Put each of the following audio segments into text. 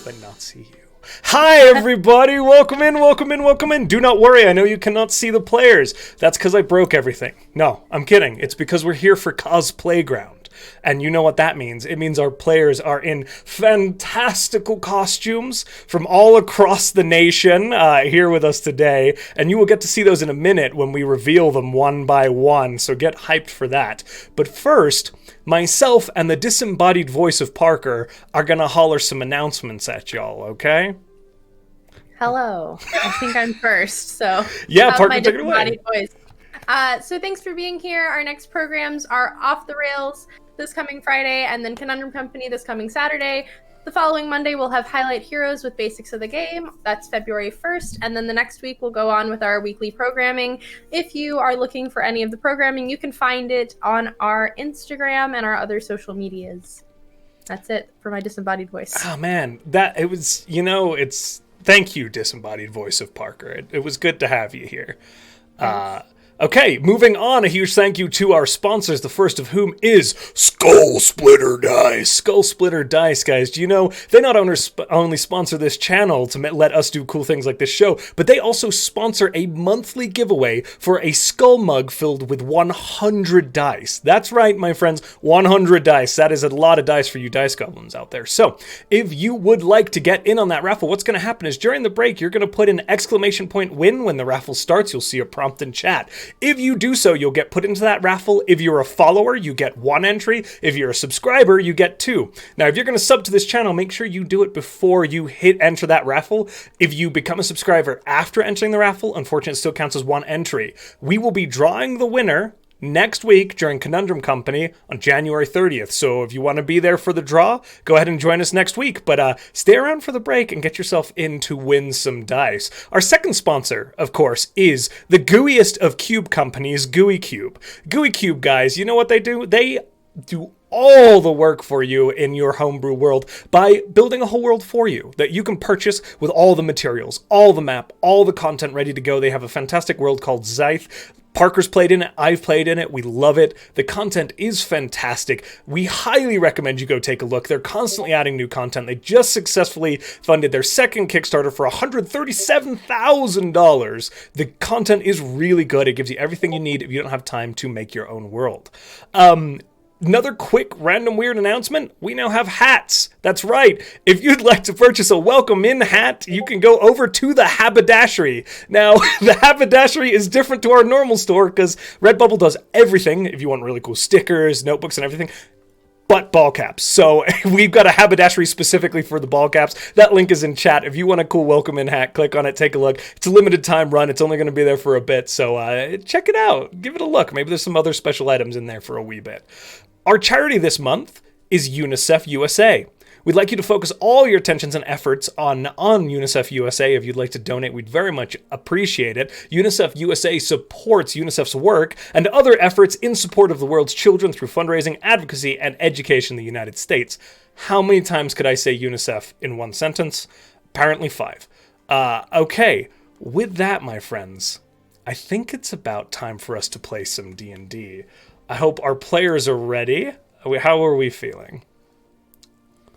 but not see you. Hi, everybody! Welcome in, welcome in, welcome in. Do not worry, I know you cannot see the players. That's because I broke everything. No, I'm kidding. It's because we're here for Cosplayground. And you know what that means. It means our players are in fantastical costumes from all across the nation here with us today. And you will get to see those in a minute when we reveal them one by one. So get hyped for that. But first, myself and the disembodied voice of Parker are going to holler some announcements at y'all, okay? Hello. I think I'm first, so yeah, Parker, take it away. Voice. So thanks for being here. Our next programs are Off the Rails this coming Friday, and then Conundrum Company this coming Saturday. The following Monday, we'll have Highlight Heroes with Basics of the Game. That's February 1st. And then the next week, we'll go on with our weekly programming. If you are looking for any of the programming, you can find it on our Instagram and our other social medias. That's it for my disembodied voice. Oh, man. Thank you, disembodied voice of Parker. It was good to have you here. Okay, moving on, a huge thank you to our sponsors, the first of whom is Skull Splitter Dice. Skull Splitter Dice, guys, do you know, they not only sponsor this channel to let us do cool things like this show, but they also sponsor a monthly giveaway for a skull mug filled with 100 dice. That's right, my friends, 100 dice. That is a lot of dice for you dice goblins out there. So, if you would like to get in on that raffle, what's going to happen is during the break, you're going to put an exclamation point win when the raffle starts. You'll see a prompt in chat. If you do so, you'll get put into that raffle. If you're a follower, you get 1 entry. If you're a subscriber, you get 2. Now, if you're going to sub to this channel, make sure you do it before you hit enter that raffle. If you become a subscriber after entering the raffle, unfortunately, it still counts as 1 entry. We will be drawing the winner next week during Conundrum Company on January 30th. So if you want to be there for the draw, go ahead and join us next week. But stay around for the break and get yourself in to win some dice. Our second sponsor, of course, is the gooeyest of cube companies, Gooey Cube. Gooey Cube, guys, you know what they do? They do all the work for you in your homebrew world by building a whole world for you that you can purchase with all the materials, all the map, all the content ready to go. They have a fantastic world called Zythe. Parker's played in it. I've played in it. We love it. The content is fantastic. We highly recommend you go take a look. They're constantly adding new content. They just successfully funded their second Kickstarter for $137,000. The content is really good. It gives you everything you need if you don't have time to make your own world. Another quick random weird announcement, we now have hats. That's right. If you'd like to purchase a welcome in hat, you can go over to the Haberdashery. Now, the Haberdashery is different to our normal store because Redbubble does everything, if you want really cool stickers, notebooks, and everything, but ball caps. So we've got a haberdashery specifically for the ball caps. That link is in chat. If you want a cool welcome in hat, click on it, take a look. It's a limited time run. It's only going to be there for a bit. So check it out. Give it a look. Maybe there's some other special items in there for a wee bit. Our charity this month is UNICEF USA. We'd like you to focus all your attentions and efforts on UNICEF USA. If you'd like to donate, we'd very much appreciate it. UNICEF USA supports UNICEF's work and other efforts in support of the world's children through fundraising, advocacy, and education in the United States. How many times could I say UNICEF in one sentence? Apparently 5. Okay, with that, my friends, I think it's about time for us to play some D&D. I hope our players are ready. How are we feeling?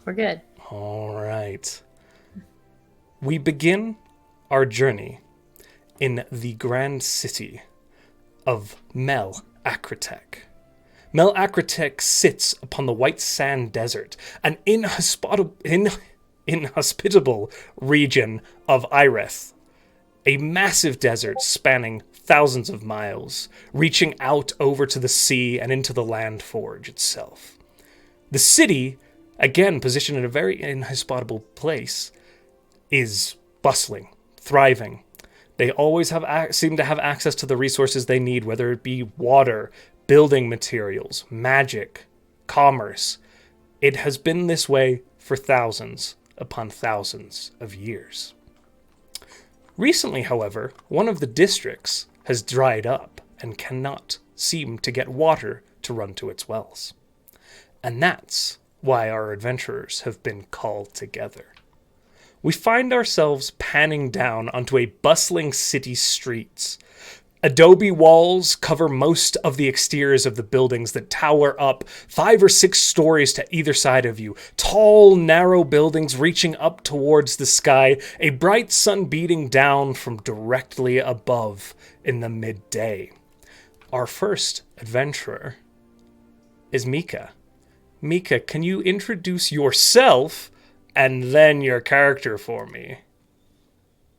We're good. All right. We begin our journey in the grand city of Mel Acritek. Mel Acritek sits upon the white sand desert, an inhospitable region of Ireth, a massive desert spanning thousands of miles, reaching out over to the sea and into the land forge itself. The city, again positioned in a very inhospitable place, is bustling, thriving. They always seem to have access to the resources they need, whether it be water, building materials, magic, commerce. It has been this way for thousands upon thousands of years. Recently, however, one of the districts has dried up and cannot seem to get water to run to its wells. And that's why our adventurers have been called together. We find ourselves panning down onto a bustling city streets. Adobe walls cover most of the exteriors of the buildings that tower up 5 or 6 stories to either side of you. Tall, narrow buildings reaching up towards the sky, a bright sun beating down from directly above in the midday. Our first adventurer is Mika. Mika, can you introduce yourself and then your character for me?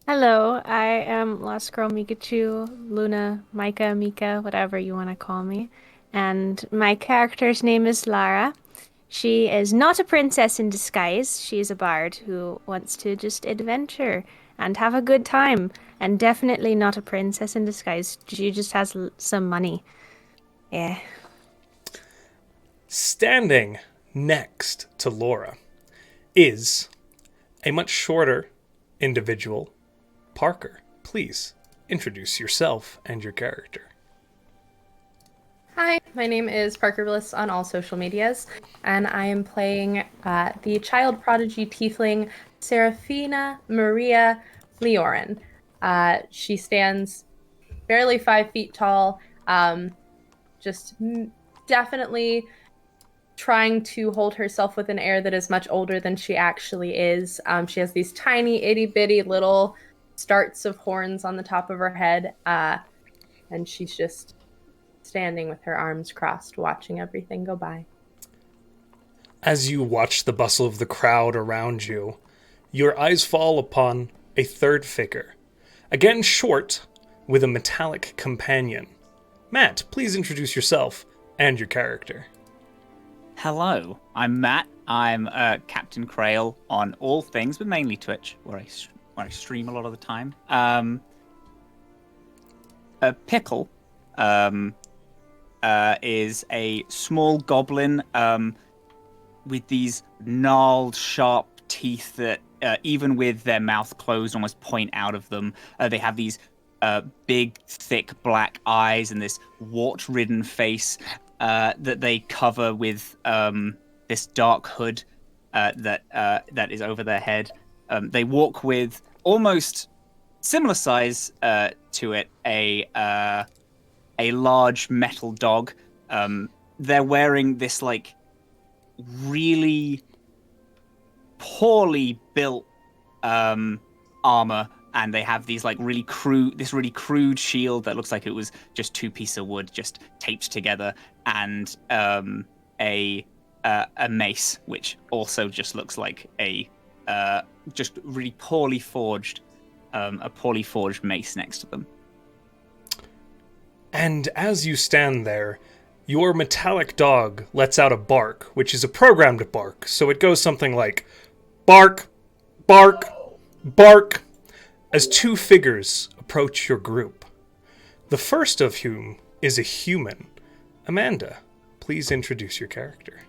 Hello, I am Lost Girl Mikachu, Luna, Micah, Mika, whatever you want to call me. And my character's name is Lara. She is not a princess in disguise. She is a bard who wants to just adventure and have a good time. And definitely not a princess in disguise. She just has some money. Yeah. Standing next to Laura is a much shorter individual, Parker. Please introduce yourself and your character. Hi, my name is Parker Bliss on all social medias, and I am playing the child prodigy tiefling Serafina Maria Leorin. She stands barely 5 feet tall, just definitely trying to hold herself with an air that is much older than she actually is. She has these tiny, itty-bitty little starts of horns on the top of her head, and she's just standing with her arms crossed, watching everything go by. As you watch the bustle of the crowd around you, your eyes fall upon a third figure, again short, with a metallic companion. Matt, please introduce yourself and your character. Hello, I'm Matt. I'm Captain Krail on all things, but mainly Twitch, where I stream a lot of the time. Pickle is a small goblin with these gnarled, sharp teeth that, even with their mouth closed, almost point out of them. They have these big, thick black eyes and this wart-ridden face that they cover with this dark hood that is over their head. They walk with almost similar size to it, a large metal dog. They're wearing this like really poorly built armor, and they have these like really crude shield that looks like it was just 2 pieces of wood just taped together, and a mace which also just looks like a just really poorly forged mace next to them. And as you stand there, your metallic dog lets out a bark, which is a programmed bark. So it goes something like, bark, bark, bark, as 2 figures approach your group. The first of whom is a human. Amanda, please introduce your character.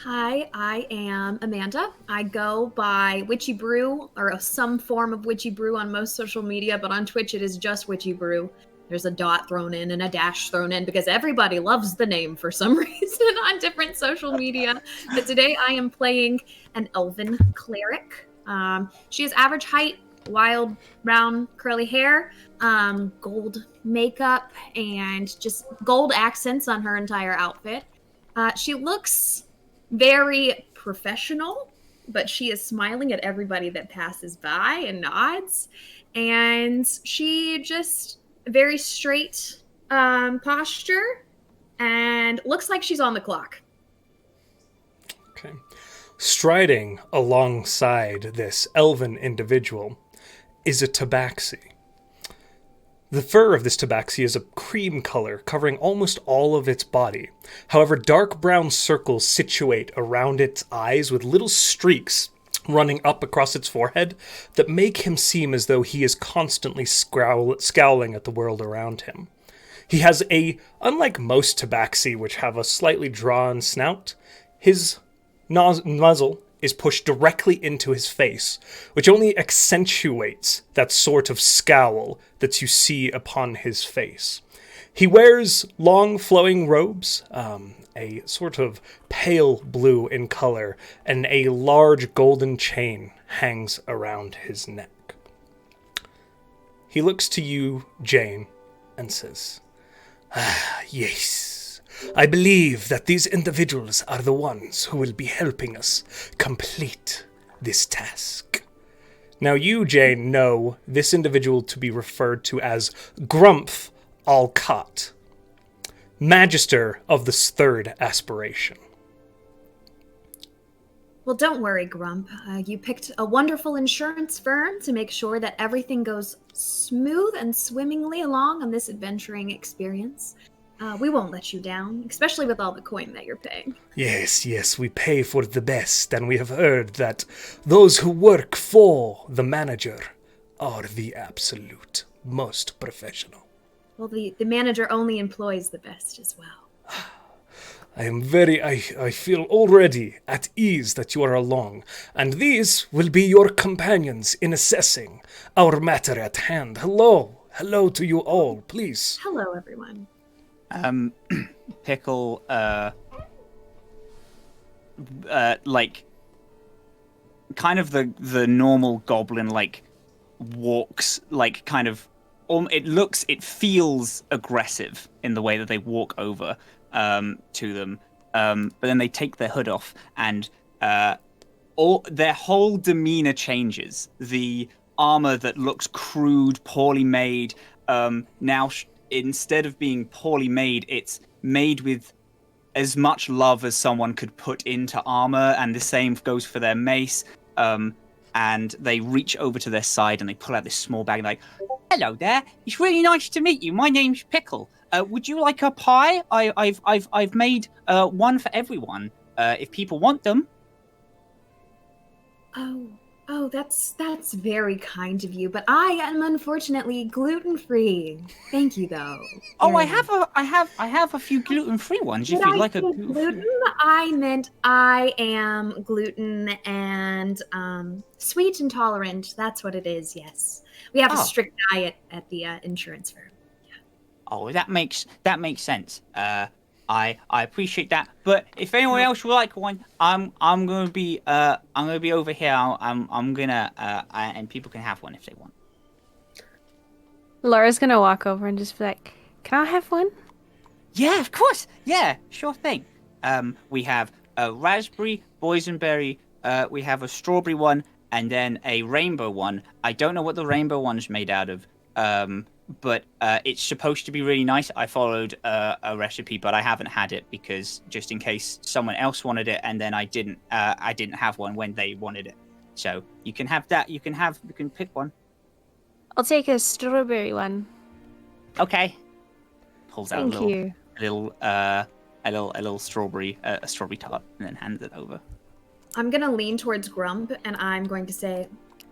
Hi, I am Amanda. I go by Witchy Brew, or some form of Witchy Brew on most social media, but on Twitch it is just Witchy Brew. There's a dot thrown in and a dash thrown in because everybody loves the name for some reason on different social media. But today I am playing an elven cleric. She has average height, wild brown curly hair, gold makeup, and just gold accents on her entire outfit. She looks very professional, but she is smiling at everybody that passes by and nods. And she just very straight posture and looks like she's on the clock. Okay. Striding alongside this elven individual is a Tabaxi. The fur of this Tabaxi is a cream color, covering almost all of its body. However, dark brown circles situate around its eyes with little streaks running up across its forehead that make him seem as though he is constantly scowling at the world around him. He has unlike most Tabaxi, which have a slightly drawn snout, his muzzle is pushed directly into his face, which only accentuates that sort of scowl that you see upon his face. He wears long flowing robes, a sort of pale blue in color, and a large golden chain hangs around his neck. He looks to you, Jane, and says, yes. I believe that these individuals are the ones who will be helping us complete this task. Now you, Jane, know this individual to be referred to as Grumph Alcott, Magister of the Third Aspiration. Well, don't worry, Grump. You picked a wonderful insurance firm to make sure that everything goes smooth and swimmingly along on this adventuring experience. We won't let you down, especially with all the coin that you're paying. Yes, we pay for the best, and we have heard that those who work for the manager are the absolute most professional. Well, the manager only employs the best as well. I feel already at ease that you are along, and these will be your companions in assessing our matter at hand. Hello to you all, please. Hello, everyone. Pickle, like, kind of the normal goblin, like, walks, like, kind of, it feels aggressive in the way that they walk over, to them, but then they take their hood off, and, their whole demeanor changes. The armor that looks crude, poorly made, now instead of being poorly made, it's made with as much love as someone could put into armor, and the same goes for their mace. And they reach over to their side and they pull out this small bag and like, hello there, it's really nice to meet you. My name's Pickle. Would you like a pie? I've made one for everyone. If people want them. Oh, that's very kind of you, but I am unfortunately gluten-free. Thank you, though. Oh, I have a few gluten-free ones. If you'd like a gluten, I meant I am gluten and sweet intolerant. That's what it is. Yes, we have a strict diet at the insurance firm. Yeah. Oh, that makes sense. I appreciate that, but if anyone else would like one, I'm gonna be over here. I'm gonna and people can have one if they want. Laura's gonna walk over and just be like, "Can I have one?" Yeah, of course. Yeah, sure thing. We have a raspberry, boysenberry. We have a strawberry one, and then a rainbow one. I don't know what the rainbow one's made out of. But it's supposed to be really nice. I followed a recipe, but I haven't had it because just in case someone else wanted it, and then I didn't have one when they wanted it. So you can have that. You can pick one. I'll take a strawberry one. Okay. Pulls out Thank a little strawberry, a strawberry tart, and then hands it over. I'm gonna lean towards Grump, and I'm going to say,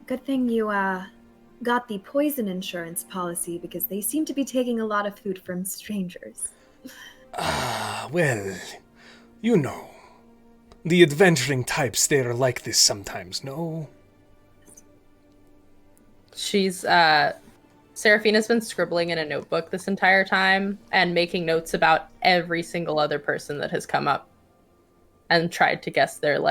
"Good thing you got the poison insurance policy, because they seem to be taking a lot of food from strangers." Well, you know, the adventuring types, they're like this sometimes, no? She's, Seraphina's been scribbling in a notebook this entire time and making notes about every single other person that has come up and tried to guess their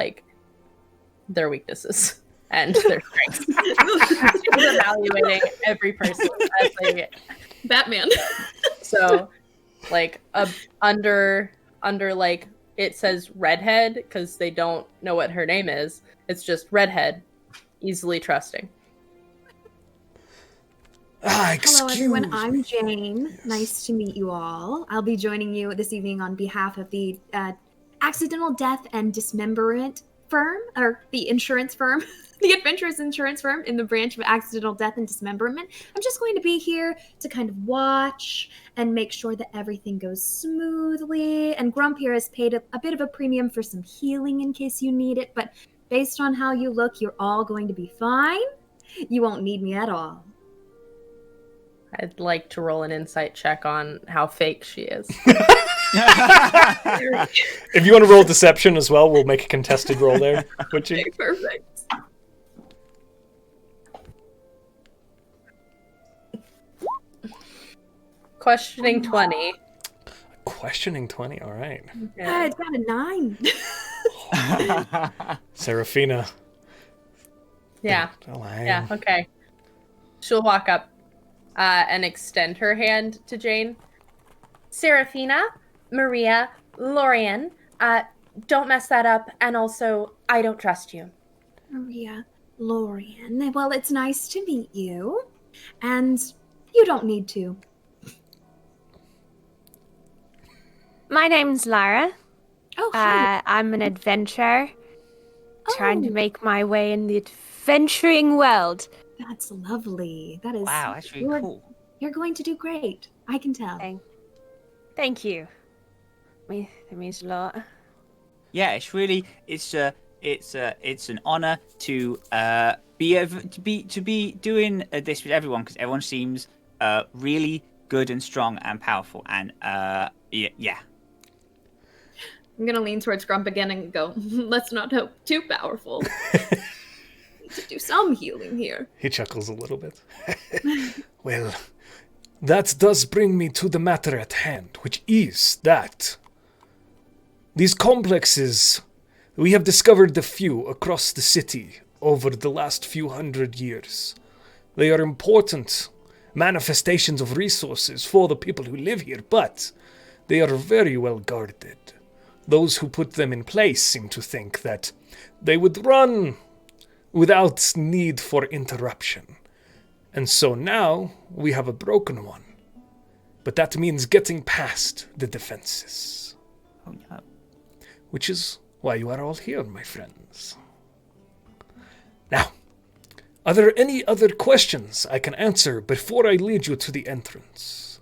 weaknesses and their strengths. She's evaluating every person as they Batman. So, like, under like, it says redhead because they don't know what her name is. It's just redhead, easily trusting. Hello, everyone. I'm Jane. Nice to meet you all. I'll be joining you this evening on behalf of the Accidental Death and Dismemberment firm, or the insurance firm. The adventurous insurance firm in the branch of accidental death and dismemberment. I'm just going to be here to kind of watch and make sure that everything goes smoothly. And Grump here has paid a bit of a premium for some healing in case you need it. But based on how you look, you're all going to be fine. You won't need me at all. I'd like to roll an insight check on how fake she is. If you want to roll deception as well, we'll make a contested roll there. Would you? Okay, perfect. Questioning 20. Questioning 20, all right. Yeah, it's got a 9. Seraphina. Yeah. Oh, Yeah, okay. She'll walk up. and extend her hand to Jane. Serafina, Maria, Lorian, don't mess that up, and also, I don't trust you. Maria, Lorian. Well, it's nice to meet you. And you don't need to. My name's Lara. Oh, hi. I'm an adventurer trying to make my way in the adventuring world. That's lovely. That is. Wow, that's really cool. You're going to do great. I can tell. Thank you. That means a lot. Yeah, it's an honor to be doing this with everyone, because everyone seems really good and strong and powerful, and yeah. I'm gonna lean towards Grump again and go, let's not hope too powerful. Need to do some healing here. He chuckles a little bit. Well, that does bring me to the matter at hand, which is that these complexes, we have discovered a few across the city over the last few hundred years. They are important manifestations of resources for the people who live here, but they are very well guarded. Those who put them in place seem to think that they would run without need for interruption. And so now we have a broken one. But that means getting past the defenses. Oh no. Which is why you are all here, my friends. Now, are there any other questions I can answer before I lead you to the entrance?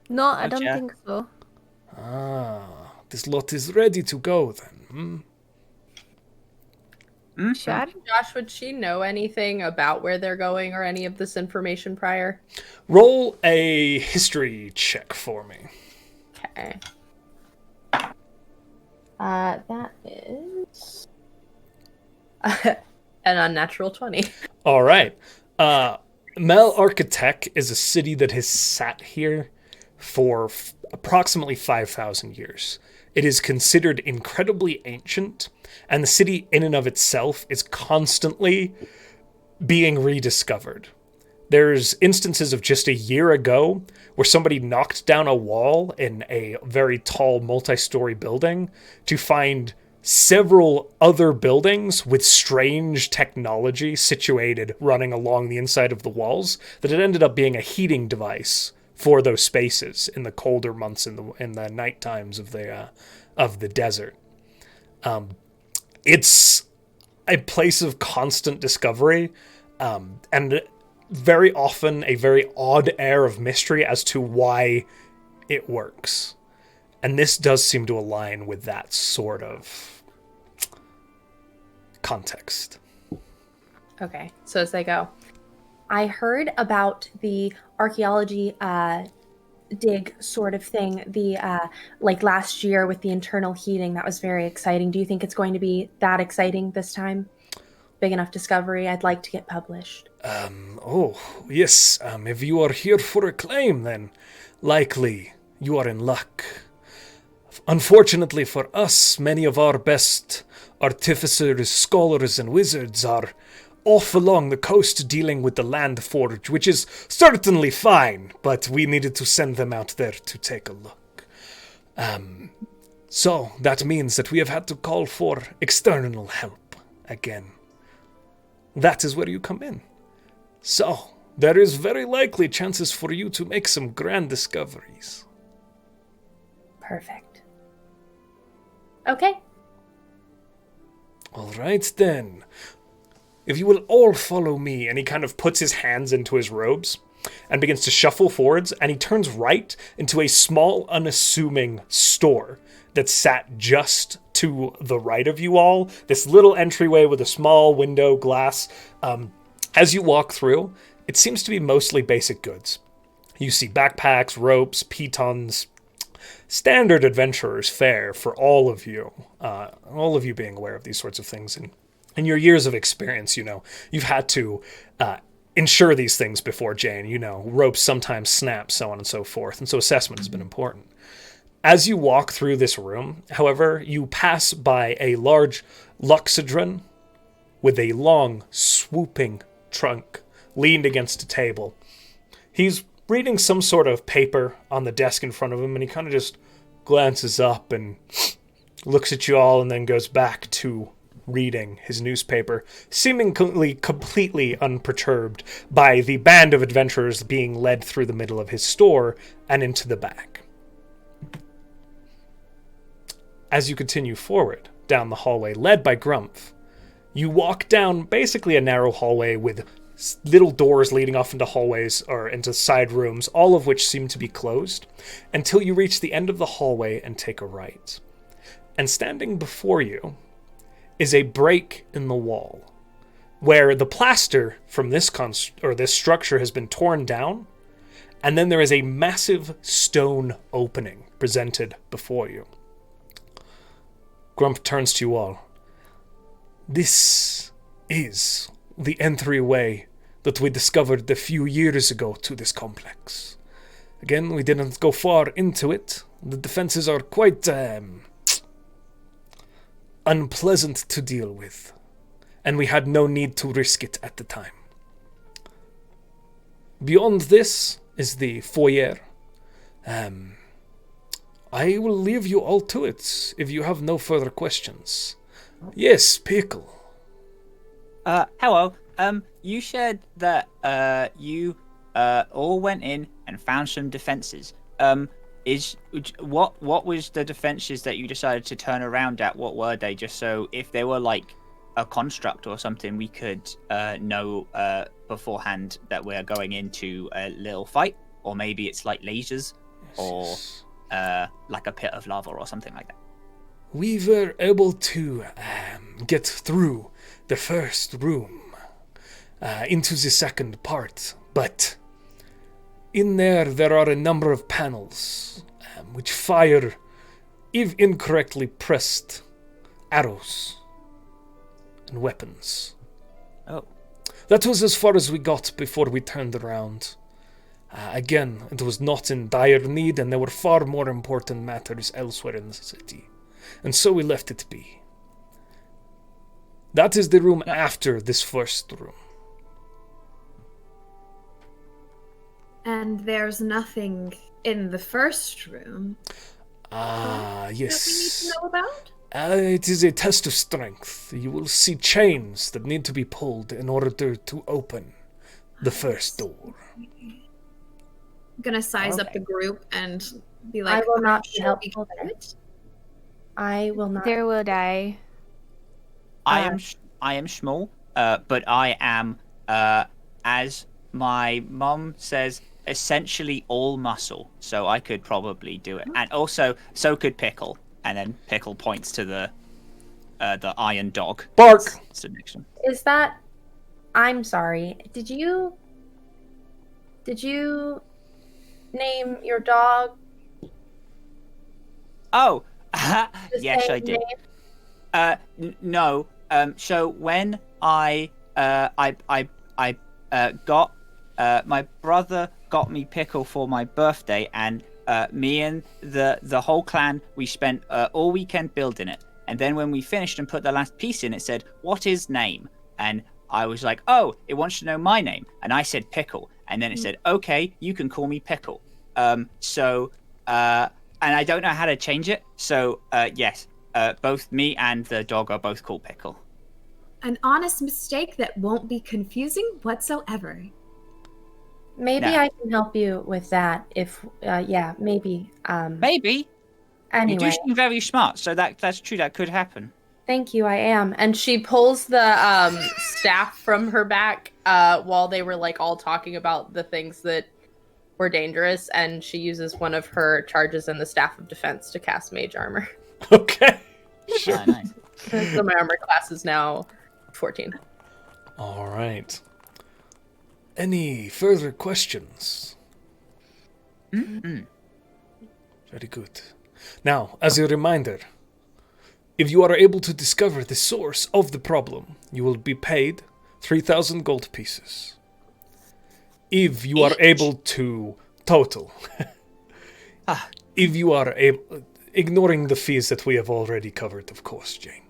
No, I don't Gotcha. think so. This lot is ready to go then. Sure. Josh, would she know anything about where they're going or any of this information prior? Roll a history check for me. Okay. That is an unnatural 20. All right. Mel Architect is a city that has sat here for approximately 5,000 years. It is considered incredibly ancient, and the city in and of itself is constantly being rediscovered. There's instances of just a year ago where somebody knocked down a wall in a very tall multi-story building to find several other buildings with strange technology situated running along the inside of the walls that it ended up being a heating device for those spaces in the colder months in the night times of the desert. It's a place of constant discovery, and very often a very odd air of mystery as to why it works. And this does seem to align with that sort of context. Okay, so as they go, I heard about the archaeology dig sort of thing, the like last year with the internal heating. That was very exciting. Do you think it's going to be that exciting this time? Big enough discovery I'd like to get published. Oh, yes. If you are here for a claim, then likely you are in luck. Unfortunately for us, many of our best artificers, scholars, and wizards are off along the coast dealing with the land forge, which is certainly fine, but we needed to send them out there to take a look. So that means that we have had to call for external help again. That is where you come in. So, there is very likely chances for you to make some grand discoveries. Perfect. Okay. All right, then. If you will all follow me, and he kind of puts his hands into his robes and begins to shuffle forwards, and he turns right into a small, unassuming store that sat just to the right of you all. This little entryway with a small window glass. As you walk through, it seems to be mostly basic goods. You see backpacks, ropes, pitons, standard adventurer's fare for all of you being aware of these sorts of things. And in your years of experience, you've had to insure these things before, Jane. Ropes sometimes snap, so on and so forth. And so assessment has been important. As you walk through this room, however, you pass by a large Luxodron with a long, swooping trunk leaned against a table. He's reading some sort of paper on the desk in front of him, and he kind of just glances up and looks at you all and then goes back to reading his newspaper, seemingly completely unperturbed by the band of adventurers being led through the middle of his store and into the back. As you continue forward down the hallway led by Grumpf, you walk down basically a narrow hallway with little doors leading off into hallways or into side rooms, all of which seem to be closed, until you reach the end of the hallway and take a right. And standing before you is a break in the wall, where the plaster from this this structure has been torn down, and then there is a massive stone opening presented before you. Grump turns to you all. This is the entryway that we discovered a few years ago to this complex. Again, we didn't go far into it. The defenses are quite unpleasant to deal with, and we had no need to risk it at the time. Beyond this is the foyer. I will leave you all to it if you have no further questions. Yes, Pickle. Hello. You said that you all went in and found some defenses. What was the defenses that you decided to turn around at? What were they? Just so if they were like a construct or something, we could know beforehand that we're going into a little fight, or maybe it's like lasers, or like a pit of lava or something like that. We were able to get through the first room into the second part, but in there are a number of panels which fire, if incorrectly pressed, arrows and weapons. Oh. That was as far as we got before we turned around. Again, it was not in dire need, and there were far more important matters elsewhere in the city. And so we left it be. That is the room after this first room. And there's nothing in the first room. Ah, yes. That we need to know about? It is a test of strength. You will see chains that need to be pulled in order to open the first door. I'm gonna size up the group and be like, I will not be sure helpful we there. can do it. I will not. There would I. I am small, but I am, as my mum says, essentially all muscle. So I could probably do it, and also so could Pickle. And then Pickle points to the iron dog. Bark. Submission. Is that? I'm sorry. Did you name your dog? Oh, the yes, same I did. name? No. So when I got my brother got me Pickle for my birthday, and me and the whole clan, we spent all weekend building it. And then when we finished and put the last piece in, it said, "What is name?" And I was like, "Oh, it wants to know my name." And I said Pickle. And then it said, "Okay, you can call me Pickle." And I don't know how to change it. So yes, both me and the dog are both called Pickle. An honest mistake that won't be confusing whatsoever. Maybe No. I can help you with that. If yeah, maybe. Maybe. Anyway, You do seem very smart, so that's true. That could happen. thank you. I am. And she pulls the staff from her back while they were like all talking about the things that were dangerous, and she uses one of her charges in the staff of defense to cast mage armor. Okay. Sure. Nice. So my armor class is now 14. All right. Any further questions? Mm-hmm. Very good. Now, as a reminder, if you are able to discover the source of the problem, you will be paid 3,000 gold pieces. If you are able to total, if you are able, ignoring the fees that we have already covered, of course, Jane.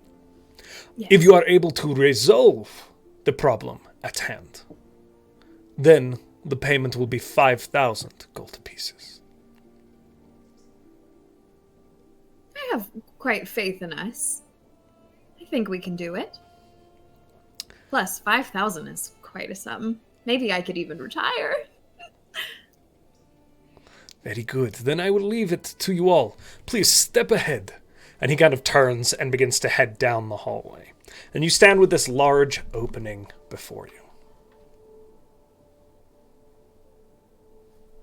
Yes. If you are able to resolve the problem at hand, then the payment will be 5,000 gold pieces. I have quite faith in us. I think we can do it. Plus, 5,000 is quite a sum. Maybe I could even retire. Very good. Then I will leave it to you all. Please step ahead. And he kind of turns and begins to head down the hallway. And you stand with this large opening before you.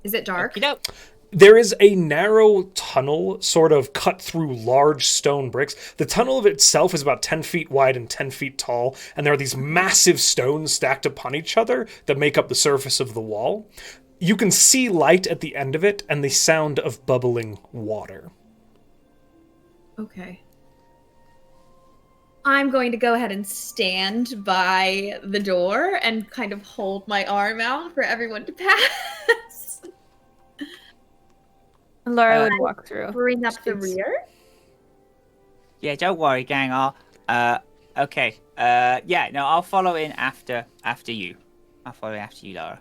Is it dark? There is a narrow tunnel sort of cut through large stone bricks. The tunnel of itself is about 10 feet wide and 10 feet tall, and there are these massive stones stacked upon each other that make up the surface of the wall. You can see light at the end of it and the sound of bubbling water. Okay. I'm going to go ahead and stand by the door and kind of hold my arm out for everyone to pass. Laura would walk through. Bring up the rear. Yeah, don't worry, gang. Okay. I'll follow in after you. I'll follow in after you, Laura.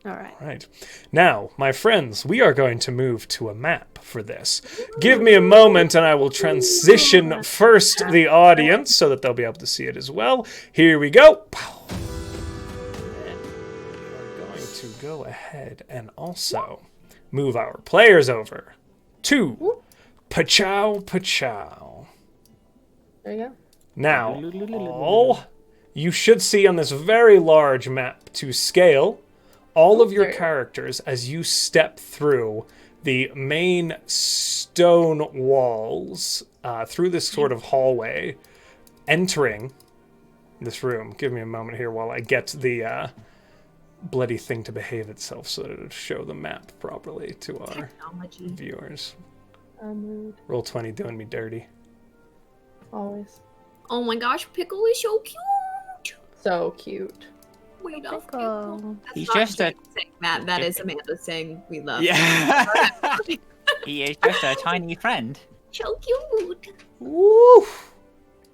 All right. Right. Now, my friends, we are going to move to a map for this. Give me a moment and I will transition first the audience so that they'll be able to see it as well. Here we go. We're going to go ahead and also move our players over to Pachow Pachow. There you go. Now, all you should see on this very large map to scale all of your characters as you step through the main stone walls, through this sort of hallway, entering this room. Give me a moment here while I get the bloody thing to behave itself so that it'll show the map properly to our viewers. Roll 20 doing me dirty. Always. Oh my gosh, Pickle is so cute. So cute. We love Pickle. Pickle. That's He's not just a- Jake saying that. That is Amanda saying we love. Yeah. He is just a tiny friend. So cute. Woo!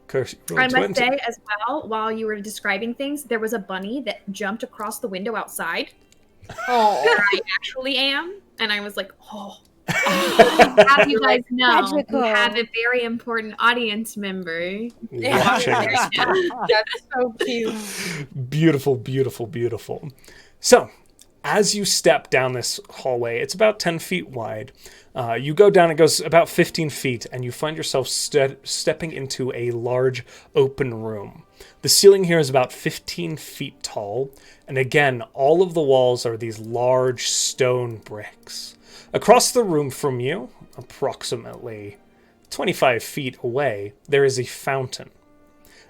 Curse, roll I must 20. say as well, while you were describing things, there was a bunny that jumped across the window outside Oh. where I actually am, and I was like, oh. Have you guys know Magical. we have a very important audience member. Watching us. That's so cute. Beautiful, beautiful, beautiful. So, as you step down this hallway, it's about 10 feet wide. You go down, it goes about 15 feet, and you find yourself stepping into a large open room. The ceiling here is about 15 feet tall, and again, all of the walls are these large stone bricks. Across the room from you, approximately 25 feet away, there is a fountain.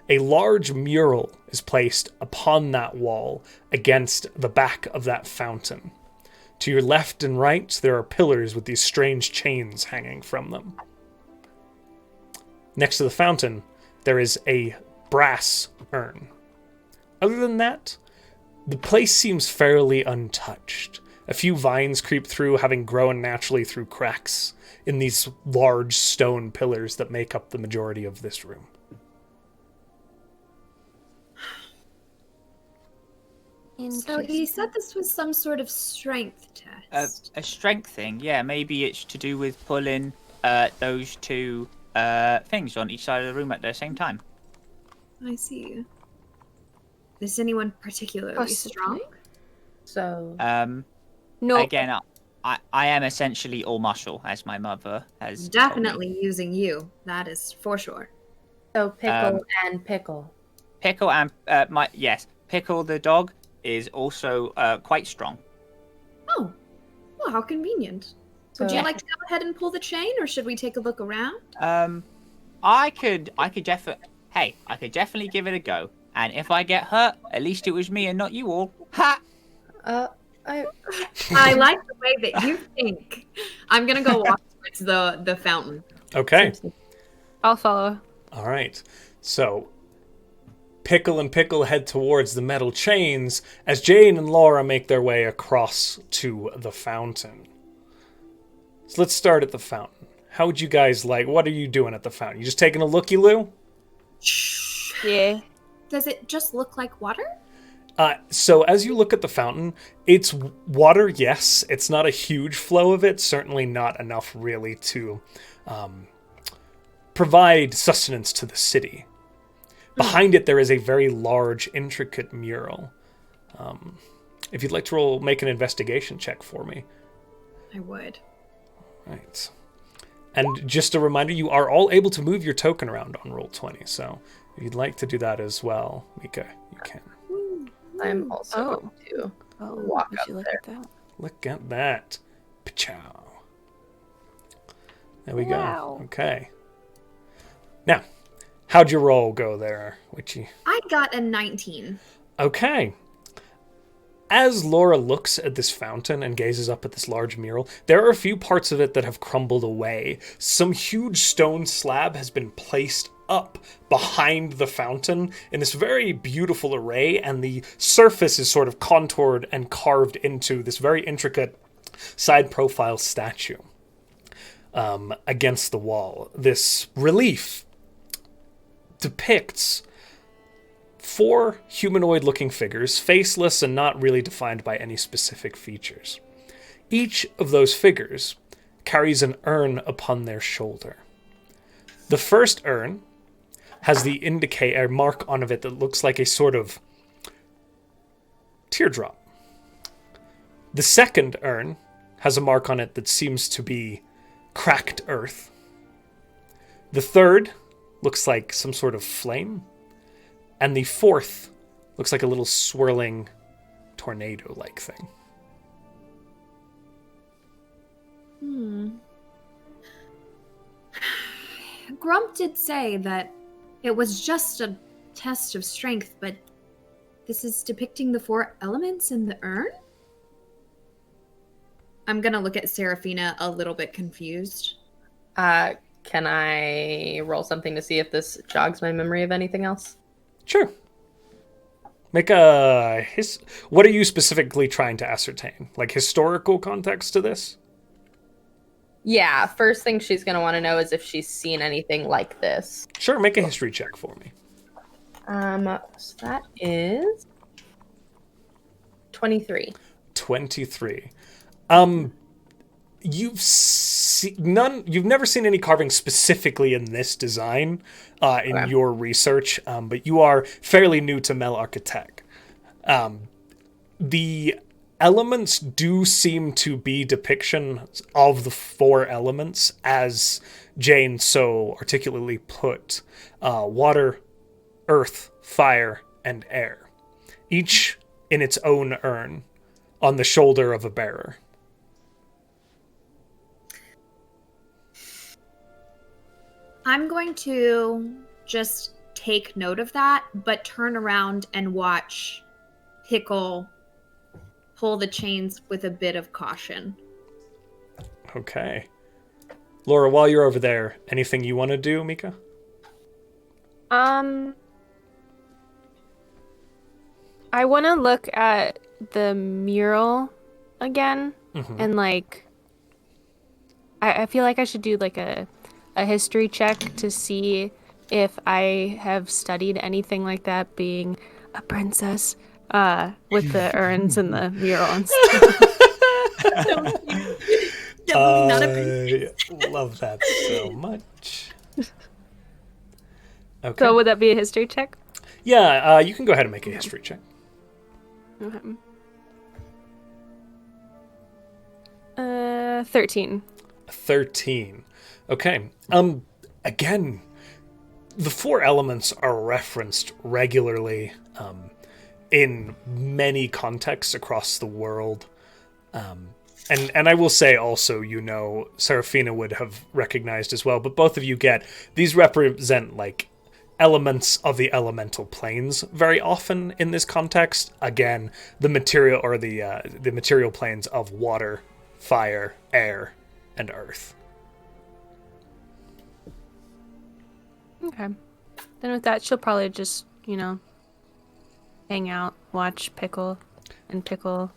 A large mural is placed upon that wall against the back of that fountain. To your left and right, there are pillars with these strange chains hanging from them. Next to the fountain, there is a brass urn. Other than that, the place seems fairly untouched. A few vines creep through, having grown naturally through cracks in these large stone pillars that make up the majority of this room. So he said this was some sort of strength test. A strength thing, yeah. Maybe it's to do with pulling those two things on each side of the room at the same time. I see. Is anyone particularly strong? So. No. Again, I am essentially all muscle, as my mother has told me. Definitely using you. That is for sure. So pickle and pickle. Pickle and Pickle the dog is also quite strong. Oh, well, how convenient. Would So- you like to go ahead and pull the chain, or should we take a look around? I could definitely give it a go. And if I get hurt, at least it was me and not you all. Ha! I like the way that you think. I'm gonna go walk towards the fountain. Okay. I'll follow. All right. So, Pickle and Pickle head towards the metal chains as Jane and Laura make their way across to the fountain. So let's start at the fountain. How would you guys like? What are you doing at the fountain? You just taking a looky-loo? Yeah. Does it just look like water? So as you look at the fountain, it's water, yes. It's not a huge flow of it, certainly not enough really to provide sustenance to the city. Behind it, there is a very large, intricate mural. If you'd like to make an investigation check for me. I would. Right. And just a reminder, you are all able to move your token around on Roll20, so if you'd like to do that as well, Mika, you can. I'm also going to walk up look there. at that? Look at that. Pachow. There we Wow. go. Okay. Now, how'd your roll go there, Witchy? I got a 19. Okay. As Laura looks at this fountain and gazes up at this large mural, there are a few parts of it that have crumbled away. Some huge stone slab has been placed up behind the fountain in this very beautiful array, and the surface is sort of contoured and carved into this very intricate side profile statue against the wall. This relief depicts 4 humanoid-looking figures, faceless and not really defined by any specific features. Each of those figures carries an urn upon their shoulder. The first urn has the mark on it that looks like a sort of teardrop. The second urn has a mark on it that seems to be cracked earth. The third looks like some sort of flame. And the fourth looks like a little swirling tornado-like thing. Grump did say that it was just a test of strength, but this is depicting the 4 elements in the urn? I'm gonna look at Seraphina a little bit confused. Can I roll something to see if this jogs my memory of anything else? Sure. Make a... What are you specifically trying to ascertain? Like historical context to this? Yeah, first thing she's going to want to know is if she's seen anything like this. Sure, make a history check for me. So that is 23. 23. You've never seen any carving specifically in this design in your research, but you are fairly new to Mel Architect. The elements do seem to be depictions of the 4 elements, as Jane so articulately put: water, earth, fire, and air, each in its own urn on the shoulder of a bearer. I'm going to just take note of that, but turn around and watch Pickle pull the chains with a bit of caution. Okay. Laura, while you're over there, anything you want to do, Mika? I want to look at the mural again, and like, I feel like I should do like a history check to see if I have studied anything like that, being a princess, with the urns and the mural and stuff. Definitely not a princess. I love that so much. Okay. So would that be a history check? Yeah, you can go ahead and make a history check. Okay. 13. 13. Okay. Again, the 4 elements are referenced regularly in many contexts across the world. And I will say also, Seraphina would have recognized as well, but both of you get, these represent like elements of the elemental planes very often in this context. Again, the material or the material planes of water, fire, air, and earth. Okay. Then with that, she'll probably just, hang out, watch Pickle, and Pickle.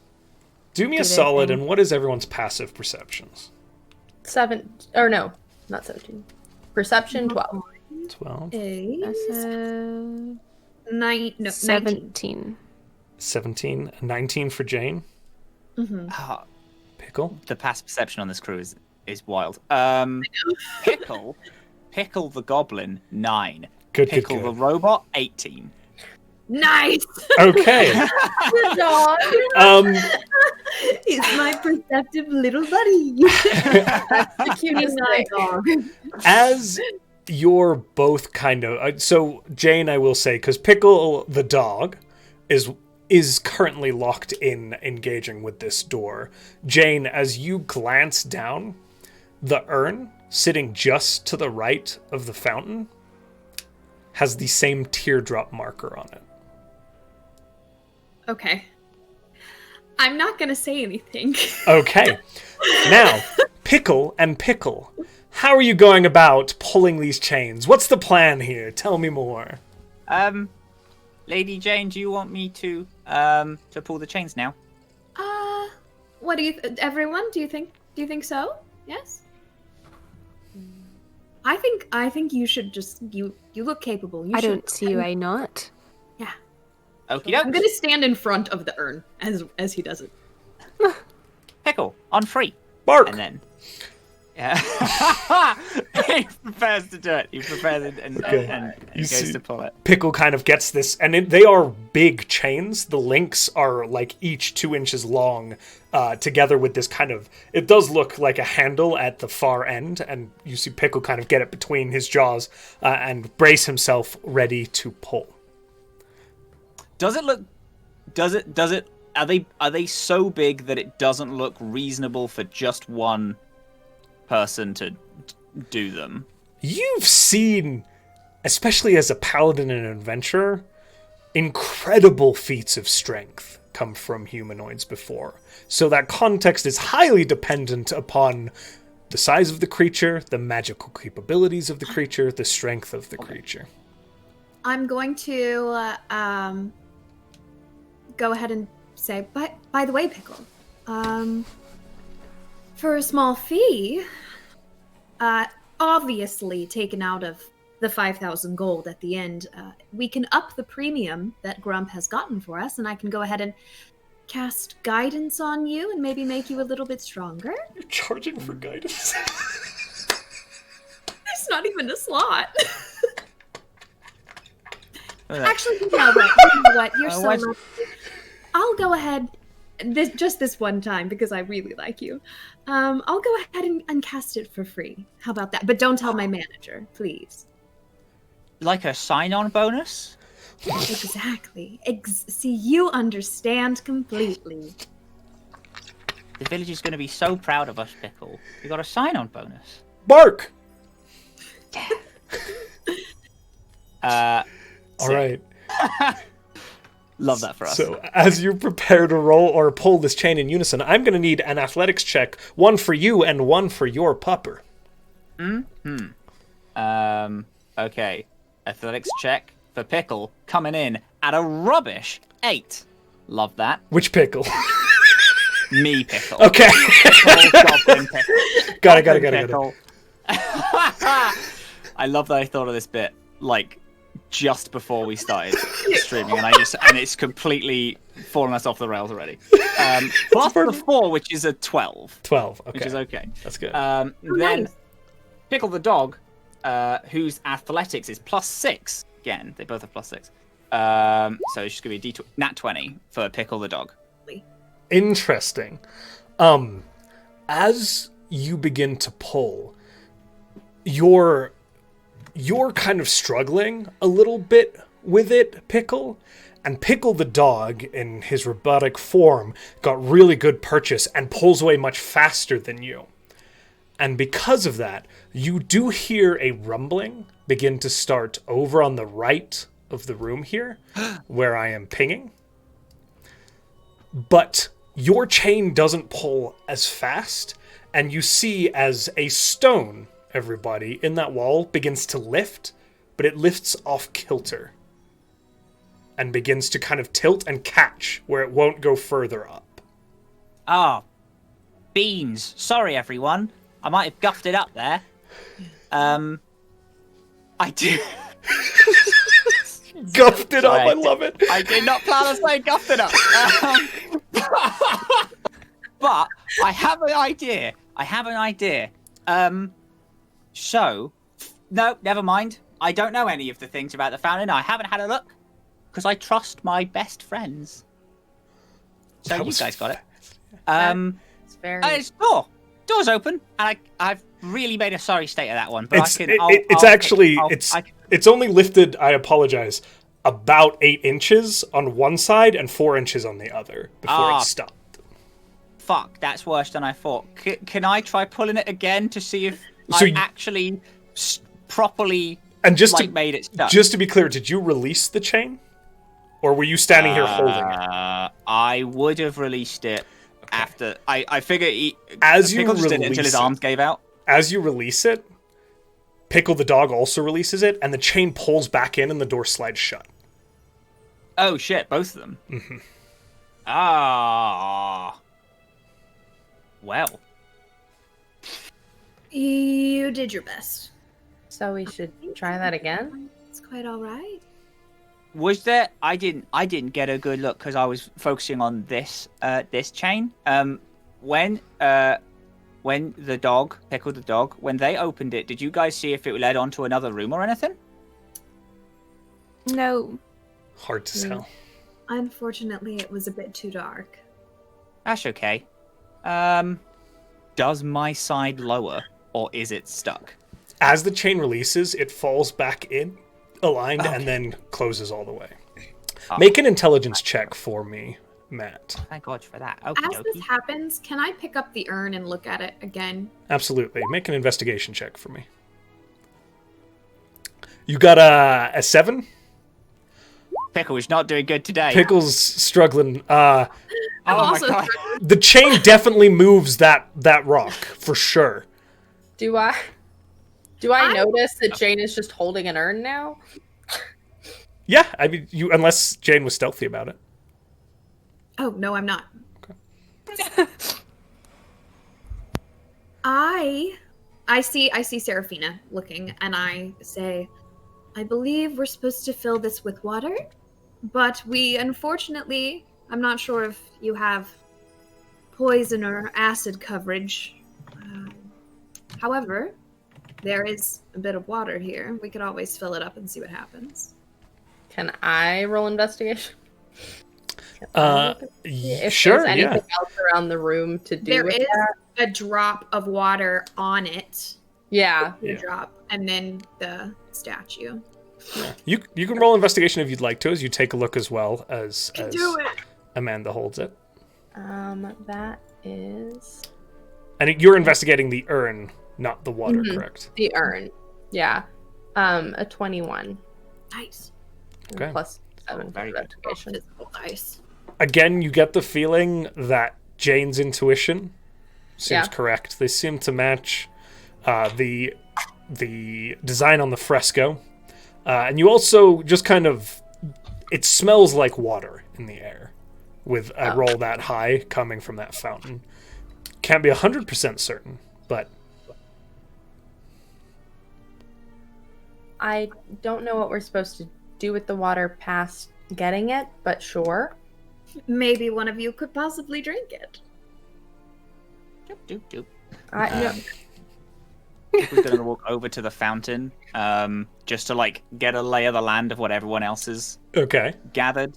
Do me a Do their solid, thing. and what is everyone's passive perceptions? 7, or no, not 17. Perception 12. 12. That's Nine, no, 19. 17. 17. 19 for Jane. Ah, Pickle. the past perception on this crew is wild. Pickle the goblin 9. Good, Pickle good, the good. robot 18. Nice. Okay. Good dog. He's my perceptive little buddy. That's the cutest thing. dog. As you're both kind of so Jane, I will say, because Pickle the dog is currently locked in engaging with this door. Jane, as you glance down, the urn sitting just to the right of the fountain has the same teardrop marker on it. Okay. I'm not gonna say anything. Okay. Now, Pickle and Pickle, how are you going about pulling these chains? What's the plan here? Tell me more. Lady Jane, do you want me to pull the chains now? What do you, everyone? Do you think so? Yes. I think you should just you look capable. I don't see why not. Yeah. Okie I'm doke. gonna stand in front of the urn as he does it. Pickle on 3. Bark. And then. Yeah. He prepares to do it. He prepares it and You goes see- to pull it. Pickle kind of gets this, and they are big chains. The links are like each 2 inches long, together with this kind of. It does look like a handle at the far end, and you see Pickle kind of get it between his jaws and brace himself, ready to pull. Does it look? Does it? Are they so big that it doesn't look reasonable for just one person to do them? You've seen, especially as a paladin and an adventurer, incredible feats of strength come from humanoids before. So that context is highly dependent upon the size of the creature, the magical capabilities of the creature, the strength of the creature. I'm going to go ahead and say, by the way, Pickle, for a small fee, obviously taken out of the 5,000 gold at the end, we can up the premium that Grump has gotten for us, and I can go ahead and cast guidance on you and maybe make you a little bit stronger. You're charging for guidance. There's not even a slot. Actually, Actually, you know what? You're so why- lucky. I'll go ahead, this one time, because I really like you. I'll go ahead and cast it for free. How about that? But don't tell my manager, please. like a sign-on bonus? Exactly. See, you understand completely. The village is going to be so proud of us, Pickle. We got a sign-on bonus. Bark! So- All right. Love that for us. So, as you prepare to roll or pull this chain in unison, I'm going to need an athletics check, one for you and one for your pupper. Okay. Athletics check for Pickle coming in at a rubbish 8. Love that. Which Pickle? Me, Pickle. Okay. Goblin Pickle. Got it. Pickle. I love that I thought of this bit like just before we started streaming, and it's completely fallen us off the rails already. Plus the 4, which is a 12. 12. Okay. Which is okay. That's good. Then nice. Pickle the dog, whose athletics is +6. Again, they both have +6. So it's just gonna be a nat 20 for Pickle the dog. Interesting. As you begin to pull, you're kind of struggling a little bit with it, Pickle. And Pickle the dog, in his robotic form, got really good purchase and pulls away much faster than you. And because of that, you do hear a rumbling begin to start over on the right of the room here, where I am pinging. But your chain doesn't pull as fast, and you see as a stone, everybody, in that wall begins to lift, but it lifts off kilter and begins to kind of tilt and catch where it won't go further up. Ah, beans. Sorry, everyone. I might have guffed it up there. I I do. Guffed it up. Sorry, I love it. I did not plan on saying guffed it up. But I have an idea. So, no, never mind. I don't know any of the things about the fountain. I haven't had a look because I trust my best friends. So you guys got it. It's very. It's door's open, and I've really made a sorry state of that one. But It's only lifted. I apologize. About 8 inches on one side and 4 inches on the other before it stopped. Fuck, that's worse than I thought. Can I try pulling it again to see if actually properly made it stuck? Just to be clear, did you release the chain? Or were you standing here holding it? I would have released it after. I figure Pickle just did it until his arms gave out. As you release it, Pickle the dog also releases it, and the chain pulls back in and the door slides shut. Oh shit, both of them? Mm-hmm. Well. You did your best. So we should try that again? It's quite alright. Was there? I didn't get a good look because I was focusing on this chain. When the dog, Pickle the dog, when they opened it, did you guys see if it led on to another room or anything? No. Hard to tell. Unfortunately, it was a bit too dark. That's okay. Does my side lower or is it stuck? As the chain releases, it falls back in, aligned, and then closes all the way. Make an intelligence check for me, Matt. Thank God for that. As this happens, can I pick up the urn and look at it again? Absolutely. Make an investigation check for me. You got a 7? Pickle is not doing good today. Pickle's struggling. Oh my God. The chain definitely moves that rock, for sure. Do I notice that Jane is just holding an urn now? Yeah, I mean, unless Jane was stealthy about it. Oh, no, I'm not. Okay. I see Seraphina looking, and I say, I believe we're supposed to fill this with water, but we unfortunately, I'm not sure if you have poison or acid coverage. However, there is a bit of water here. We could always fill it up and see what happens. Can I roll investigation? If Sure, there's anything yeah. else around the room to do There with is that? a drop of water on it. Yeah. Yeah. Drop, and then the statue. You can roll investigation if you'd like to, as you take a look as well as Do it. Amanda holds it. That is And you're investigating the urn, not the water, correct? the urn. Yeah. A 21. Nice. Okay. Plus 7 for very good. investigation. Physical dice. Again, you get the feeling that Jane's intuition seems correct. They seem to match the design on the fresco. And you also just kind of... It smells like water in the air with a roll that high coming from that fountain. Can't be 100% certain, but... I don't know what we're supposed to do with the water past getting it, but sure. Maybe one of you could possibly drink it. Doop, doop, doop. No. We're gonna walk over to the fountain, just to get a lay of the land of what everyone else has gathered.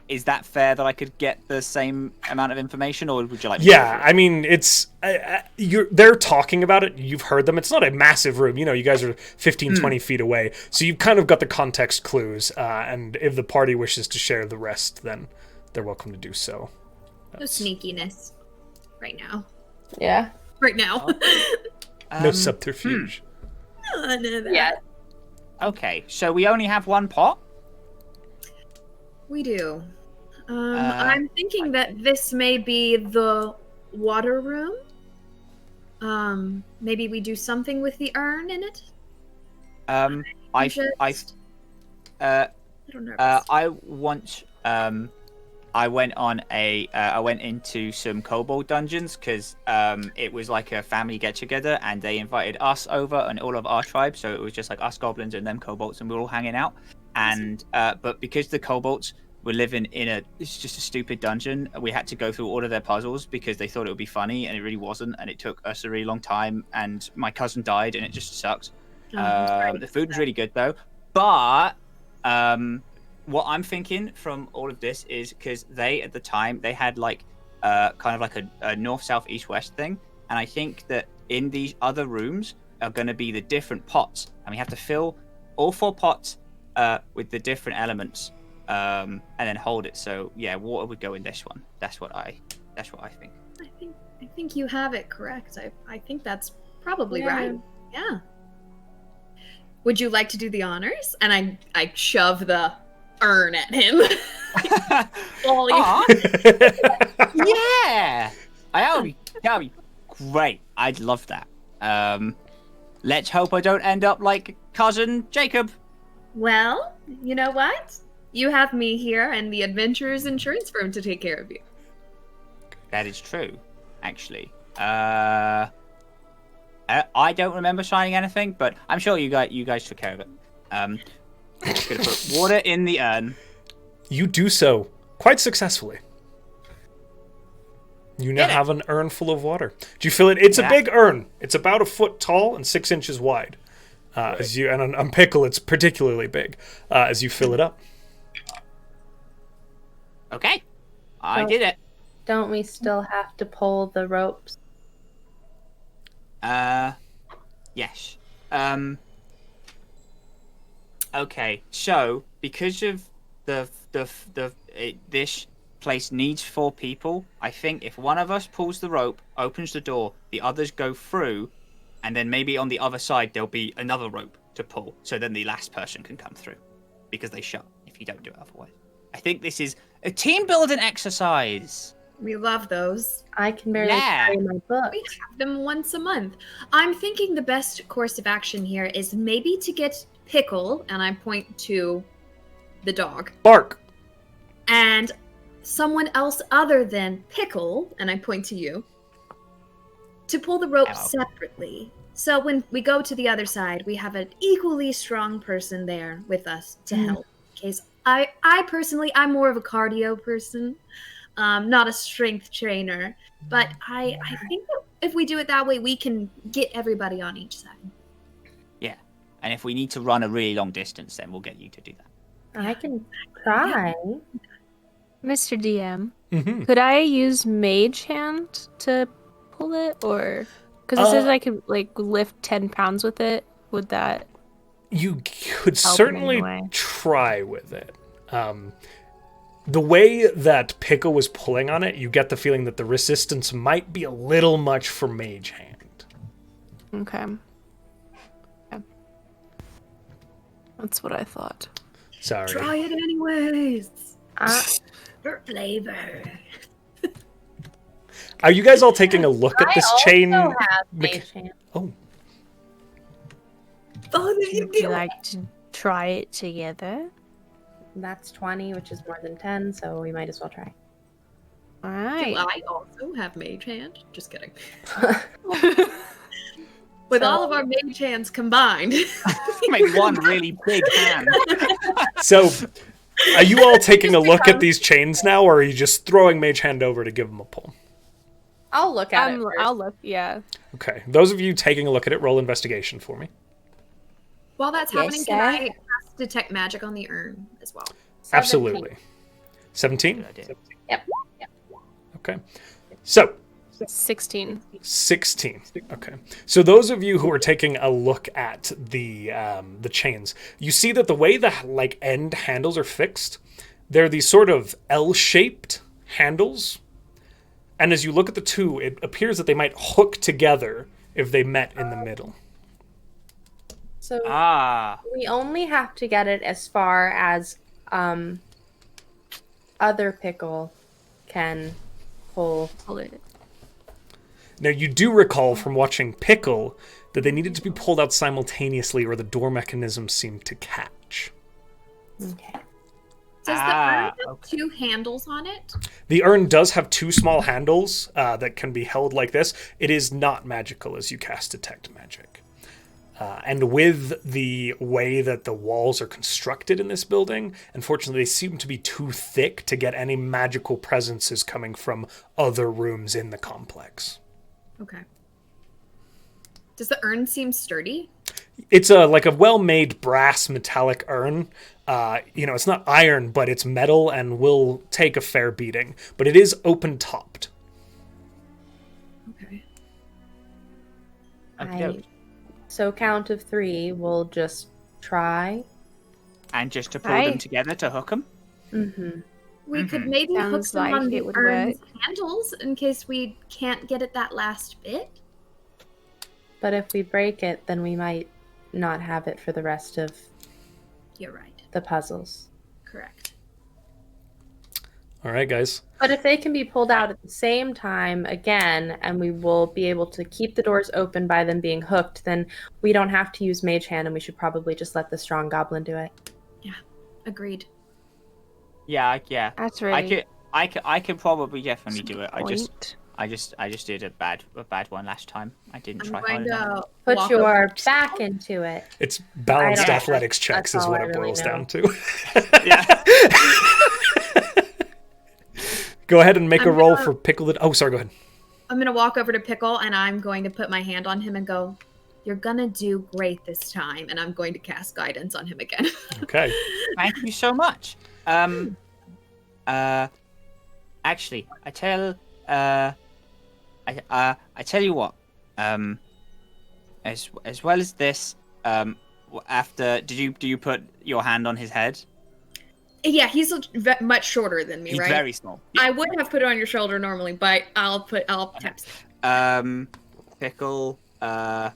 Is that fair that I could get the same amount of information, or would you like? Yeah, I mean, it's they're talking about it. You've heard them. It's not a massive room. You guys are 15, 20 feet away, so you've kind of got the context clues. And if the party wishes to share the rest, then they're welcome to do so. No sneakiness. Right now. Yeah. Right now. No subterfuge. None of that. Yeah. Okay, so we only have one pot. We do. I'm thinking that this may be the water room. Maybe we do something with the urn in it. I don't know. I want I went into some kobold dungeons because it was like a family get together, and they invited us over and all of our tribes. So it was just like us goblins and them kobolds, and we were all hanging out. And but because the kobolds were living in it's just a stupid dungeon, we had to go through all of their puzzles because they thought it would be funny, and it really wasn't. And it took us a really long time. And my cousin died, and it just sucked. The food was really good though, but what I'm thinking from all of this is because they at the time they had like kind of like a north, south, east, west thing, and I think that in these other rooms are going to be the different pots, and we have to fill all 4 pots with the different elements, and then hold it. So yeah, water would go in this one. That's what I think. I think you have it correct. I think that's probably right. Yeah. Would you like to do the honors? And I shove the urn at him. Yeah, that'll be great. I'd love that. Let's hope I don't end up like cousin Jacob. Well, you know what? You have me here and the Adventurers Insurance Firm to take care of you. That is true, actually. I don't remember signing anything, but I'm sure you guys took care of it. I'm just gonna put water in the urn. You do so quite successfully. You now have an urn full of water. Do you fill it? It's a big urn. It's about 1 foot tall and 6 inches wide. As you and on Pickle, it's particularly big. As you fill it up. Okay, I did it. Don't we still have to pull the ropes? Yes. Okay, so because of this place needs 4 people, I think if one of us pulls the rope, opens the door, the others go through, and then maybe on the other side there'll be another rope to pull, so then the last person can come through, because they shut if you don't do it otherwise. I think this is a team building exercise. We love those. I can barely carry my book. We have them once a month. I'm thinking the best course of action here is maybe to get Pickle, and I point to the dog. Bark. And someone else other than Pickle, and I point to you, to pull the rope separately. So when we go to the other side, we have an equally strong person there with us to help. In case I personally, I'm more of a cardio person. Not a strength trainer, but I think that if we do it that way, we can get everybody on each side. Yeah, and if we need to run a really long distance, then we'll get you to do that. I can try. Mr. DM, could I use Mage Hand to pull it, or because it says I could like lift 10 pounds with it? Would that? You could certainly try with it. The way that Pickle was pulling on it, you get the feeling that the resistance might be a little much for Mage Hand. Okay. That's what I thought. Sorry. Try it anyways. For flavor. Are you guys all taking a look at this chain? I also have Mage Hand. Oh. Would Would you like to try it together? That's 20, which is more than 10, so we might as well try. All right. I also have Mage Hand. Just kidding. With all of our Mage Hands combined. Make one really big hand. So, are you all taking a look at these chains now, or are you just throwing Mage Hand over to give them a pull? I'll look at it first. I'll look, yeah. Okay. Those of you taking a look at it, roll investigation for me. While that's happening, can I cast Detect Magic on the urn as well? 17. Absolutely. 17? Yep. Okay. So, 16. 16. Okay. So those of you who are taking a look at the chains, you see that the way the end handles are fixed, they're these sort of L-shaped handles. And as you look at the two, it appears that they might hook together if they met in the middle. So we only have to get it as far as other Pickle can pull it. Now, you do recall from watching Pickle that they needed to be pulled out simultaneously or the door mechanism seemed to catch. Okay. Does the urn have 2 handles on it? The urn does have 2 small handles that can be held like this. It is not magical as you cast Detect Magic. And with the way that the walls are constructed in this building, unfortunately, they seem to be too thick to get any magical presences coming from other rooms in the complex. Okay. Does the urn seem sturdy? It's like a well-made brass metallic urn. It's not iron, but it's metal and will take a fair beating. But it is open-topped. Okay. So count of 3, we'll just try. And just to pull them together to hook them? Mm-hmm. We could maybe hook Sounds them like on the it would urn's work. handles in case we can't get at that last bit. But if we break it, then we might not have it for the rest of You're right. the puzzles. Correct. All right, guys. But if they can be pulled out at the same time again, and we will be able to keep the doors open by them being hooked, then we don't have to use Mage Hand, and we should probably just let the strong goblin do it. Yeah. Agreed. Yeah. That's really I could probably definitely do it. point. I just did a bad one last time. I didn't I'm try going hard enough. to Put walk your over to back Scott. into it. It's balanced I don't- athletics checks that's is all what I it really boils know. down to. Yeah. Go ahead and make a I'm roll gonna- for Pickle the... Oh, sorry, go ahead. I'm going to walk over to Pickle and I'm going to put my hand on him and go, "You're going to do great this time." And I'm going to cast guidance on him again. Okay. Thank you so much. Actually, I tell you what. As well as this, after do you put your hand on his head? Yeah, he's much shorter than me, He's right? very small. I would have put it on your shoulder normally, but I'll tap. Pickle grabs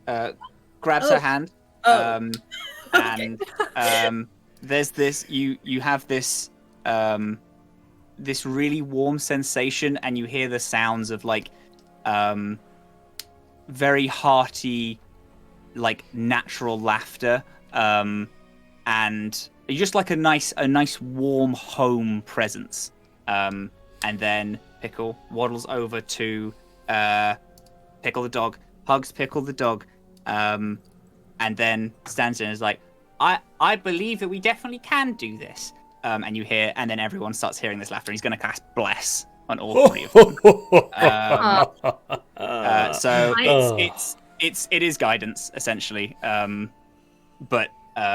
Oh. her hand. Oh. And there's this you have this this really warm sensation, and you hear the sounds of like very hearty, like natural laughter, and just like a nice warm home presence. And then Pickle waddles over to Pickle the dog, hugs Pickle the dog, and then stands there and is like, I believe that we definitely can do this. And you hear, and then everyone starts hearing this laughter. He's going to cast Bless on all 3 of them. So it is guidance essentially, but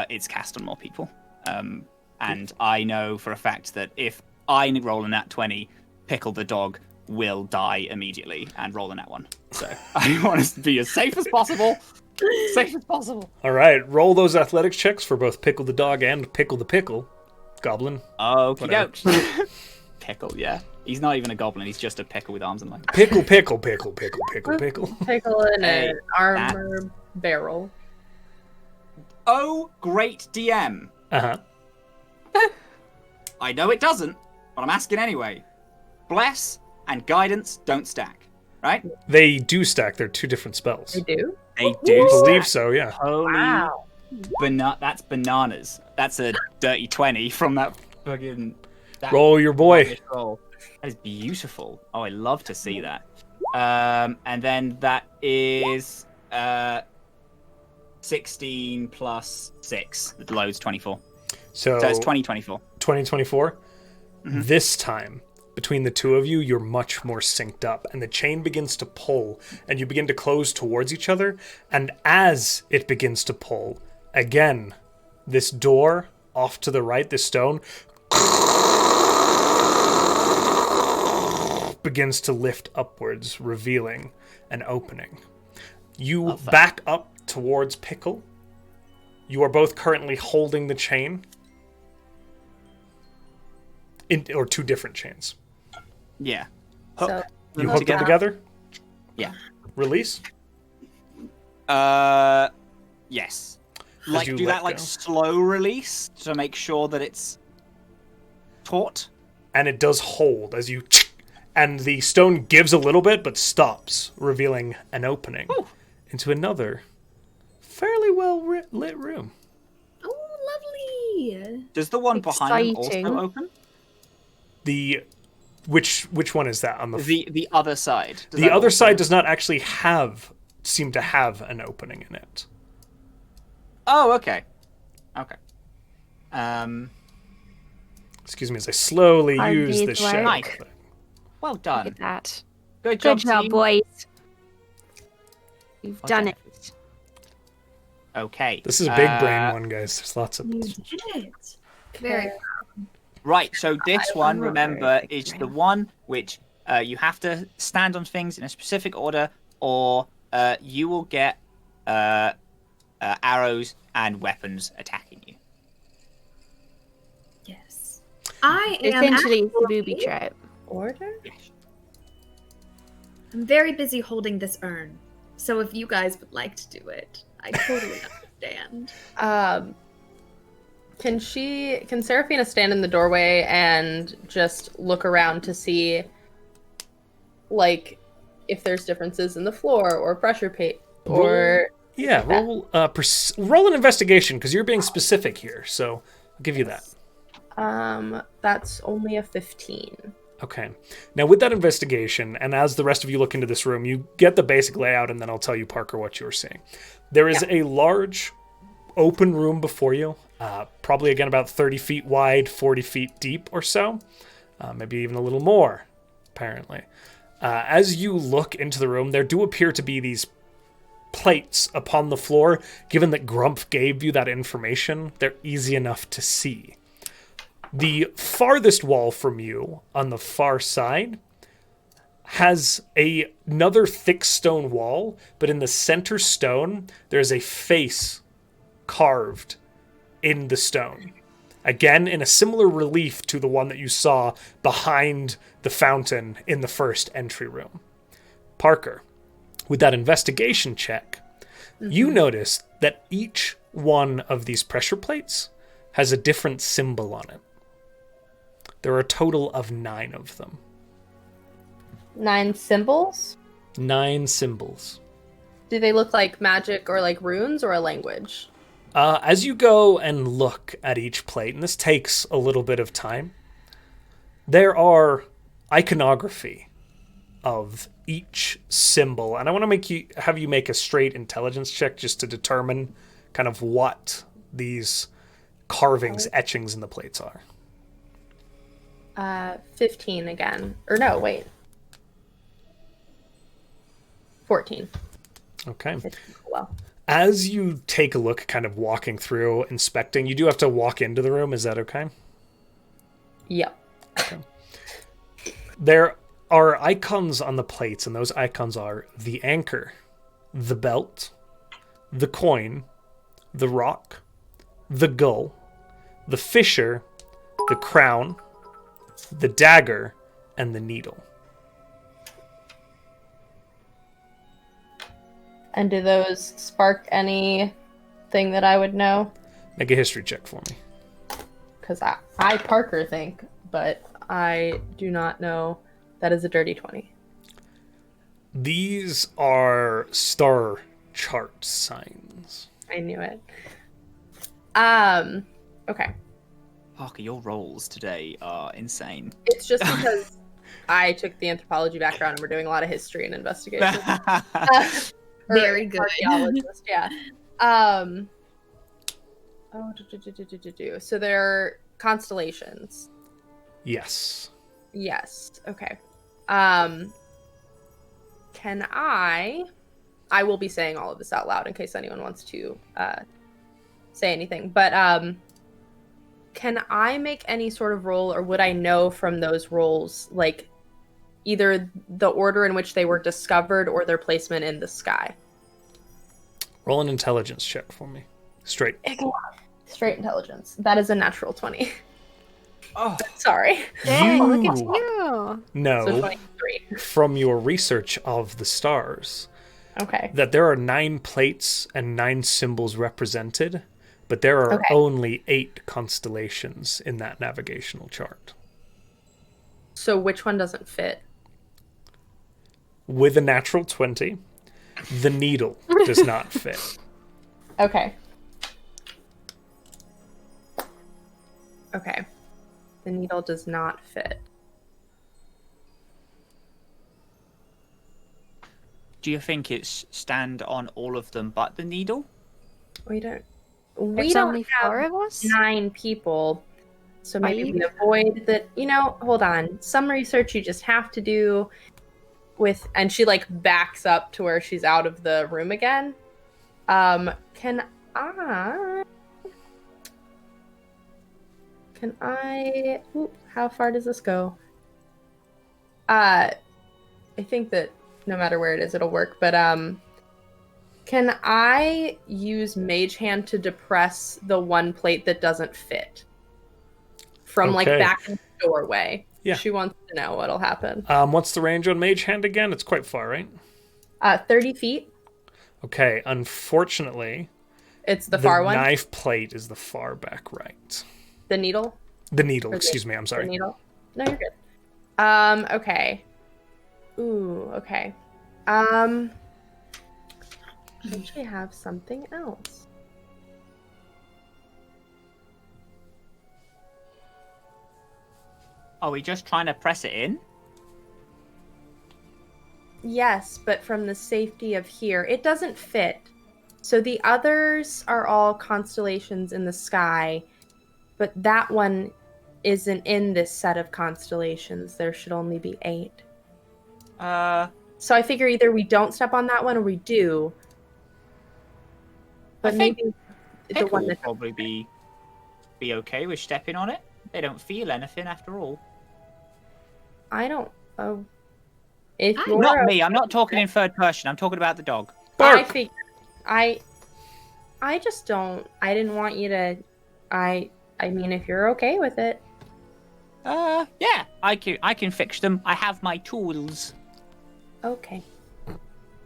it's cast on more people. And I know for a fact that if I roll a nat 20, Pickle the dog will die immediately and roll a nat 1. So I want us to be as safe as possible. Safe as possible. All right. Roll those athletics checks for both Pickle the dog and Pickle the pickle. Goblin. Okie Whatever. doke. Pickle, yeah. He's not even a goblin. He's just a pickle with arms and legs. Pickle, pickle, pickle, pickle, pickle, pickle. Pickle in Hey, an armor barrel. Oh, great DM. Uh-huh. I know it doesn't, but I'm asking anyway. Bless and guidance don't stack, right? They do stack. They're 2 different spells. They do? They I do believe stack. so, yeah. Holy Wow. that's bananas. That's a dirty 20 from that fucking... that Roll your boy. lavish roll. That is beautiful. Oh, I love to see that. And then that is 16 plus 6. The load's 24. So So it's 2024. 2024. This time, between the 2 of you, you're much more synced up, and the chain begins to pull, and you begin to close towards each other. And as it begins to pull, again, this door off to the right, this stone, begins to lift upwards, revealing an opening. You back up towards Pickle. You are both currently holding the chain. Or 2 different chains. Yeah. So You Hook hook them together? together? Yeah. Release? Yes. Like you do let that like go. slow release to make sure that it's taut. And it does hold as you... And the stone gives a little bit, but stops, revealing an opening into another fairly well lit room. Oh, lovely. Yay! Does the one behind him Exciting. also open? The which one is that on the The other side. Does the that other also- side does not actually seem to have an opening in it. Oh, okay. Okay. Excuse me as I slowly Our use days this work. shadow Nice. thing. Well Look done. at that. Good Good job, job, team. boys. You've Well done done. it. Okay. This is a big brain one, guys. There's lots of You did it. Very. Right, so this one, not remember, very big is the brain. one which you have to stand on things in a specific order, or you will get arrows and weapons attacking you. Yes. I am Essentially, it's the actually- booby trap. Order? Yes. I'm very busy holding this urn. So if you guys would like to do it, I totally understand. Can Seraphina stand in the doorway and just look around to see, like, if there's differences in the floor or pressure or Yeah, roll roll an investigation because you're being specific here. So I'll give you that. that's only a 15. Okay. Now, with that investigation, and as the rest of you look into this room, you get the basic layout, and then I'll tell you, Parker, what you're seeing. There is a large open room before you, probably, again, about 30 feet wide, 40 feet deep or so, maybe even a little more, apparently. As you look into the room, there do appear to be these plates upon the floor. Given that Grump gave you that information, they're easy enough to see. The farthest wall from you, on the far side, has another thick stone wall, but in the center stone, there's a face carved in the stone. Again, in a similar relief to the one that you saw behind the fountain in the first entry room. Parker, with that investigation check, you notice that each one of these pressure plates has a different symbol on it. There are a total of 9 of them. 9 symbols? 9 symbols. Do they look like magic or like runes or a language? As you go and look at each plate, and this takes a little bit of time, there are iconography of each symbol. And I want to have you make a straight intelligence check just to determine kind of what these carvings, etchings in the plates are. 15 again. Or no, wait. 14. Okay. Well, As you take a look, kind of walking through, inspecting, you do have to walk into the room. Is that okay? yep. There are icons on the plates, and those icons are the anchor, the belt, the coin, the rock, the gull, the fisher, the crown, the dagger, and the needle. And do those spark anything that I would know? Make a history check for me. Because I Parker think, but I do not know. That is a dirty 20. These are star chart signs. I knew it. Okay. Parker, your rolls today are insane. It's just because I took the anthropology background and we're doing a lot of history and investigation. Or Very good. archaeologist, yeah. So they're constellations. Yes. Yes. Okay. Can I will be saying all of this out loud in case anyone wants to say anything. But can I make any sort of roll, or would I know from those rolls, like either the order in which they were discovered or their placement in the sky? Roll an intelligence check for me. Straight. Straight intelligence. That is a natural 20. Oh, Sorry. Dang, look at You you. know So 23. from your research of the stars Okay. that there are 9 plates and 9 symbols represented, but there are Okay. only 8 constellations in that navigational chart. So which one doesn't fit? With a natural 20, the needle does not fit. Okay. Okay. The needle does not fit. Do you think it's stand on all of them but the needle? We don't There's don't only have 4 of us? 9 people. So maybe we Five? avoid that. Hold on. Some research you just have to do with, and she like backs up to where she's out of the room again. Can I how far does this go? I think that no matter where it is, it'll work, but can I use Mage Hand to depress the one plate that doesn't fit? From like Okay. back in the doorway. Yeah. She wants to know what'll happen. What's the range on Mage Hand again? It's quite far, right? 30 feet. Okay, unfortunately, It's the far one. knife plate is the far back right. The needle. The needle, Or excuse me, I'm The sorry. needle. No, you're good. Okay. Ooh, okay. I actually have something else. Are we just trying to press it in? Yes, but from the safety of here, it doesn't fit. So the others are all constellations in the sky, but that one isn't in this set of constellations. There should only be 8. So I figure either we don't step on that one or we do. But I think maybe the Pickle one will that probably be okay with stepping on it. They don't feel anything after all. I don't. Oh, if Ah, you're Not me. I'm not talking in third person. I'm talking about the dog. I Bark! think I just don't. I didn't want you to. I mean, if you're okay with it, Yeah, I can fix them. I have my tools. okay.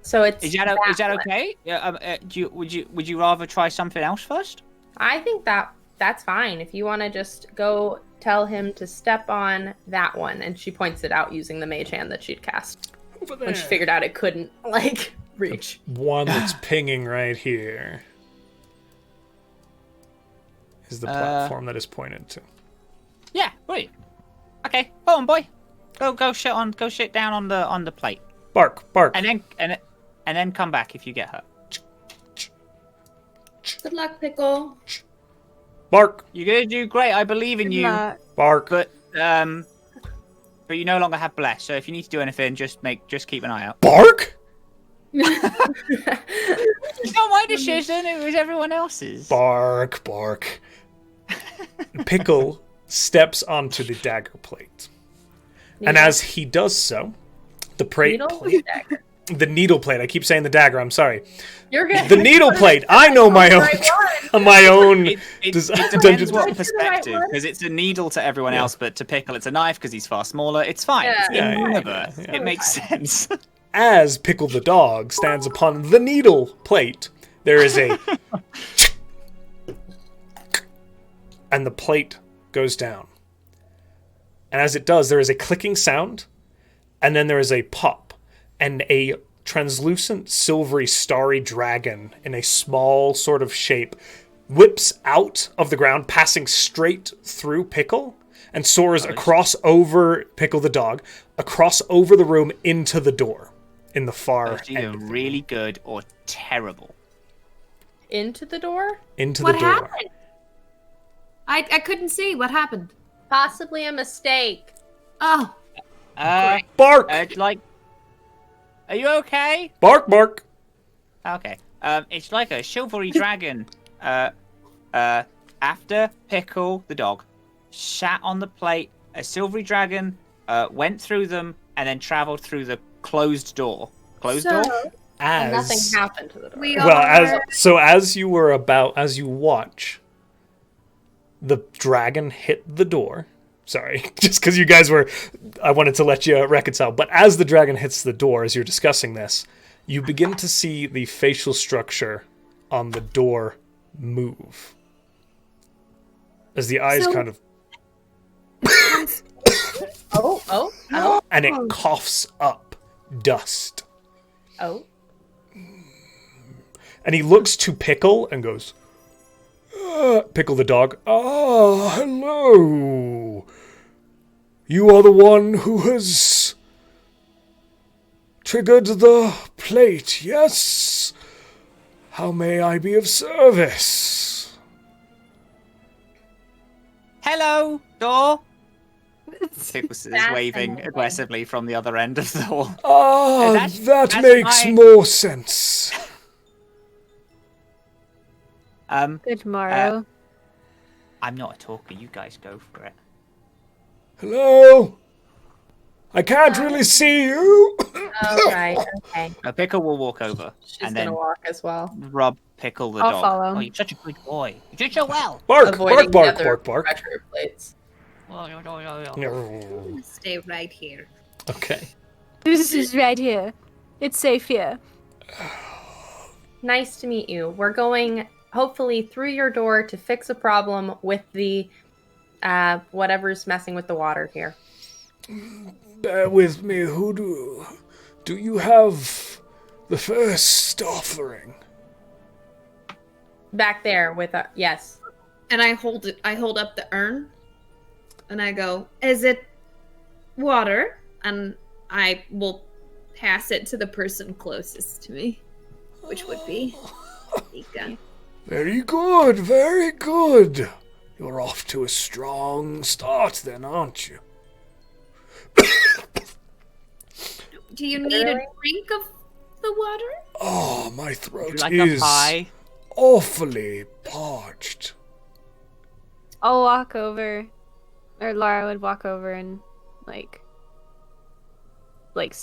So it's Is that one. okay? Yeah. Would you rather try something else first? I think that's fine. If you want to just go tell him to step on that one, and she points it out using the mage hand that she'd cast Over there. when she figured out it couldn't reach. One that's pinging right here is the platform that is pointed to. Yeah. Right. Okay. Go on, boy. Go sit down on the plate, Bark, bark. and then come back if you get hurt. Good luck, Pickle. Bark, You're gonna do great. I believe in you. bark. But you no longer have bless. So if you need to do anything, just keep an eye out. Bark? It's not my decision. It was everyone else's. Bark, bark. Pickle steps onto the dagger plate. And as he does so, the Needle? plate, the needle plate. I keep saying the dagger. I'm sorry. You're good. The needle plate. I know my own, my own. It Dungeons- depends what Which is the right perspective, one? because it's a needle to everyone else, but to Pickle it's a knife because he's far smaller. It's fine. Yeah. It's in Yeah, universe. yeah. It makes sense. As Pickle the dog stands upon the needle plate, there is a and the plate goes down. And as it does, there is a clicking sound, and then there is a pop, and a translucent, silvery, starry dragon in a small sort of shape whips out of the ground, passing straight through Pickle, and soars across over Pickle the dog, across over the room into the door in the far It's either end. really good or terrible. Into the door? Into What the door. happened? I couldn't see. What happened? Possibly a mistake. Oh, Bark! Are you okay? Bark, bark! Okay. It's like a silvery dragon. After Pickle the dog sat on the plate, a silvery dragon went through them and then traveled through the closed door. Closed door? And nothing As happened to the door. we well, are. as you watch, the dragon hit the door. Sorry, just because you guys I wanted to let you reconcile. But as the dragon hits the door, as you're discussing this, you begin to see the facial structure on the door move. As the eyes kind of, Oh. and it coughs up dust. Oh. And he looks to Pickle and goes, Pickle the dog. Ah, hello. You are the one who has triggered the plate, yes? How may I be of service? Hello, door. Pickles is That's waving amazing. aggressively from the other end of the hall. Ah, That's- that that's makes my- more sense. Good morrow. I'm not a talker. You guys go for it. Hello? I can't really see you. Oh, right. Okay. Pickle will walk over She's and gonna then walk as well. rub Pickle the I'll dog. follow. Oh, you're such a good boy. You did so well. Bark, Avoiding bark, the bark, other bark, bark. pressure plates. Stay right here. Okay. This is right here. It's safe here. Nice to meet you. We're going, hopefully, through your door to fix a problem with the whatever's messing with the water here. Bear with me, do you have the first offering? Back there with a yes. And I hold up the urn, and I go, "Is it water?" And I will pass it to the person closest to me, which would be Mika. Very good, very good. You're off to a strong start then, aren't you? Do you need a drink of the water? Oh, my Would you throat like is a pie? awfully parched. I'll walk over, or Laura would walk over and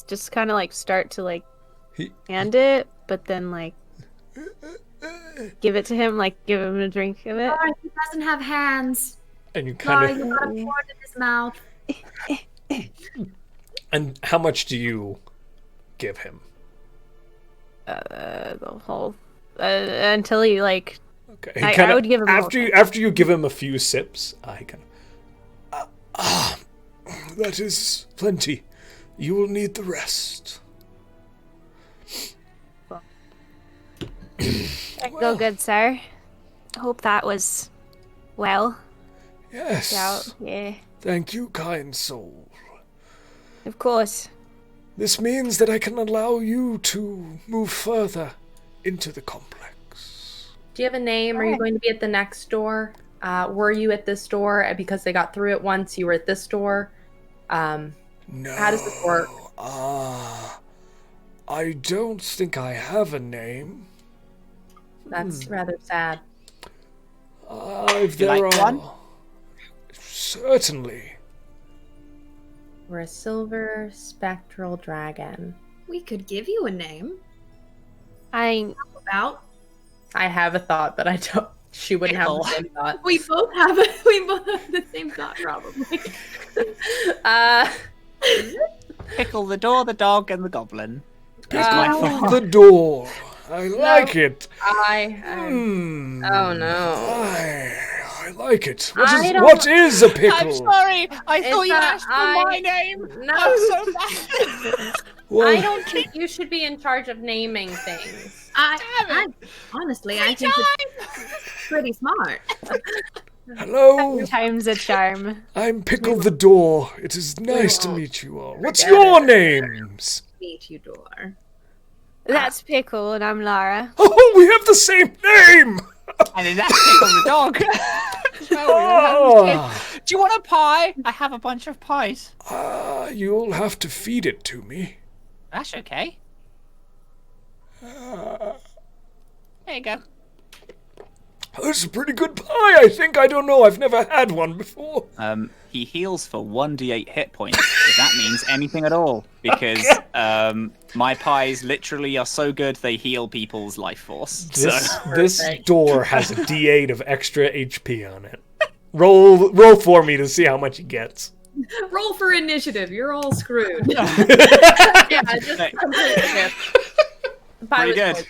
just kind of start to hand it, but then give it to him, give him a drink of it. Sorry, he doesn't have hands. And you Sorry, kind you of. gotta pour it in his mouth. And how much do you give him? The whole until he Okay. He I kinda- would give him a after you give him a few sips. He kind of. That is plenty. You will need the rest. go good, sir. Hope that was well. Yes. Out. Yeah, Thank you, kind soul. of course. This means that I can allow you to move further into the complex. Do you have a name? Are you going to be at the next door? Were you at this door? Because they got through it once, you were at this door. No. How does this work? I don't think I have a name. That's rather sad. If You there like are. one? Certainly. We're a silver spectral dragon. We could give you a name. I About I have a thought, but I don't. She wouldn't have the same thought. we both have the same thought, probably. Pickle the door, the dog, and the goblin. Is Uh, my Pickle thought. the door. I like it. Hmm. Oh no. I like it. I don't- What is a pickle? I'm sorry. I thought you not- asked for I- my name. No. I'm so bad. Well, I don't think you should be in charge of naming things. Honestly, I think it's pretty smart. hello. times a charm. I'm Pickle the Door. It is nice to meet you all. What's Forget your it. names? Meet you, door. That's Pickle, and I'm Lara. Oh, we have the same name. And then that's Pickle the dog. Oh. Do you want a pie? I have a bunch of pies. You'll have to feed it to me. That's okay. There you go. That's a pretty good pie, I think. I don't know. I've never had one before. He heals for 1d8 hit points, if that means anything at all. Because my pies literally are so good they heal people's life force. This door has a D8 of extra HP on it. Roll for me to see how much he gets. Roll for initiative. You're all screwed. Yeah, just complete shift. Pretty good.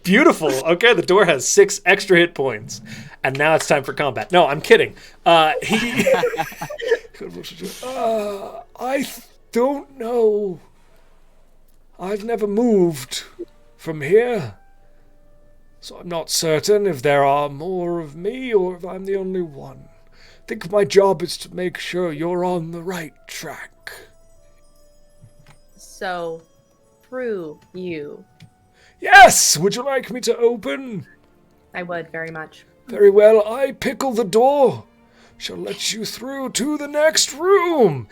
Beautiful. Okay, the door has 6 extra hit points. And now it's time for combat. No, I'm kidding. I don't know. I've never moved from here. So I'm not certain if there are more of me or if I'm the only one. I think my job is to make sure you're on the right track. So, through you. Yes! Would you like me to open? I would, very much. Very well, I pickle the door. Shall let you through to the next room.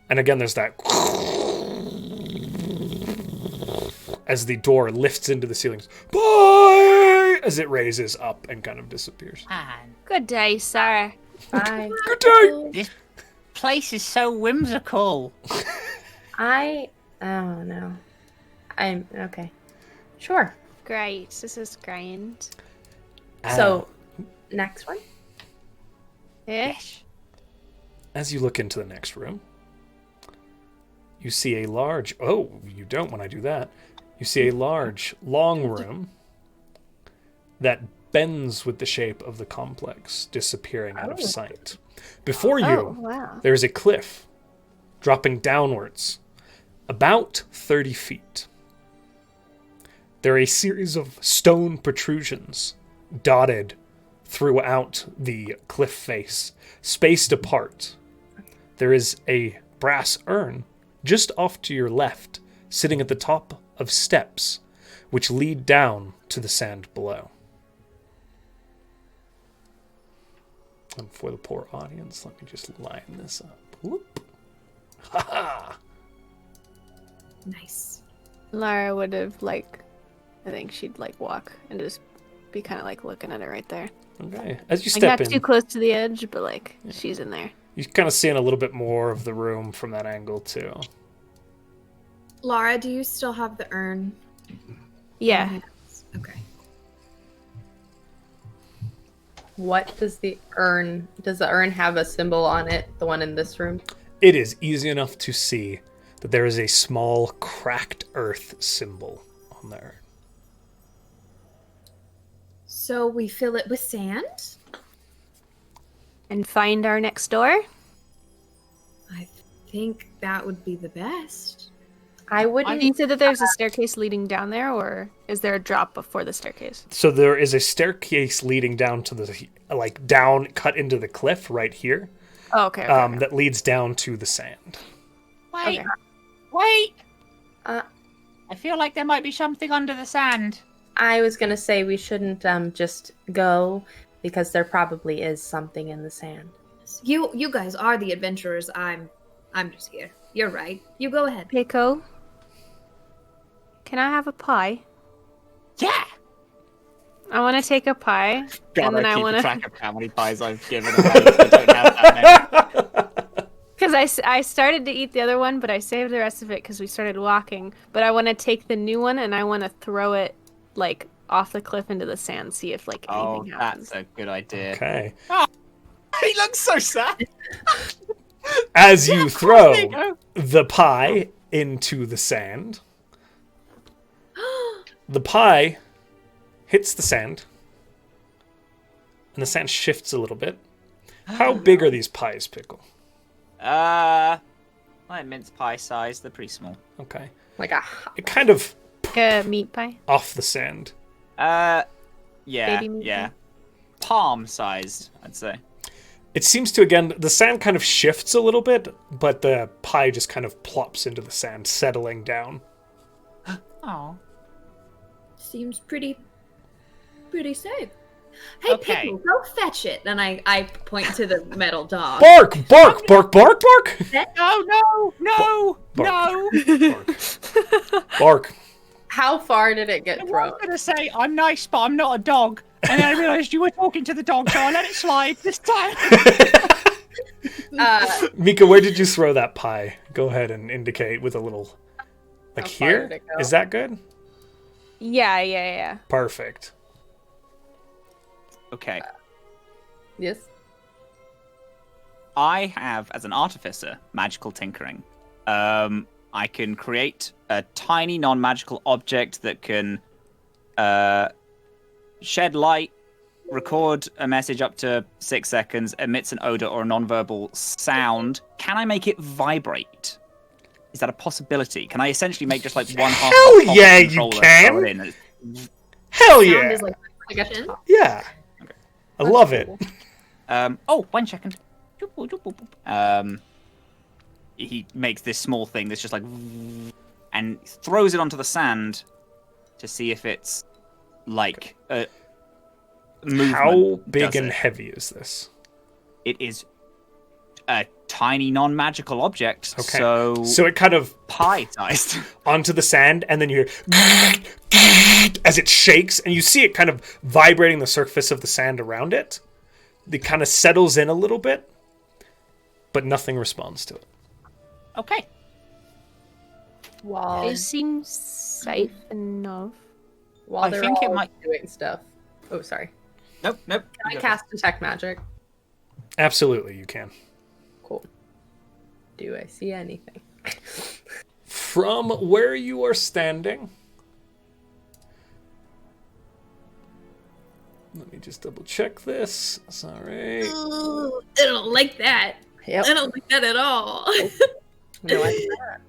And again, there's that as the door lifts into the ceilings. Bye! As it raises up and kind of disappears. Good day, sir. I Good day! This place is so whimsical. oh no. I'm okay. Sure. Great. This is grand. So, next one. Ish. As you look into the next room, you see a large... Oh, you don't when I do that. You see a large, long room that bends with the shape of the complex, disappearing out of sight. Before you, Oh, wow. there is a cliff dropping downwards about 30 feet. There are a series of stone protrusions dotted throughout the cliff face, spaced apart. There is a brass urn just off to your left, sitting at the top of steps, which lead down to the sand below. And for the poor audience, let me just line this up. Whoop. Ha ha! Nice. Lara would have, I think she'd, walk and just be kind of, looking at it right there. Okay. As you Not step in, too close to the edge, but, she's in there. you kind of seeing a little bit more of the room from that angle, too. Laura, do you still have the urn? Yeah. Okay. What does the urn have a symbol on it, the one in this room? It is easy enough to see that there is a small cracked earth symbol on the urn. So we fill it with sand? And find our next door? I think that would be the best. I wouldn't. You said that there's a staircase leading down there, or is there a drop before the staircase? So there is a staircase leading down to the, down, cut into the cliff right here, Oh, okay. Okay. that leads down to the sand. Wait, Okay. wait. Uh, I feel like there might be something under the sand. I was gonna say we shouldn't just go because there probably is something in the sand. You guys are the adventurers. I'm just here. You're right. You go ahead. Pico, can I have a pie? Yeah. I want to take a pie, and then I want to, track of how many pies I've given away. I don't have that many. because I started to eat the other one, but I saved the rest of it because we started walking. But I want to take the new one and I want to throw it off the cliff into the sand, see if anything happens. That's a good idea. Okay. He looks so sad. As you There you throw go. the pie into the sand, the pie hits the sand, and the sand shifts a little bit. How big are these pies, Pickle? Like mince pie size. They're pretty small. Okay. It It kind of A meat pie. off the sand. Yeah, Baby meat yeah. pie. Palm sized, I'd say. It seems to, again, the sand kind of shifts a little bit, but the pie just kind of plops into the sand, settling down. Oh. Seems pretty safe. Hey, Okay. Pickle, go fetch it. And I point to the metal dog. Bark! Bark! Bark! Bark! Bark! No! Bark. No! Bark. Bark. How far did it get I thrown? was gonna say I'm nice, but I'm not a dog. And then I realised you were talking to the dog, so I let it slide this time. Mika, where did you throw that pie? Go ahead and indicate with a little... How far here? did it go? Is that good? Yeah. Perfect. Okay. Yes. I have, as an artificer, magical tinkering. I can create a tiny non-magical object that can shed light, record a message up to 6 seconds, emits an odor or a non-verbal sound. Can I make it vibrate? Is that a possibility? Can I essentially make just one half Hell of a yeah, you controller, can! throw it in? Hell Sound yeah! is like Like a top. Yeah. Okay. I love it. Oh, 1 second. He makes this small thing that's just like, and throws it onto the sand to see if it's like a movement. How big does and it. heavy is this? It is a tiny non-magical object, Okay. so it kind of pie-sized. onto the sand, and then you hear as it shakes, and you see it kind of vibrating the surface of the sand around it. It kind of settles in a little bit, but nothing responds to it. Okay. While It seems safe enough. while I they're think it all might- doing stuff. Oh, sorry. Nope. Can I cast detect magic? Absolutely, you can. Cool. Do I see anything? From where you are standing, let me just double check this. Sorry. Ooh, I don't like that. Yep. I don't like that at all. No, I do not.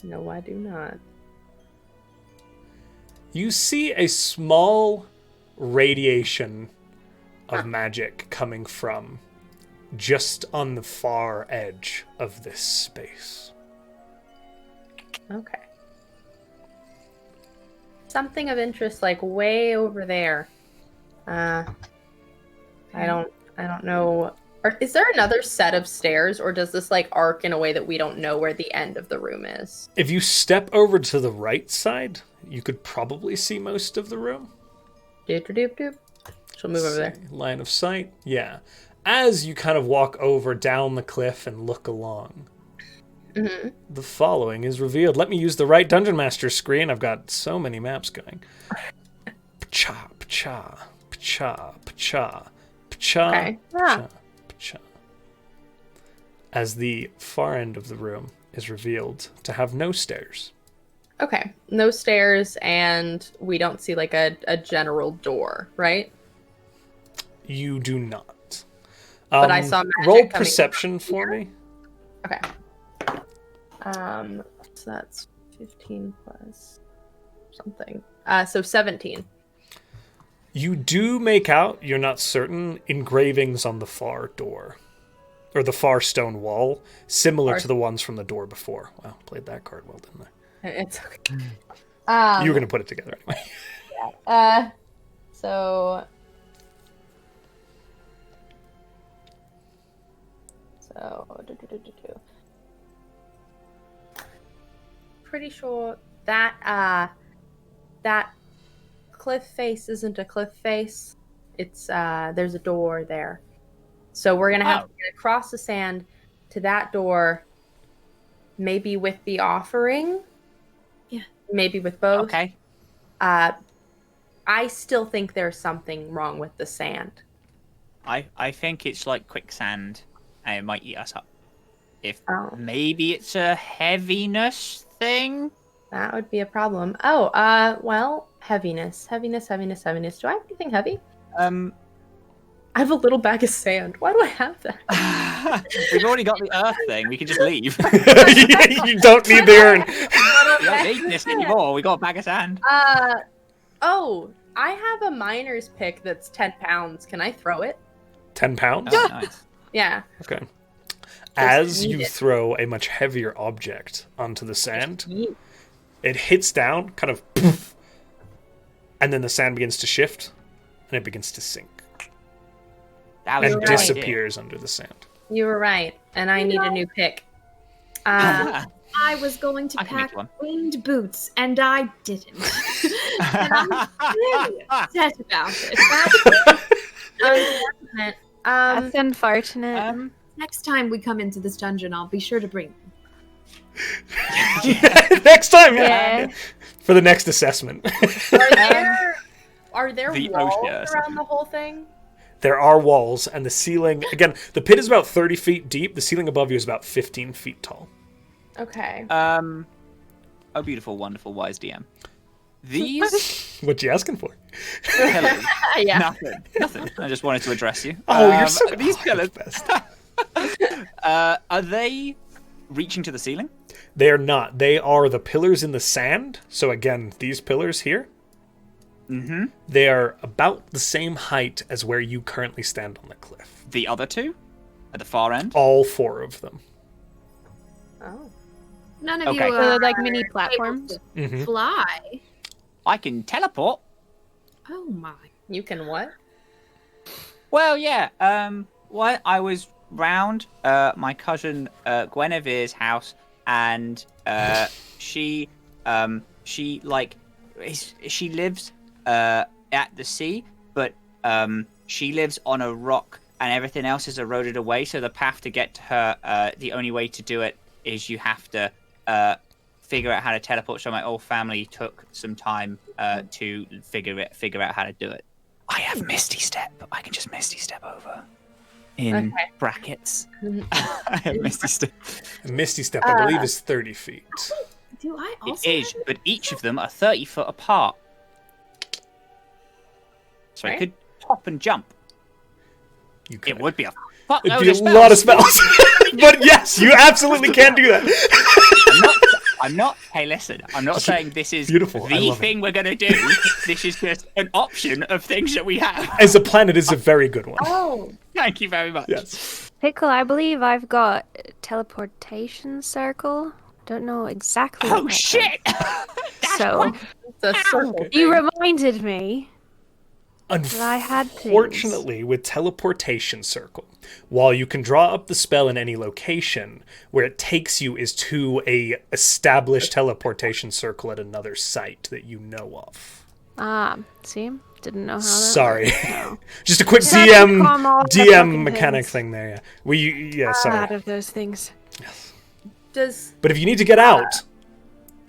No, I do not. You see a small radiation of magic coming from just on the far edge of this space. Okay. Something of interest, like way over there. I don't know. Is there another set of stairs, or does this like arc in a way that we don't know where the end of the room is? If you step over to the right side, you could probably see most of the room. Doop doop doop. She'll move over there. Line of sight, yeah. As you kind of walk over down the cliff and look along, Mm-hmm. the following is revealed. Let me use the right Dungeon Master screen. I've got so many maps going. Pacha, pacha, pacha, pacha, pacha, Okay. Yeah. pacha, pacha. As the far end of the room is revealed to have no stairs. Okay. No stairs, and we don't see like a general door, right? You do not. But I saw magic roll coming perception for me. Okay. So that's 15 plus something. So 17. You do make out, you're not certain, engravings on the far door. Or the far stone wall, similar to the ones from the door before. Wow, played that card well, didn't It's okay. I? You were going to put it together anyway. So pretty sure that that cliff face isn't a cliff face. It's there's a door there. So we're gonna have to get across the sand to that door, maybe with the offering. Yeah. Maybe with both. Okay. I still think there's something wrong with the sand. I think it's like quicksand, and it might eat us up. If Oh. maybe it's a heaviness thing. That would be a problem. Oh, well, heaviness. Do I have anything heavy? I have a little bag of sand. Why do I have that? We've already got the earth thing. We can just leave. You don't need the urn. We don't need this anymore. We got a bag of sand. Oh, I have a miner's pick that's 10 pounds. Can I throw it? 10 pounds? Oh, nice. Yeah. Okay. As need you it. throw a much heavier object onto the sand, Yeet. it hits down, kind of poof, and then the sand begins to shift, and it begins to sink, That was and a good idea. disappears under the sand. You were right, and I need a new pick. I was going to I can make pack one. winged boots, and I didn't. And I'm really upset about it. Unfortunate. That's unfortunate. Next time we come into this dungeon, I'll be sure to bring them. Next time, Yeah. for the next assessment. Are there The walls ocean. around the whole thing? There are walls, and the ceiling, again, the pit is about 30 feet deep. The ceiling above you is about 15 feet tall. Okay. Oh, beautiful, wonderful, wise DM. These What you asking for? pillars. Yeah. Nothing. I just wanted to address you. Oh, you're so these oh, pillars. best. Are they reaching to the ceiling? They are not. They are the pillars in the sand. So again, these pillars here. Mm-hmm. They are about the same height as where you currently stand on the cliff. The other two? At the far end? All 4 of them. Oh. None of Okay. you So they're are like mini able platforms? to Mhm. fly. I can teleport. Oh my. You can what? Well, yeah. What I was round my cousin Guinevere's house, and she lives at the sea, but she lives on a rock, and everything else is eroded away. So the path to get to her, the only way to do it is you have to figure out how to teleport. So my whole family took some time to figure out how to do it. I have Misty Step. I can just Misty Step over. In brackets. I have Misty Step. A Misty Step, I believe, is 30 feet. Do I It also? is, but each of them are 30 foot apart. So I Right. could hop and jump. You could. It would be a fuck It'd load be a of spells. lot of spells. But yes, you absolutely can do that. I'm not. Hey, listen. I'm not saying this is Beautiful, I the love it. thing we're gonna do. This is just an option of things that we have. As a plan, it is a very good one. Oh. Thank you very much. Yes. Pickle, I believe I've got teleportation circle. Don't know exactly. Oh what that shit! does. So It's a circle. you reminded me. I had things. Unfortunately, with teleportation circle, while you can draw up the spell in any location, where it takes you is to a established teleportation circle at another site that you know of. See, didn't know how that. Sorry, worked, no. just a quick Had to calm all the DM fucking mechanic things. thing there. Yeah, Out sorry. of those things. Does But if you need to get out,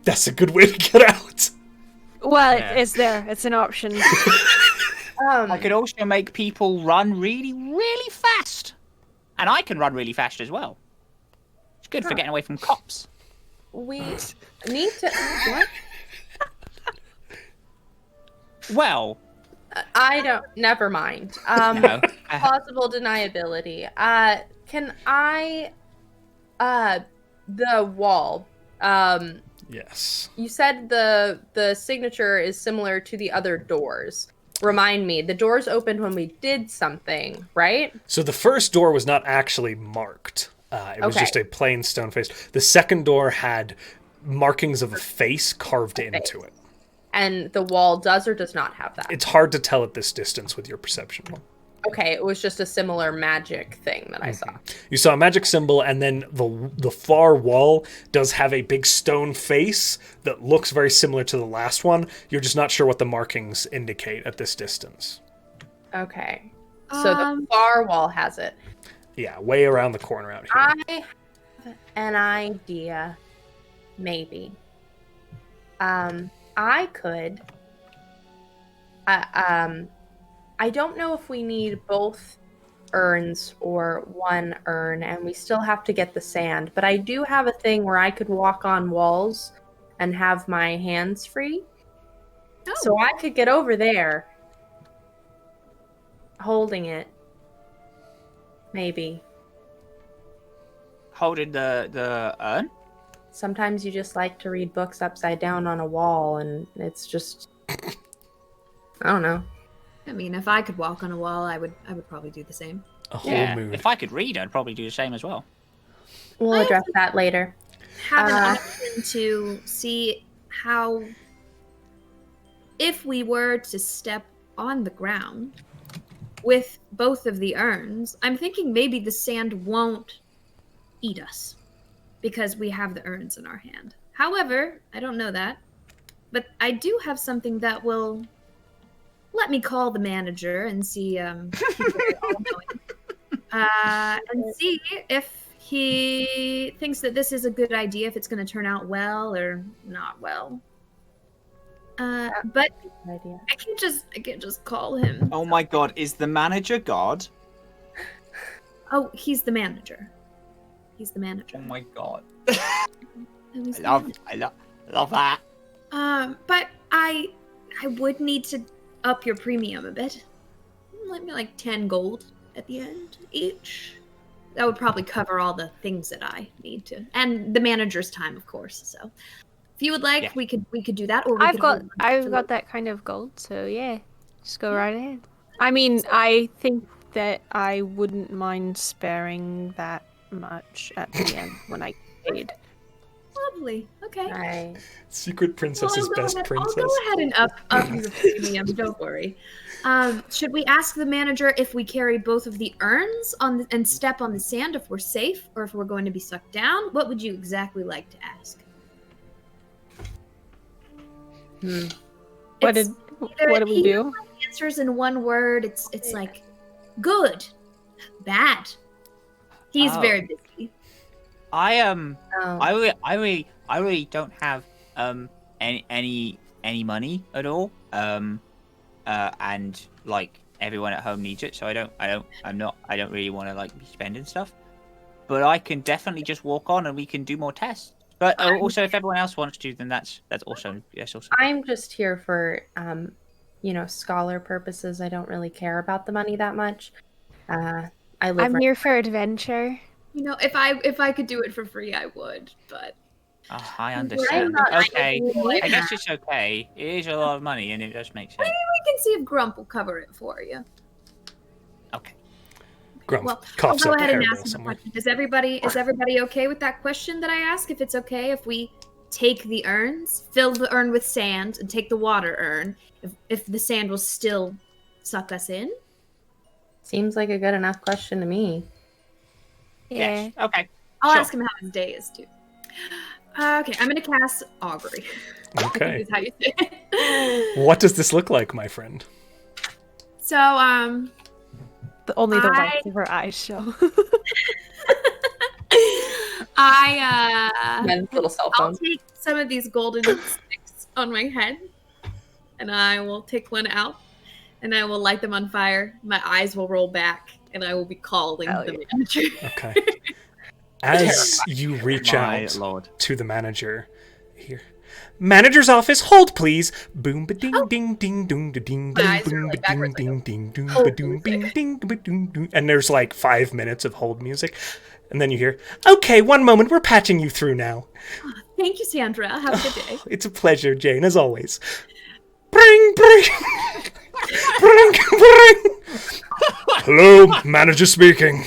that's a good way to get out. Well, Yeah. it's there. It's an option. I could also make people run really, really fast, and I can run really fast as well. It's good for getting away from cops. we need to what? Well, I don't. Never mind. no. Plausible deniability. Can I? The wall. Yes. You said the signature is similar to the other doors. Remind me, the doors opened when we did something, right? So the first door was not actually marked. It was Okay. just a plain stone face. The second door had markings of a face carved into it. And the wall does or does not have that. It's hard to tell at this distance with your perception roll. Okay, it was just a similar magic thing that I saw. You saw a magic symbol, and then the far wall does have a big stone face that looks very similar to the last one. You're just not sure what the markings indicate at this distance. Okay. So the far wall has it. Yeah, way around the corner out here. I have an idea. Maybe. I could. I don't know if we need both urns or one urn, and we still have to get the sand. But I do have a thing where I could walk on walls and have my hands free. Oh. So I could get over there, holding it. Maybe. Holding the urn? Sometimes you just like to read books upside down on a wall, and it's just I don't know. I mean, if I could walk on a wall, I would probably do the same. A whole Yeah. mood. If I could read, I'd probably do the same as well. We'll address that later. Have an option to see how, if we were to step on the ground with both of the urns, I'm thinking maybe the sand won't eat us because we have the urns in our hand. However, I don't know that, but I do have something that will let me call the manager and see and see if he thinks that this is a good idea, if it's going to turn out well or not well. But Idea. I can't just call him. Oh my god, is the manager God? Oh, he's the manager. He's the manager. Oh my god. And he's the I manager. love that. But I would need to up your premium a bit. Let me like 10 gold at the end each. That would probably cover all the things that I need to, and the manager's time, of course. So, If you would like, Yeah. we could do that, or we I've could got hold on I've to got it. that kind of gold, so yeah, just go right ahead. I mean, I think that I wouldn't mind sparing that much at the end when I paid. Lovely. Okay. Right. Secret Well, princess's best I'll princess. go ahead and up your premium. Don't worry. Should we ask the manager if we carry both of the urns and step on the sand if we're safe, or if we're going to be sucked down? What would you exactly like to ask? What It's did either what do we he do? answers in one word. It's like good, bad. He's Oh. very busy. I Oh. I really don't have any money at all. And like everyone at home needs it, so I don't really want to like be spending stuff. But I can definitely just walk on and we can do more tests. But also, if everyone else wants to, then that's also yes. Also, I'm just here for, scholar purposes. I don't really care about the money that much. I live I'm here for adventure. You know, if I could do it for free, I would. But I understand. not Okay, like I guess it's okay. It is a lot of money, and it does make sense. we can see if Grump will cover it for you. Okay. Grump Well, I'll coughs go up a ahead and hairball ask the somewhere. question. Is everybody okay with that question that I ask? If it's okay, if we take the urns, fill the urn with sand, and take the water urn, if the sand will still suck us in? Seems like a good enough question to me. Yeah. Yes. Okay. I'll Sure. ask him how his day is too. Okay, I'm gonna cast Augury. Okay. Is how you say it. What does this look like, my friend? So, Only the I- whites of her eyes show. Men's little cell I'll phone. take some of these golden sticks on my head, and I will take one out, and I will light them on fire. My eyes will roll back, and I will be calling Hell the manager. Okay. As you reach My out lord. to the manager, here. Manager's office, hold please. Boom ba ding ding ding doom da ding My ding eyes are boom like ba ding backwards, I ding go, ding doom hold ba doom music. bing ding ba doom doom. And there's like 5 minutes of hold music. And then you hear, okay, one moment, we're patching you through now. Thank you, Sandra. Have a good day. It's a pleasure, Jane, as always. Bring, bring, bring, bring. Hello, manager speaking.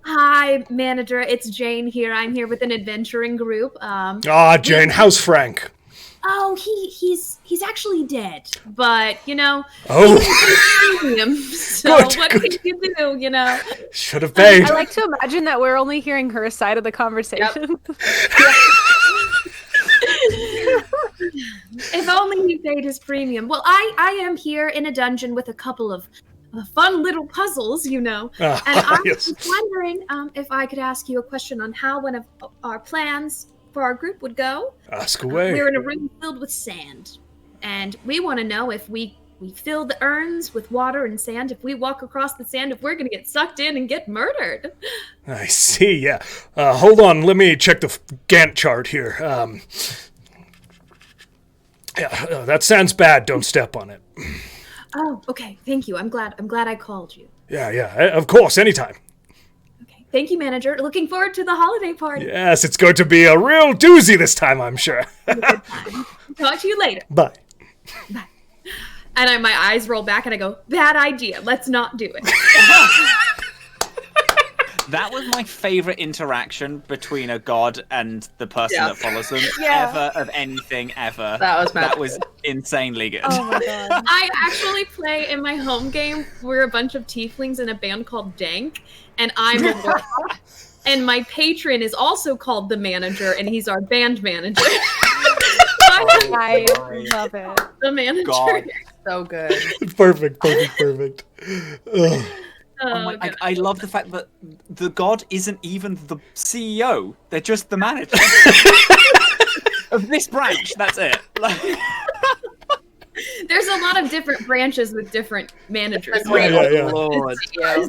Hi, manager. It's Jane here. I'm here with an adventuring group. Ah, Jane, how's Frank? Oh, he's actually dead. But Oh, premium. So Good, what good. can you do? should have paid. I like to imagine that we're only hearing her side of the conversation. If only he paid his premium. Well, I am here in a dungeon with a couple of fun little puzzles, And I Yes. was wondering if I could ask you a question on how one of our plans for our group would go. Ask away. We're in a room filled with sand, and we want to know if we fill the urns with water and sand. If we walk across the sand, if we're going to get sucked in and get murdered. I see, yeah. Hold on, let me check the Gantt chart here. Yeah, that sounds bad. Don't step on it. Oh, okay. Thank you. I'm glad I called you. Yeah, of course, anytime. Okay. Thank you, manager. Looking forward to the holiday party. Yes, it's going to be a real doozy this time, I'm sure. Talk to you later. Bye. And my eyes roll back and I go, bad idea. Let's not do it. That was my favorite interaction between a god and the person Yeah. that follows them Yeah. ever of anything ever. That was That magical. was insanely good. Oh my god. I actually play in my home game. We're a bunch of tieflings in a band called Dank, and I'm a warlock. And my patron is also called the manager, and he's our band manager. I love it. The manager. God. So good. Perfect. Ugh. Oh my, God. I love the fact that the god isn't even the CEO. They're just the manager of this branch. That's it. Like, There's a lot of different branches with different managers. Yeah. Lord.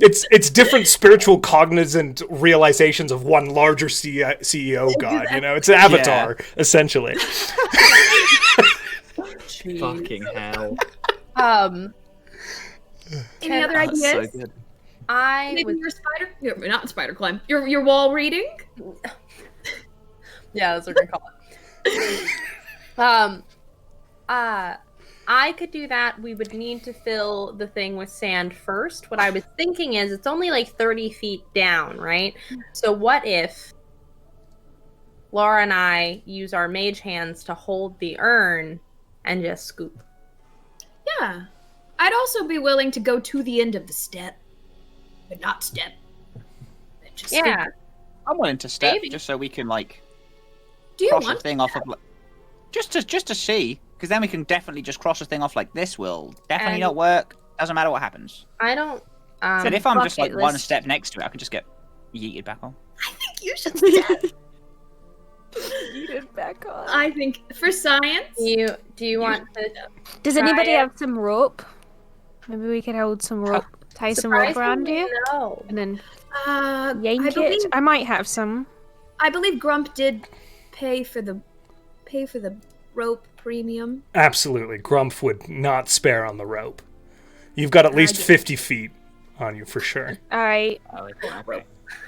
It's different spiritual cognizant realizations of one larger CEO god, It's an avatar, essentially. Fucking hell. Any other That's so ideas? good. I Maybe was your not spider climb. Your wall reading? yeah, that's what we're gonna call it. I could do that. We would need to fill the thing with sand first. What I was thinking is it's only like 30 feet down, right? So what if Laura and I use our mage hands to hold the urn and just scoop? Yeah. I'd also be willing to go to the end of the step, but not step. But just Yeah. scoop. I'm willing to step Maybe. just so we can like Do you cross the want thing off of just to see, because then we can definitely just cross the thing off like this will definitely And- not work. Doesn't matter what happens. I don't. And if I'm just like bucket one list. step next to it, I can just get yeeted back on. I think you should step. back on. I think for science. Do you want to Does try anybody it? have some rope? Maybe we could hold some rope, tie some rope around Surprisingly, you, no. and then I yank believe, it. I might have some. I believe Grump did pay for the rope premium. Absolutely. Grumpf would not spare on the rope. You've got at least 50 feet on you for sure. All right. Oh, okay.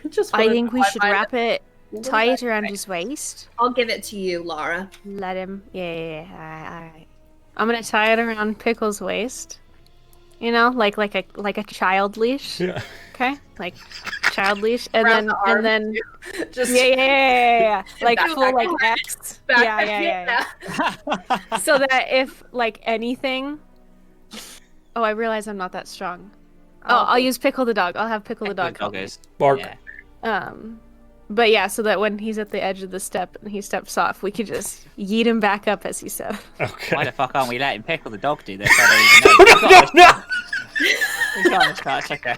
Just I wanna think we know should why wrap it What tight did I around say? his waist. I'll give it to you, Laura. Let him. Yeah. All right. I'm gonna tie it around Pickle's waist. You know, like a child leash. Yeah. Okay, like child leash, and Around the arm, then Just yeah. Like Back- full like back- X. back- Yeah. So that if like anything. Oh, I realize I'm not that strong. Oh, I'll use Pickle the dog. I'll have Pickle the dog. help me. is. Bark. Yeah. But yeah, so that when he's at the edge of the step and he steps off, we could just yeet him back up, as he said. Okay. Why the fuck aren't we letting Pickle the dog do this? I don't even know. No! He's got this part, it's okay.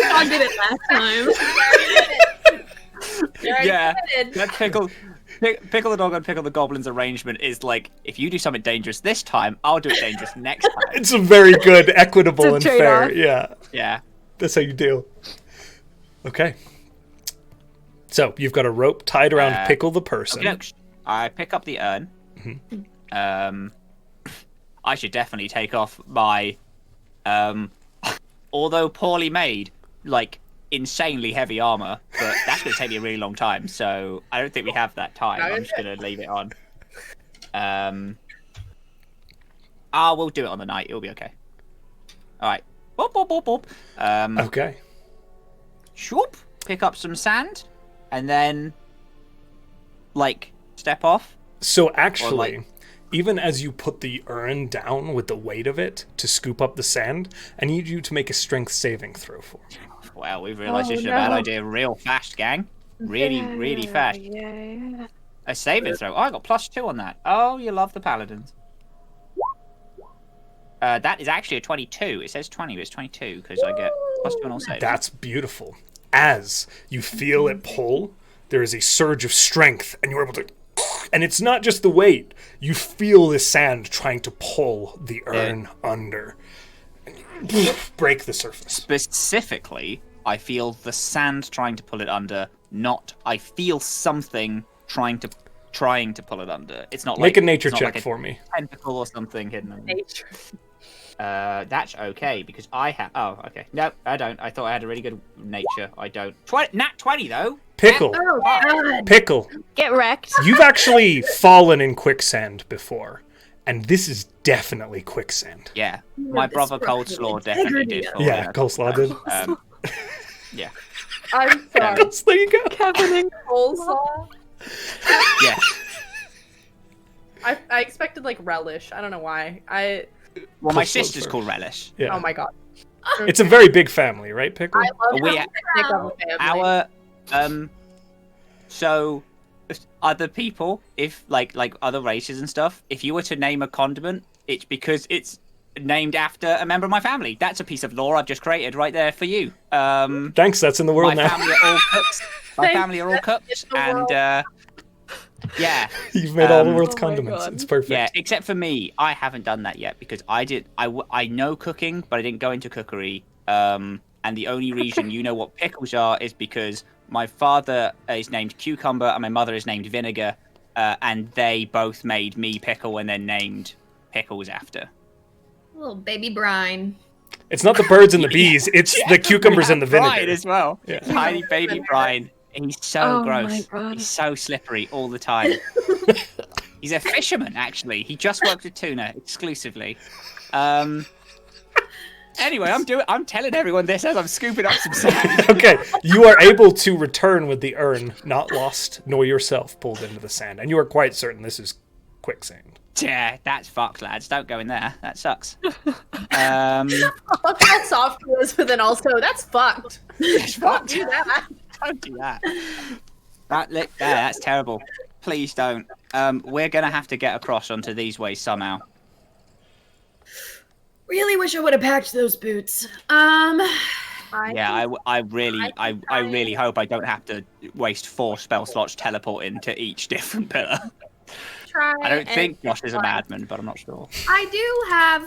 I did it last time. Yeah. Let Pickle the dog and Pickle the goblin's arrangement is like, if you do something dangerous this time, I'll do it dangerous next time. It's a very good, equitable, It's a and fair. trade-off. Yeah. Yeah. That's how you deal. Okay. So, you've got a rope tied around Pickle the person. Okay, look, I pick up the urn. I should definitely take off my, although poorly made, like, insanely heavy armor, but that's going to take me a really long time, so I don't think we have that time. I'm just going to leave it on. We'll do it on the night. It'll be okay. Alright. Boop, boop, boop, boop. Okay. Shoop. Pick up some sand, and then, like, step off. So actually, like- even as you put the urn down with the weight of it to scoop up the sand, I need you to make a strength saving throw for me. Well, we've realised this is a no. bad idea real fast, gang. Really fast. Yeah. A saving throw. Oh, I got +2 on that. Oh, you love the paladins. That is actually a 22. It says 20, but it's 22 because I get +2 on all saves. That's beautiful. As you feel it pull, there is a surge of strength, and you're able to... And it's not just the weight. You feel the sand trying to pull the urn under. And you break the surface. Specifically, I feel the sand trying to pull it under, not I feel something trying to pull it under. It's not like Make a nature it's not check like a for me. tentacle or something hidden under. Nature. That's okay because I have. Oh, okay. No, I don't. I thought I had a really good nature. I don't. Nat 20 though. Pickle. Oh, God. Pickle. Get wrecked. You've actually fallen in quicksand before. And this is definitely quicksand. Yeah, my this brother broken Coldslaw definitely did. integrity. fall Yeah, in. Coleslaw did. Yeah, I'm sorry. There you go. Kevin and coleslaw. yeah. I expected like relish. I don't know why. Well, my Coleslaw's sister's first. called Relish. Yeah. Oh my god. It's a very big family, right, Pickle? I love We- how thick of a family. Our so other people, if like other races and stuff, if you were to name a condiment, it's because it's named after a member of my family. That's a piece of lore I've just created right there for you. Thanks, that's in the world My now. family are all cooks. My Thanks, family are all that's in cooks, the and world. yeah, You've made all the Um, world's Oh my condiments. God. It's perfect. yeah. Except for me, I haven't done that yet because I know cooking, but I didn't go into cookery. And the only reason you know what pickles are is because my father is named Cucumber and my mother is named Vinegar, and they both made me pickle and then named pickles after. Little baby brine. It's not the birds and the bees, it's the cucumbers and the Brian vinegar. as well. Yeah. Tiny baby Brian. He's so Oh gross. my God. He's so slippery all the time. He's a fisherman, actually. He just worked with tuna exclusively. Anyway, I'm telling everyone this as I'm scooping up some sand. Okay, you are able to return with the urn, not lost, nor yourself pulled into the sand, and you are quite certain this is quicksand. Yeah, that's fucked, lads. Don't go in there. That sucks. How soft it was, but then also that's fucked. It's fucked. Do that. Don't do that. That's terrible. Please don't. We're gonna have to get across onto these ways somehow. Really wish I would have packed those boots. Yeah, I really hope I don't have to waste 4 spell slots teleporting to each different pillar. I don't think Josh is a madman, but I'm not sure. I do have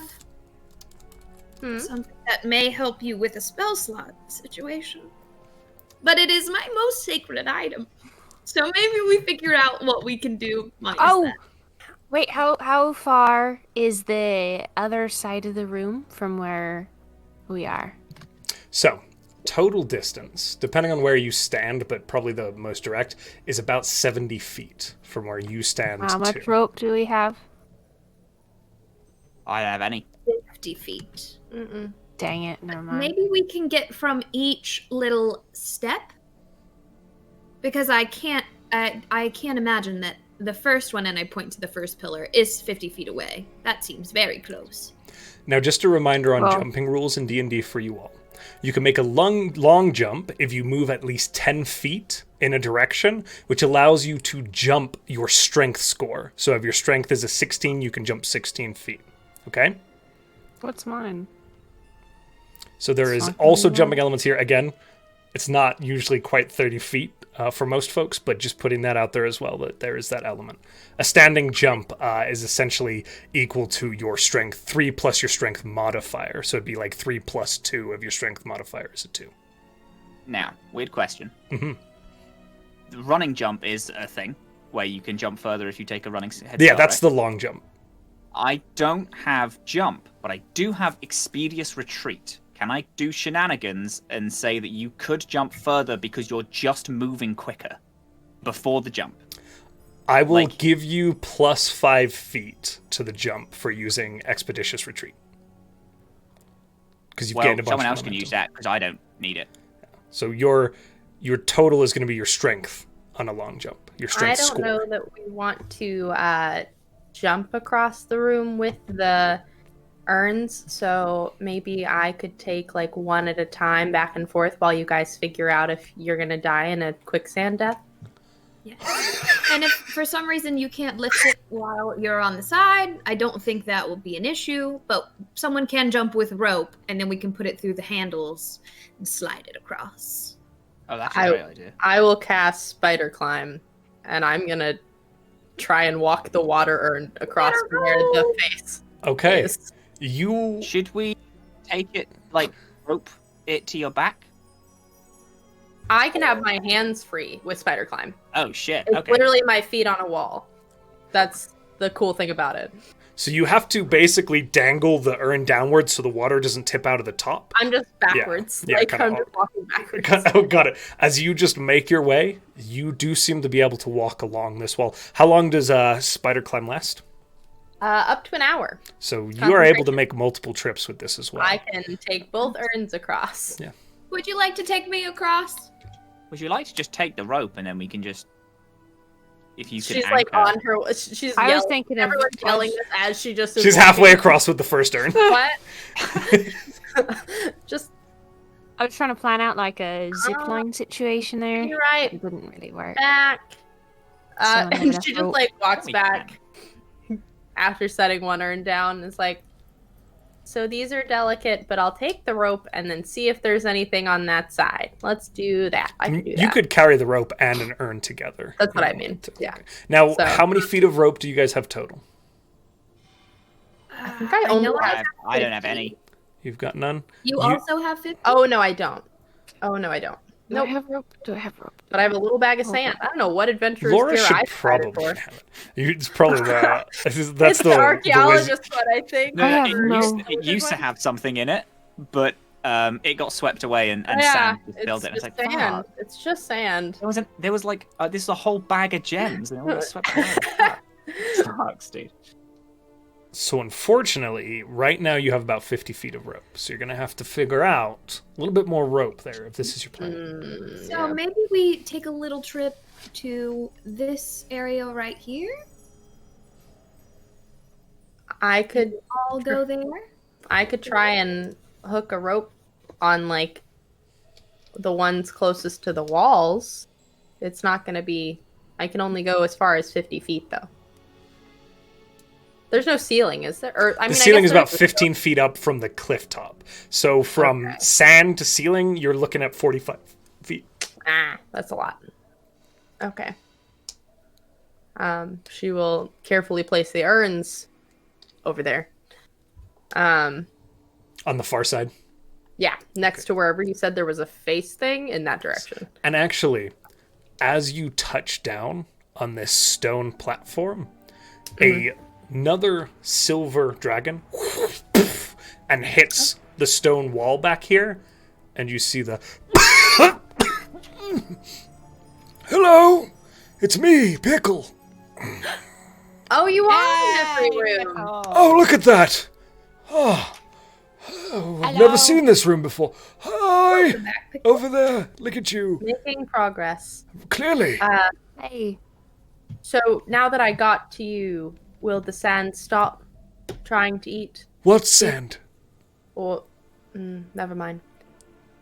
something that may help you with a spell slot situation. But it is my most sacred item. So maybe we figure out what we can do. That. Wait, how far is the other side of the room from where we are? So, total distance, depending on where you stand, but probably the most direct, is about 70 feet from where you stand. How much rope do we have? I don't have any. 50 feet. Dang it, never mind. Maybe we can get from each little step. Because I can't imagine that the first one, and I point to the first pillar, is 50 feet away. That seems very close. Now, just a reminder on jumping rules in D&D for you all. You can make a long jump if you move at least 10 feet in a direction, which allows you to jump your strength score. So if your strength is a 16, you can jump 16 feet. Okay? What's mine? So there is also jumping elements here. Again, it's not usually quite 30 feet for most folks, but just putting that out there as well, that there is that element. A standing jump is essentially equal to your strength 3 plus your strength modifier. So it'd be like 3 plus 2 of your strength modifier is a 2. Now, weird question. Mm-hmm. The running jump is a thing where you can jump further if you take a running head Yeah, start, that's right? the long jump. I don't have jump, but I do have expeditious retreat. Can I do shenanigans and say that you could jump further because you're just moving quicker before the jump? I will give you plus 5 feet to the jump for using expeditious retreat. Because you've gained a bunch someone of else can momentum. use that because I don't need it. So your total is going to be your strength on a long jump. Your strength I don't score. know that we want to jump across the room with the urns, so maybe I could take like one at a time back and forth while you guys figure out if you're gonna die in a quicksand death. Yeah. And if for some reason you can't lift it while you're on the side, I don't think that will be an issue, but someone can jump with rope and then we can put it through the handles and slide it across. Oh, that's a great idea. I will cast spider climb, and I'm gonna try and walk the water urn across from where the face Okay. is. Should we take it, rope it to your back? I can have my hands free with spider climb. Oh, shit. It's Okay. literally my feet on a wall. That's the cool thing about it. So you have to basically dangle the urn downwards so the water doesn't tip out of the top. I'm just backwards. Yeah, I'm kinda just walking backwards. Oh, got it. As you just make your way, you do seem to be able to walk along this wall. How long does spider climb last? Up to an hour. So you are able to make multiple trips with this as well. I can take both urns across. Yeah. Would you like to take me across? Would you like to just take the rope and then we can just... If you could She's anchor... like on her. She's I was yelling. thinking of- Everyone's yelling this as she just. Is She's walking. halfway across with the first urn. What? Just. I was trying to plan out like a zip line situation there. You're right. It didn't really work. Back. Someone And had she a just rope. like walks We back after setting one urn down. And is like, so these are delicate, but I'll take the rope and then see if there's anything on that side. Let's do that. I can do that. You could carry the rope and an urn together. That's what You I know, mean. to- Yeah. okay. Now, So- how many feet of rope do you guys have total? I think I only know have. I don't have any. You've got none? You also have 50? Oh no, I don't. Oh no, I don't. Do Nope. I have rope? Do I have rope? But I have a little bag of sand. I don't know what adventurer's Laura gear should I provided probably for. have it. It's probably the... That's It's the the wizard- archaeologist one, I think. I have it no- used to have something in it, but it got swept away and Yeah, sand just it's filled it. It's just like, sand. fuck. It's just sand. There was like, this is a whole bag of gems and it all got swept away. Sucks, dude. So unfortunately, right now you have about 50 feet of rope. So you're going to have to figure out a little bit more rope there if this is your plan. So maybe we take a little trip to this area right here. I could All go there. I could try and hook a rope on like the ones closest to the walls. It's not going to be. I can only go as far as 50 feet though. There's no ceiling, is there? Or I mean, The ceiling I guess is about there's 15 feet up from the cliff top. So from Okay. sand to ceiling, you're looking at 45 feet. That's a lot. Okay. She will carefully place the urns over there. On the far side. Yeah, next to wherever you said there was a face thing in that direction. And actually, as you touch down on this stone platform, another silver dragon and hits the stone wall back here, and you see the Hello, it's me, Pickle. Oh, you are in every room. Oh, look at that. Oh, I've never seen this room before. Hi, over there. Look at you. Making progress. Clearly. Hey. So now that I got to you, will the sand stop trying to eat? What sand? Or, never mind.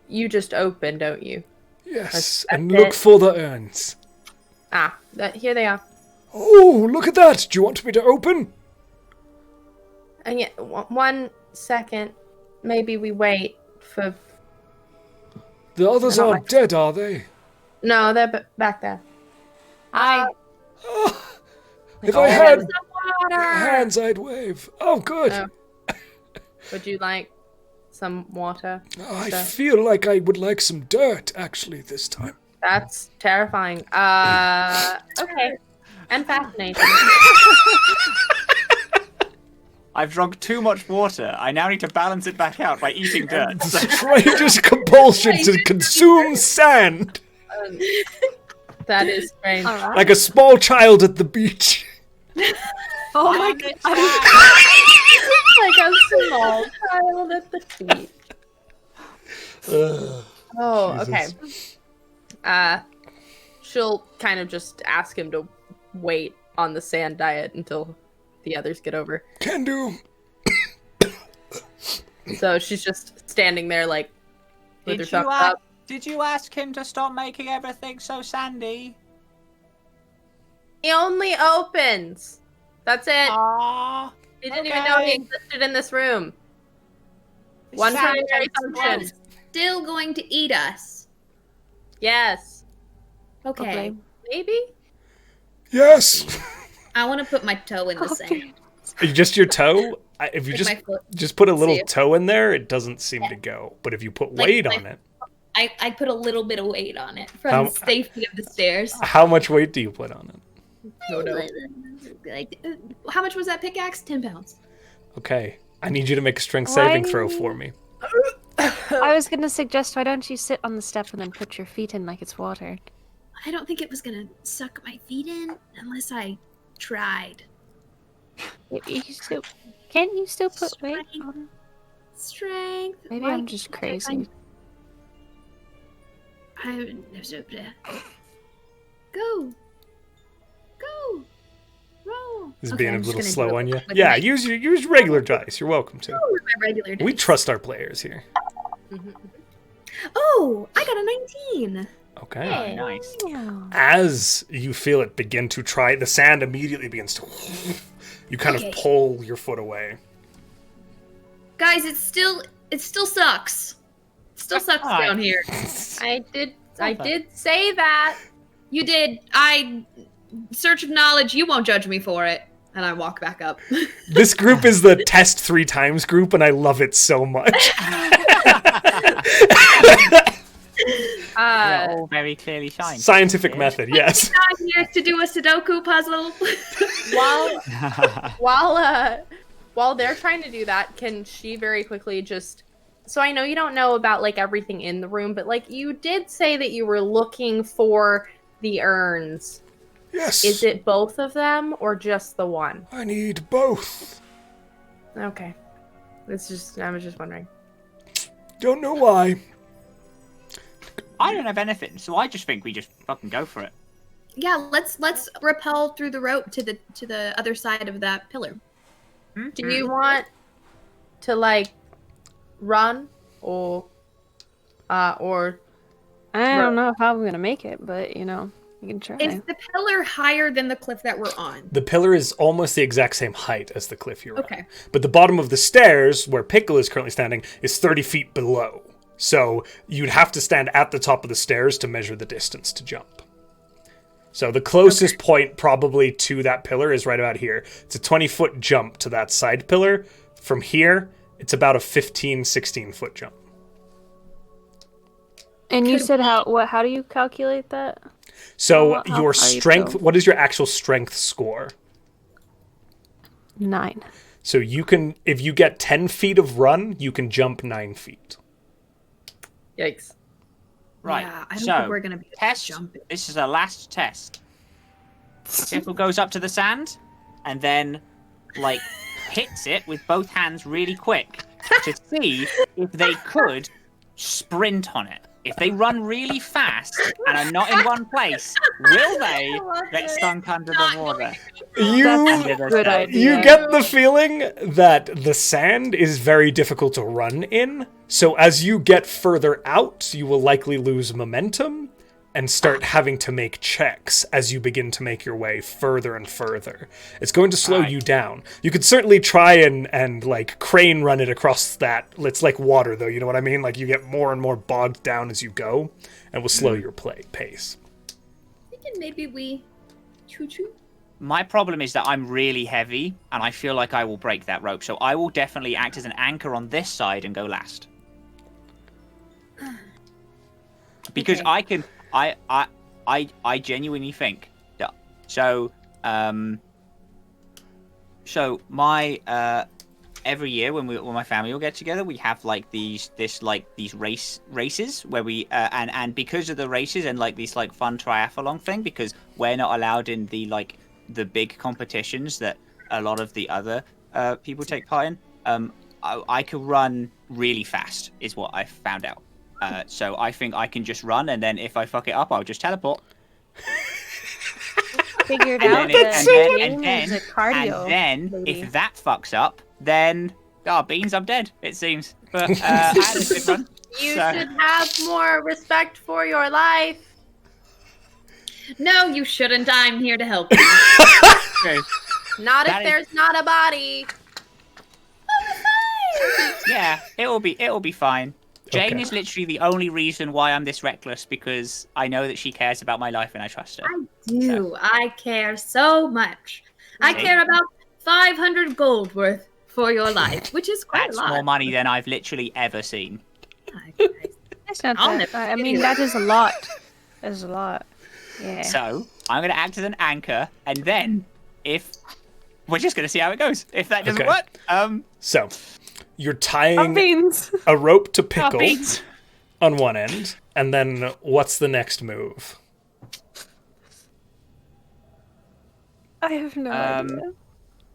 You just open, don't you? Yes, That's and it. look for the urns. Here they are. Oh, look at that. Do you want me to open? And yet, 1 second. Maybe we wait for. The others No, aren't dead, are they? No, they're back there. Hi. If I had Water. hands, I'd wave. Oh, good. Oh. Would you like some water? I sir? feel like I would like some dirt, actually, this time. That's terrifying. Okay. And fascinating. I've drunk too much water. I now need to balance it back out by eating dirt. Strangest compulsion to consume sand, That is strange. All right. like a small child at the beach. Oh my god. Like a small child at the feet. Oh, okay. She'll kind of just ask him to wait on the sand diet until the others get over. Can do. So she's just standing there, like, with her Did tucked you, up. did you ask him to stop making everything so sandy? He only opens. That's it. Ah, He didn't even know he existed in this room. One Sand primary takes function. Still going to eat us. Yes. Okay. Maybe? Yes. I want to put my toe in the sand. Just your toe? If you Like just my foot. just put a little See it? toe in there, it doesn't seem to go. But if you put Like weight my- on it, I put a little bit of weight on it from How- the safety of the stairs. how much weight do you put on it? No, no. Like, how much was that pickaxe? 10 pounds. Okay. I need you to make a strength Why saving do throw you- for me. I was gonna suggest, why don't you sit on the step and then put your feet in like it's water? I don't think it was gonna suck my feet in unless I tried. Can't you still put weight on? Strength. Maybe Why I'm just can't crazy. Go. Go. Roll. Is Okay, being a I'm just little gonna slow do it on you? with Yeah, my- use regular dice. You're welcome to. with my regular We dice. trust our players here. Oh, I got a 19. Okay. nice. Yeah. As you feel it begin to try, the sand immediately begins to. You kind Okay. of pull your foot away. Guys, it still sucks. It still sucks Hi. down here. I did say that. You did. Search of knowledge. You won't judge me for it. And I walk back up. This group is the test 3 times group, and I love it so much. They're all very clearly shine. Scientific method, yes. I'm here to do a Sudoku puzzle. While they're trying to do that, can she very quickly just? So I know you don't know about like everything in the room, but like you did say that you were looking for the urns. Yes. Is it both of them or just the one? I need both. Okay. I was just wondering. Don't know why. I don't have anything, so I just think we just fucking go for it. Yeah, let's rappel through the rope to the other side of that pillar. Do you want to like run or I don't know how I'm gonna make it, but you know, you can try. Is the pillar higher than the cliff that we're on? The pillar is almost the exact same height as the cliff you're on. Okay. But the bottom of the stairs, where Pickle is currently standing, is 30 feet below. So you'd have to stand at the top of the stairs to measure the distance to jump. So the closest point probably to that pillar is right about here. It's a 20-foot jump to that side pillar. From here, it's about a 15, 16-foot jump. And you said how do you calculate that? So How your far you strength, go? what is your actual strength score? 9. So you can, if you get 10 feet of run, you can jump 9 feet. Yikes. Right. Yeah, I don't so, think we're gonna be able to test. jump it. This is our last test. Pickle goes up to the sand, and then, like, hits it with both hands really quick to see if they could sprint on it. If they run really fast and are not in one place, will they get stunk under the water? That's a good idea. You get the feeling that the sand is very difficult to run in. So as you get further out, you will likely lose momentum and start having to make checks as you begin to make your way further and further. It's going to slow you down. You could certainly try and like crane run it across that. It's like water though, you know what I mean? Like you get more and more bogged down as you go and will slow your pace. Thinking maybe we choo-choo. My problem is that I'm really heavy, and I feel like I will break that rope. So I will definitely act as an anchor on this side and go last. Because Okay. I genuinely think that. So my every year when my family will get together, we have like these races where we and because of the races and like these like fun triathlon thing, because we're not allowed in the big competitions that a lot of the other people take part in. I could run really fast, is what I found out. So I think I can just run, and then if I fuck it up, I'll just teleport. Figured And out then, that and game is a cardio. then lady. if that fucks up, then beans, I'm dead. It seems. But I had a good run. You So- should have more respect for your life. No, you shouldn't. I'm here to help you. Okay. Not That if is- there's not a body. Yeah, it'll be fine. Jane Okay. is literally the only reason why I'm this reckless, because I know that she cares about my life and I trust her. I do. I care so much. I See? care about 500 gold worth for your life, which is quite That's a lot. more money than I've literally ever seen. That's not I'll that. never I give mean, you that is a lot. That is a lot. Yeah. So I'm going to act as an anchor, and then if we're just going to see how it goes. If that doesn't Okay. work, So you're tying Beans. a rope to Pickle beans. on one end, and then what's the next move? I have no idea.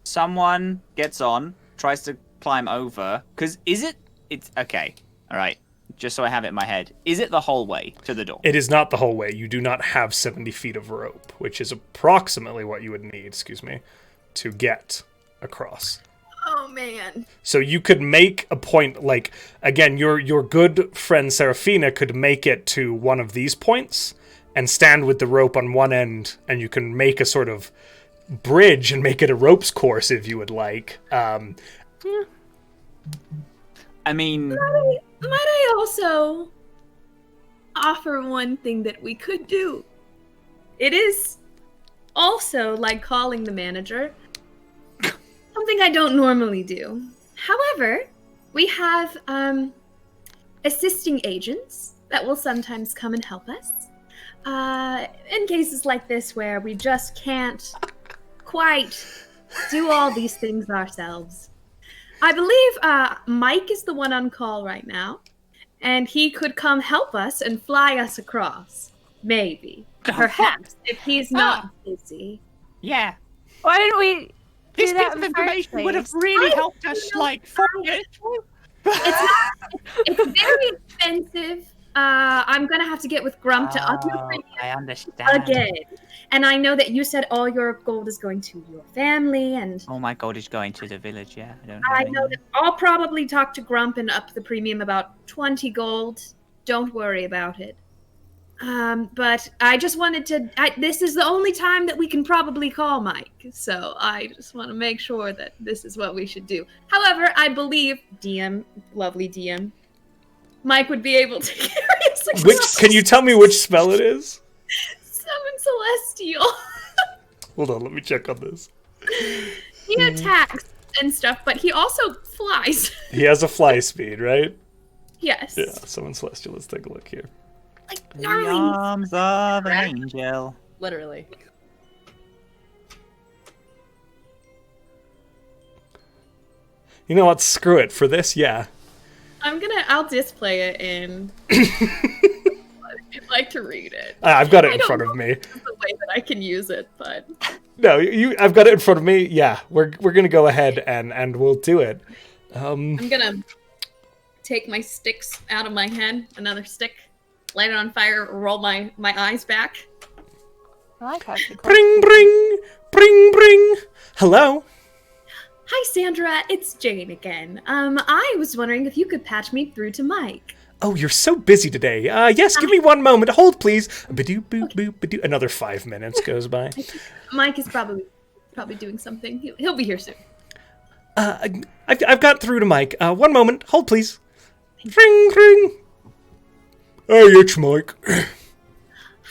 Someone gets on, tries to climb over, because it's okay. All right. Just so I have it in my head. Is it the whole way to the door? It is not the whole way. You do not have 70 feet of rope, which is approximately what you would need, to get across. Oh man. So you could make a point, like, again, your good friend Serafina could make it to one of these points and stand with the rope on one end, and you can make a sort of bridge and make it a ropes course if you would like. I mean, Might I also offer one thing that we could do? It is also like calling the manager. Something I don't normally do. However, we have assisting agents that will sometimes come and help us. In cases like this where we just can't quite do all these things ourselves. I believe Mike is the one on call right now, and he could come help us and fly us across. Maybe. Perhaps, if he's not busy. Yeah. Why didn't we This do piece that of in the information first would have place? really helped us, like, find it. It's very expensive. I'm gonna have to get with Grump to up your premium I understand. again. And I know that you said all your gold is going to your family, and Oh my god, he's going to the village, yeah. I know that I'll probably talk to Grump and up the premium about 20 gold. Don't worry about it. But I just wanted to. This is the only time that we can probably call Mike, so I just want to make sure that this is what we should do. However, I believe lovely DM, Mike would be able to carry us across. Can you tell me which spell it is? Summon Celestial. Hold on, let me check on this. He attacks and stuff, but he also flies. He has a fly speed, right? Yes. Yeah, Summon Celestial. Let's take a look here. Like The gnarly. arms of an angel. Literally. You know what? Screw it. For this, yeah. I'll display it in. If you'd like to read it. I've got it in don't front know of me. if there's a way that I can use it, but No, I've got it in front of me. Yeah, we're gonna go ahead and we'll do it. I'm gonna take my sticks out of my head, another stick, light it on fire, roll my eyes back. I like how she Bring, bring, bring, bring. Hello. Hi Sandra, it's Jane again. I was wondering if you could patch me through to Mike. Oh, you're so busy today. Yes, give me one moment. Hold, please. Ba-doo, boo, boo, ba-doo. Another 5 minutes goes by. Mike is probably doing something. He'll be here soon. I've got through to Mike. 1 moment. Hold, please. Ring, ring. Hey, it's Mike.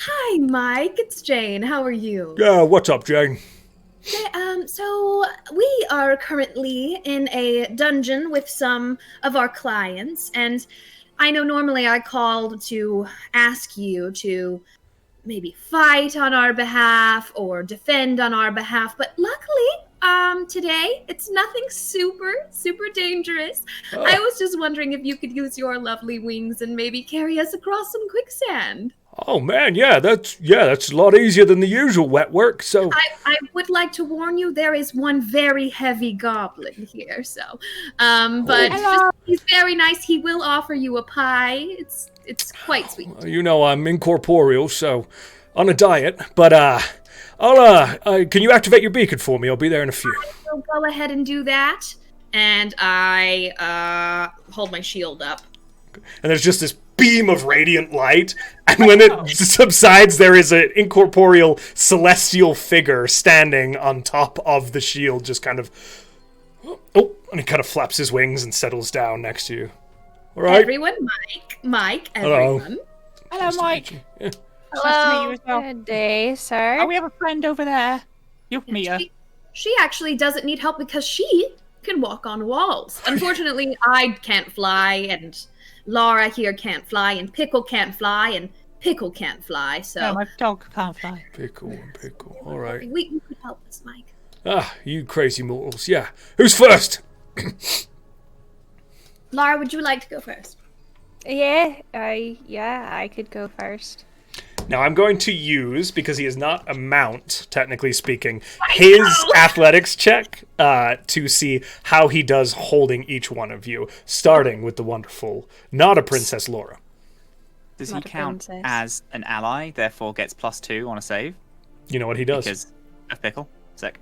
Hi Mike, it's Jane. How are you? Yeah, what's up, Jane? So we are currently in a dungeon with some of our clients, and I know normally I called to ask you to maybe fight on our behalf or defend on our behalf, but luckily, today it's nothing super dangerous. Oh. I was just wondering if you could use your lovely wings and maybe carry us across some quicksand. Oh man, that's a lot easier than the usual wet work. So I would like to warn you, there is one very heavy goblin here, so but he's very nice. He will offer you a pie. It's quite sweet. you know I'm incorporeal, so on a diet. But can you activate your beacon for me? I'll be there in a few. So go ahead and do that, and I hold my shield up. And there's just this beam of radiant light, and when it subsides, there is an incorporeal celestial figure standing on top of the shield, just kind of. Oh, and he kind of flaps his wings and settles down next to you. All right. Everyone, Mike, everyone. Hello, Mike. Yeah. Nice to meet you as well. Good day, sir. Oh, we have a friend over there. You meet her. She actually doesn't need help because she can walk on walls. Unfortunately, I can't fly, and Laura here can't fly, and Pickle can't fly, and Pickle can't fly, so... No, my dog can't fly. Pickle and pickle. All right. You could help us, Mike. Ah, you crazy mortals. Yeah. Who's first? Laura, would you like to go first? Yeah, I could go first. Now I'm going to use, because he is not a mount, technically speaking, his athletics check to see how he does holding each one of you, starting with the wonderful, not a Princess Laura. Does he Not a count princess. as an ally, therefore gets +2 on a save? You know what he does. Because of Pickle? Sick.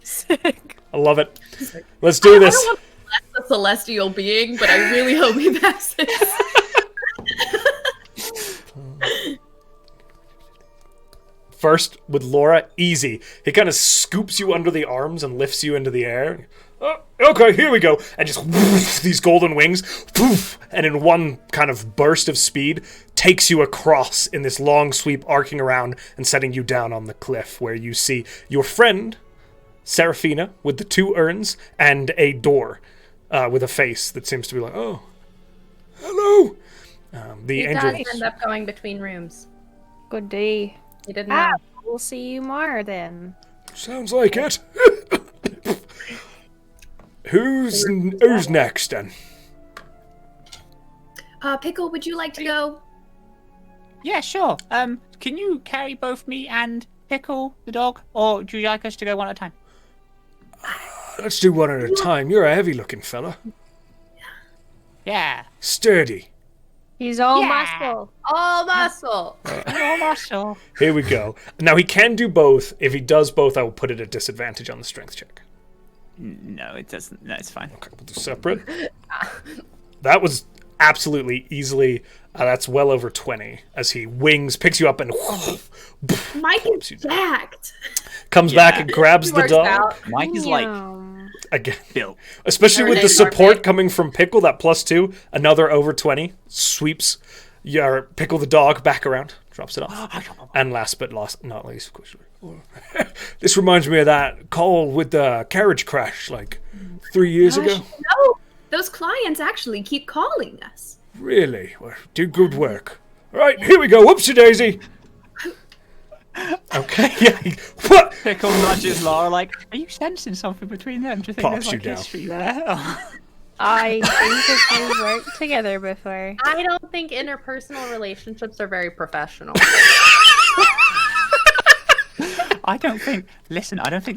Sick. I love it. Let's do this. I don't want to bless the celestial being, but I really hope he passes. First, with Laura, easy. He kind of scoops you under the arms and lifts you into the air. Oh, okay, here we go. And just woof, these golden wings, woof, and in one kind of burst of speed, takes you across in this long sweep, arcing around and setting you down on the cliff, where you see your friend, Seraphina, with the 2 urns, and a door with a face that seems to be like, oh, hello. The He angel. does end up going between rooms. Good day. You didn't know. We'll see you more then. Sounds like it. Who's next then? Pickle, would you like to go? Yeah, sure. Can you carry both me and Pickle, the dog, or would you like us to go one at a time? Let's do one at a time. You're a heavy-looking fella. Yeah. Sturdy. He's all Yeah. muscle. All muscle. Oh, muscle. Here we go. Now, he can do both. If he does both, I will put it at disadvantage on the strength check. No, it doesn't. No, it's fine. Okay, we'll do separate. That was absolutely easily... that's well over 20 as he wings, picks you up, and Mike is jacked. comes back and grabs the Works dog. out. Mike is like Again, built. especially with the Terminator support Market. coming from Pickle, that +2, another over 20, sweeps your Pickle the dog back around, drops it off. And last but not least, of course, this reminds me of that call with the carriage crash like 3 years ago. No, those clients actually keep calling us. Really? Well, do good work. All right, here we go. Whoopsie daisy. Okay, yeah. What? Pickle nudges Lara like, are you sensing something between them? Do you think Pops there's you like down. history there? I think that we've worked together before. I don't think interpersonal relationships are very professional. I don't think this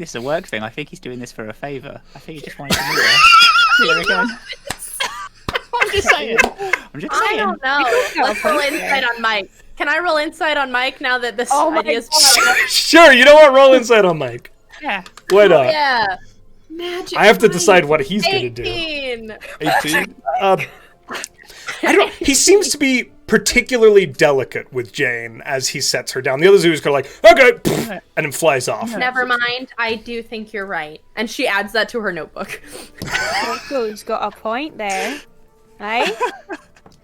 is a work thing. I think he's doing this for a favour. I think he just wanted to meet her. Here again. I'm just saying. I don't know. Let's roll insight on Mike. Can I roll insight on Mike now that this idea is Sure, you know what? Roll inside on Mike. Yeah. Why not? Yeah. Magic. I have to Mike. decide what he's going to do. 18. 18? I don't. He seems to be particularly delicate with Jane as he sets her down. The other Zoo's kind of like, okay, and then flies off. Never mind. I do think you're right. And she adds that to her notebook. Pickle's got a point there. Right?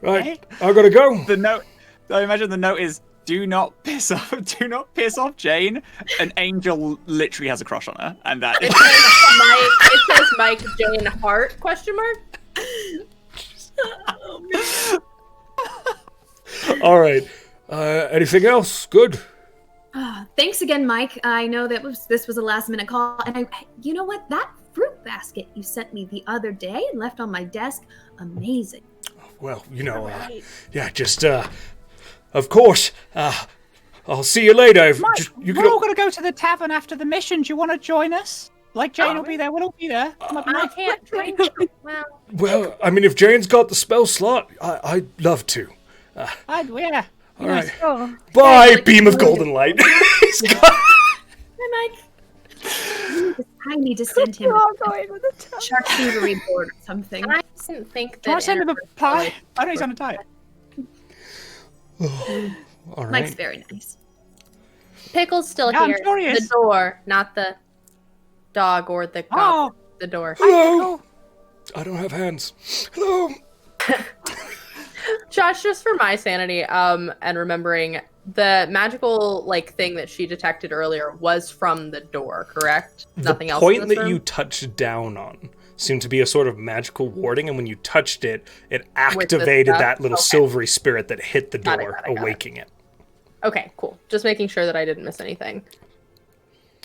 Right, I gotta go. The note. I imagine the note is, "Do not piss off. Do not piss off Jane." An angel literally has a crush on her, and that. It says Mike Jane Hart ? All right. Anything else? Good. Thanks again, Mike. I know this was a last minute call, and you know what? That fruit basket you sent me the other day and left on my desk, amazing. Well, yeah, just of course. I'll see you later. Mike, we're all gonna go to the tavern after the mission. Do you want to join us? Like Jane will be there. We'll all be there. I can't drink. Well, Well, I mean, if Jane's got the spell slot, I'd love to. Yeah. All right. Oh, Bye, beam of golden light. He's gone. Hi, Mike. I need to send him we're all going with the top. charcuterie board or something. I didn't think Do you that. want to send him a pie? I know he's on a diet. All right. Mike's very nice. Pickle's still Yeah, I'm here. curious. The door, not the dog or the goblin. Oh, The door. Hello. I don't have hands. Hello. Josh, just for my sanity, and remembering the magical thing that she detected earlier was from the door, correct? Nothing else. The point in this that room? you touched down on seemed to be a sort of magical warding, and when you touched it, it activated stuff? that little Okay. silvery spirit that hit the Got it, door, got it, got it. awaking it. Okay, cool. Just making sure that I didn't miss anything.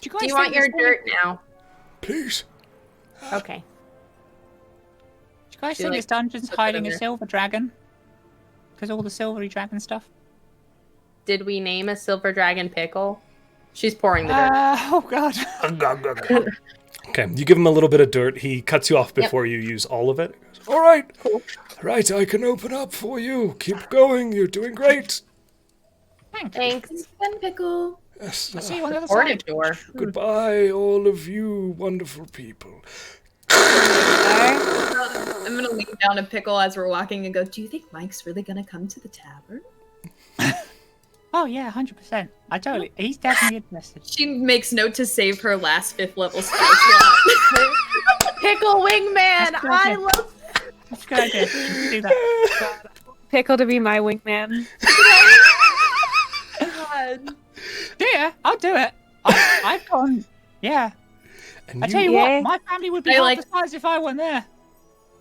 do Do you want your dirt now? Please. Okay. Do you guys She, think like, this dungeon's puts it hiding in a there. silver dragon? Because all the silvery dragon stuff. Did we name a silver dragon Pickle? She's pouring the dirt. Oh god. Okay, you give him a little bit of dirt. He cuts you off before you use all of it. He goes, all right. Cool. Right, I can open up for you. Keep going. You're doing great. Thanks. Then Pickle. Yes, See you on the other Supportive side. door. goodbye, all of you wonderful people. I'm gonna lean down to Pickle as we're walking and go, do you think Mike's really gonna come to the tavern? Oh yeah, 100%. He's definitely interested. She makes note to save her last 5th level spell slot. Pickle Wingman! That's I good. love That's a good idea. Do that. Pickle to be my wingman. God. Yeah, I'll do it. I've gone. Yeah. And I tell you Yeah. what, my family would be I half like- the size if I weren't there.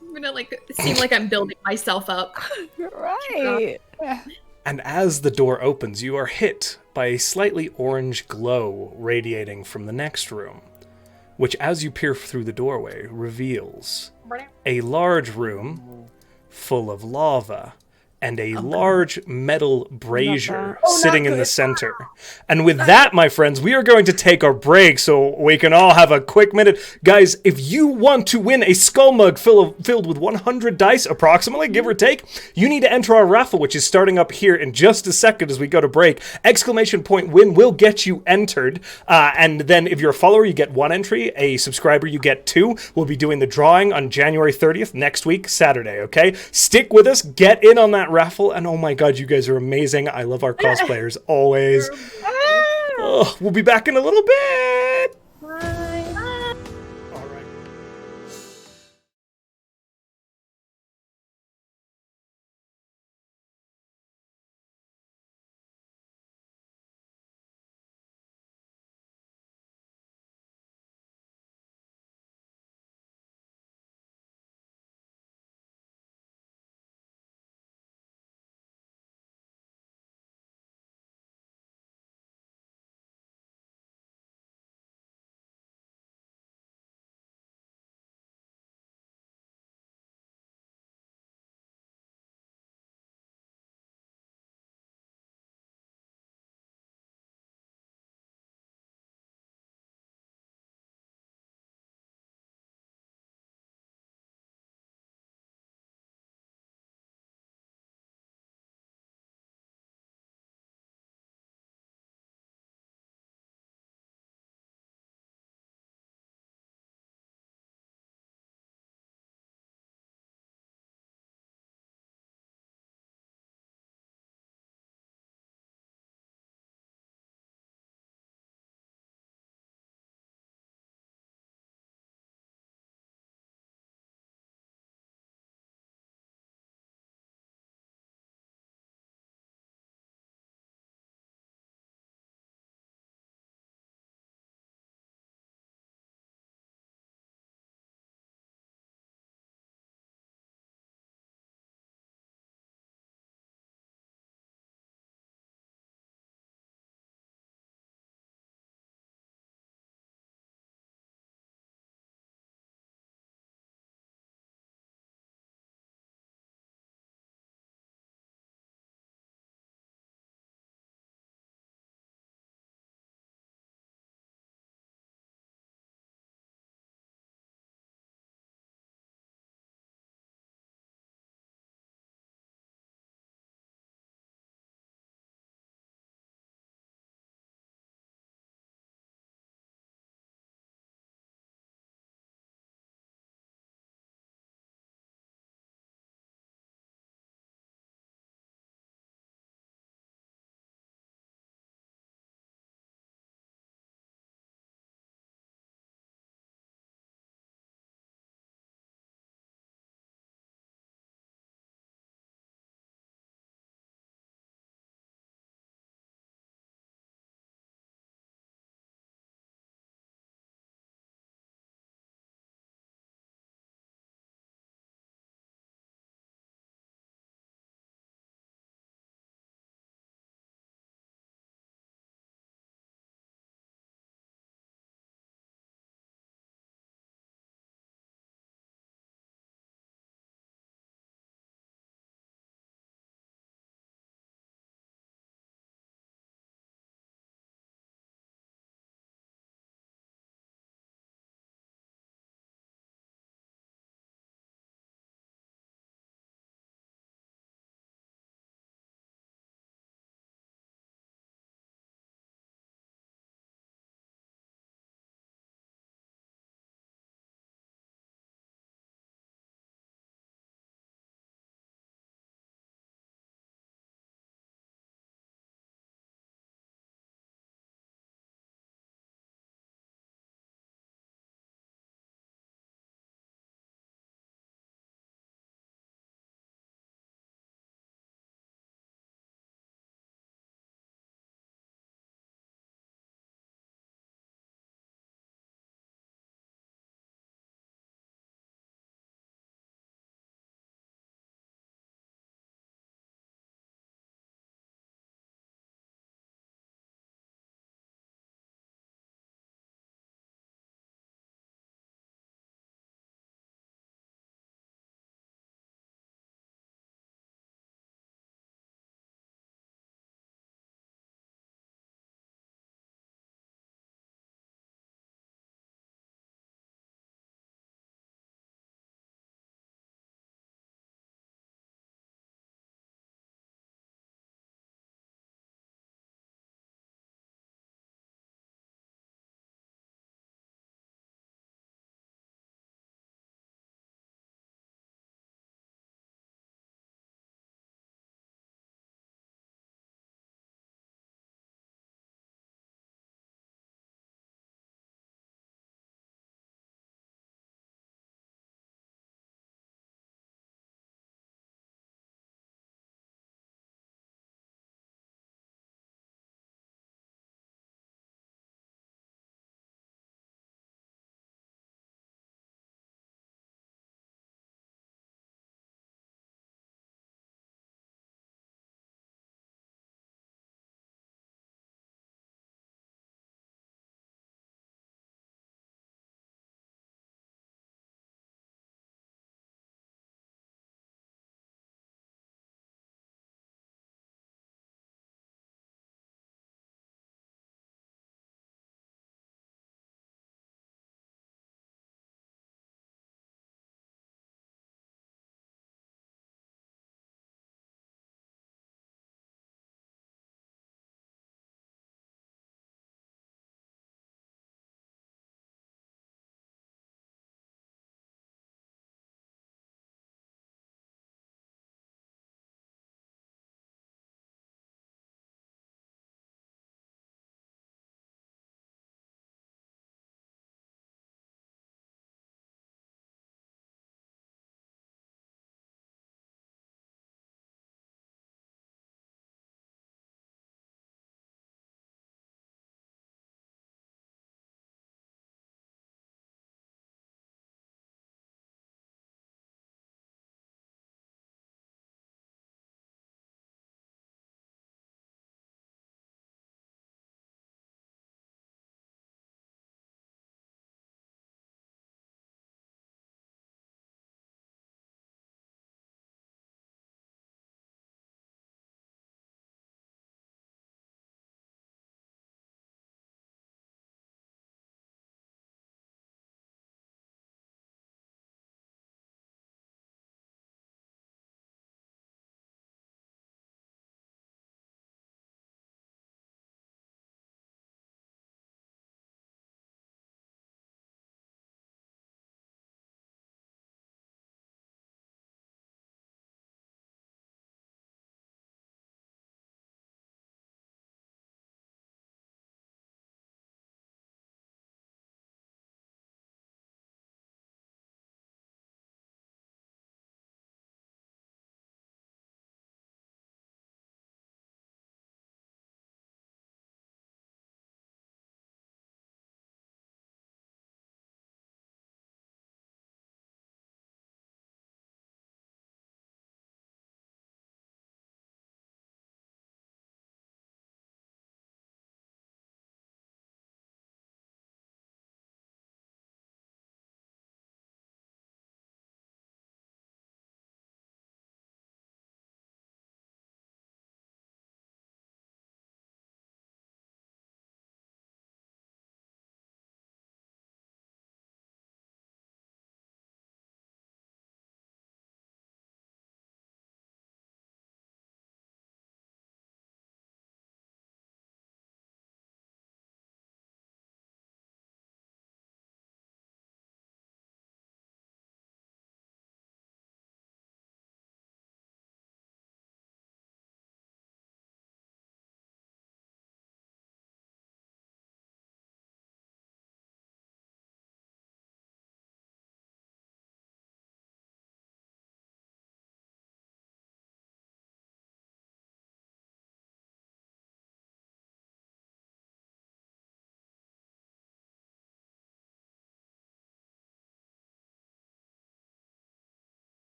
I'm gonna seem like I'm building myself up. Right. Yeah. And as the door opens, you are hit by a slightly orange glow radiating from the next room, which, as you peer through the doorway, reveals a large room full of lava and a large metal brazier that. sitting in the center. And with that, my friends, we are going to take our break so we can all have a quick minute. Guys, if you want to win a skull mug filled with 100 dice, approximately, give or take, you need to enter our raffle, which is starting up here in just a second as we go to break. Exclamation point win will get you entered. And then if you're a follower, you get 1 entry. A subscriber, you get 2. We'll be doing the drawing on January 30th, next week, Saturday, okay? Stick with us, get in on that raffle, and oh my god, you guys are amazing. I love our cosplayers always. Oh, we'll be back in a little bit.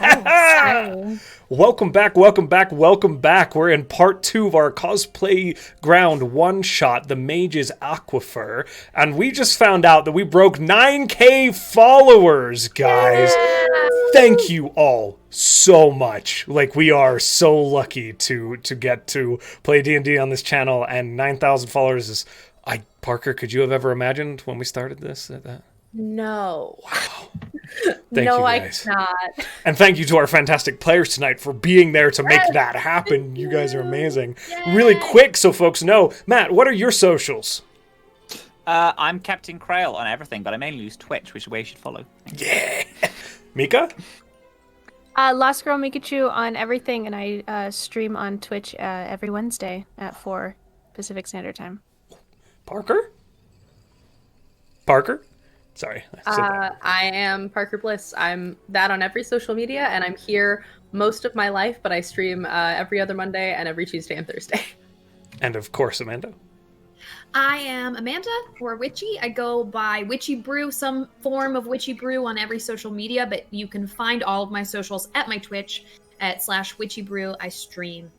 Sorry. Welcome back, welcome back, welcome back. We're in part 2 of our Cosplayground one-shot, The Mage's Aquifer, and we just found out that we broke 9K followers, guys. Thank you all so much. Like, we are so lucky to get to play D&D on this channel, and 9,000 followers is... Parker, could you have ever imagined when we started this? No. Wow. Thank No, you I guys. cannot. And thank you to our fantastic players tonight for being there to make that happen. You guys are amazing. Really quick, so folks know, Matt, what are your socials? I'm Captain Krail on everything, but I mainly use Twitch, which is where you should follow. Yeah. Mika? Lost Girl Mikachu on everything, and I stream on Twitch every Wednesday at 4 Pacific Standard Time. Parker? Parker? Sorry. I said that. I am Parker Bliss. I'm that on every social media, and I'm here most of my life, but I stream every other Monday and every Tuesday and Thursday. And of course, Amanda. I am Amanda, or Witchy. I go by Witchy Brew, some form of Witchy Brew on every social media, but you can find all of my socials at my Twitch at /Witchy Brew. I stream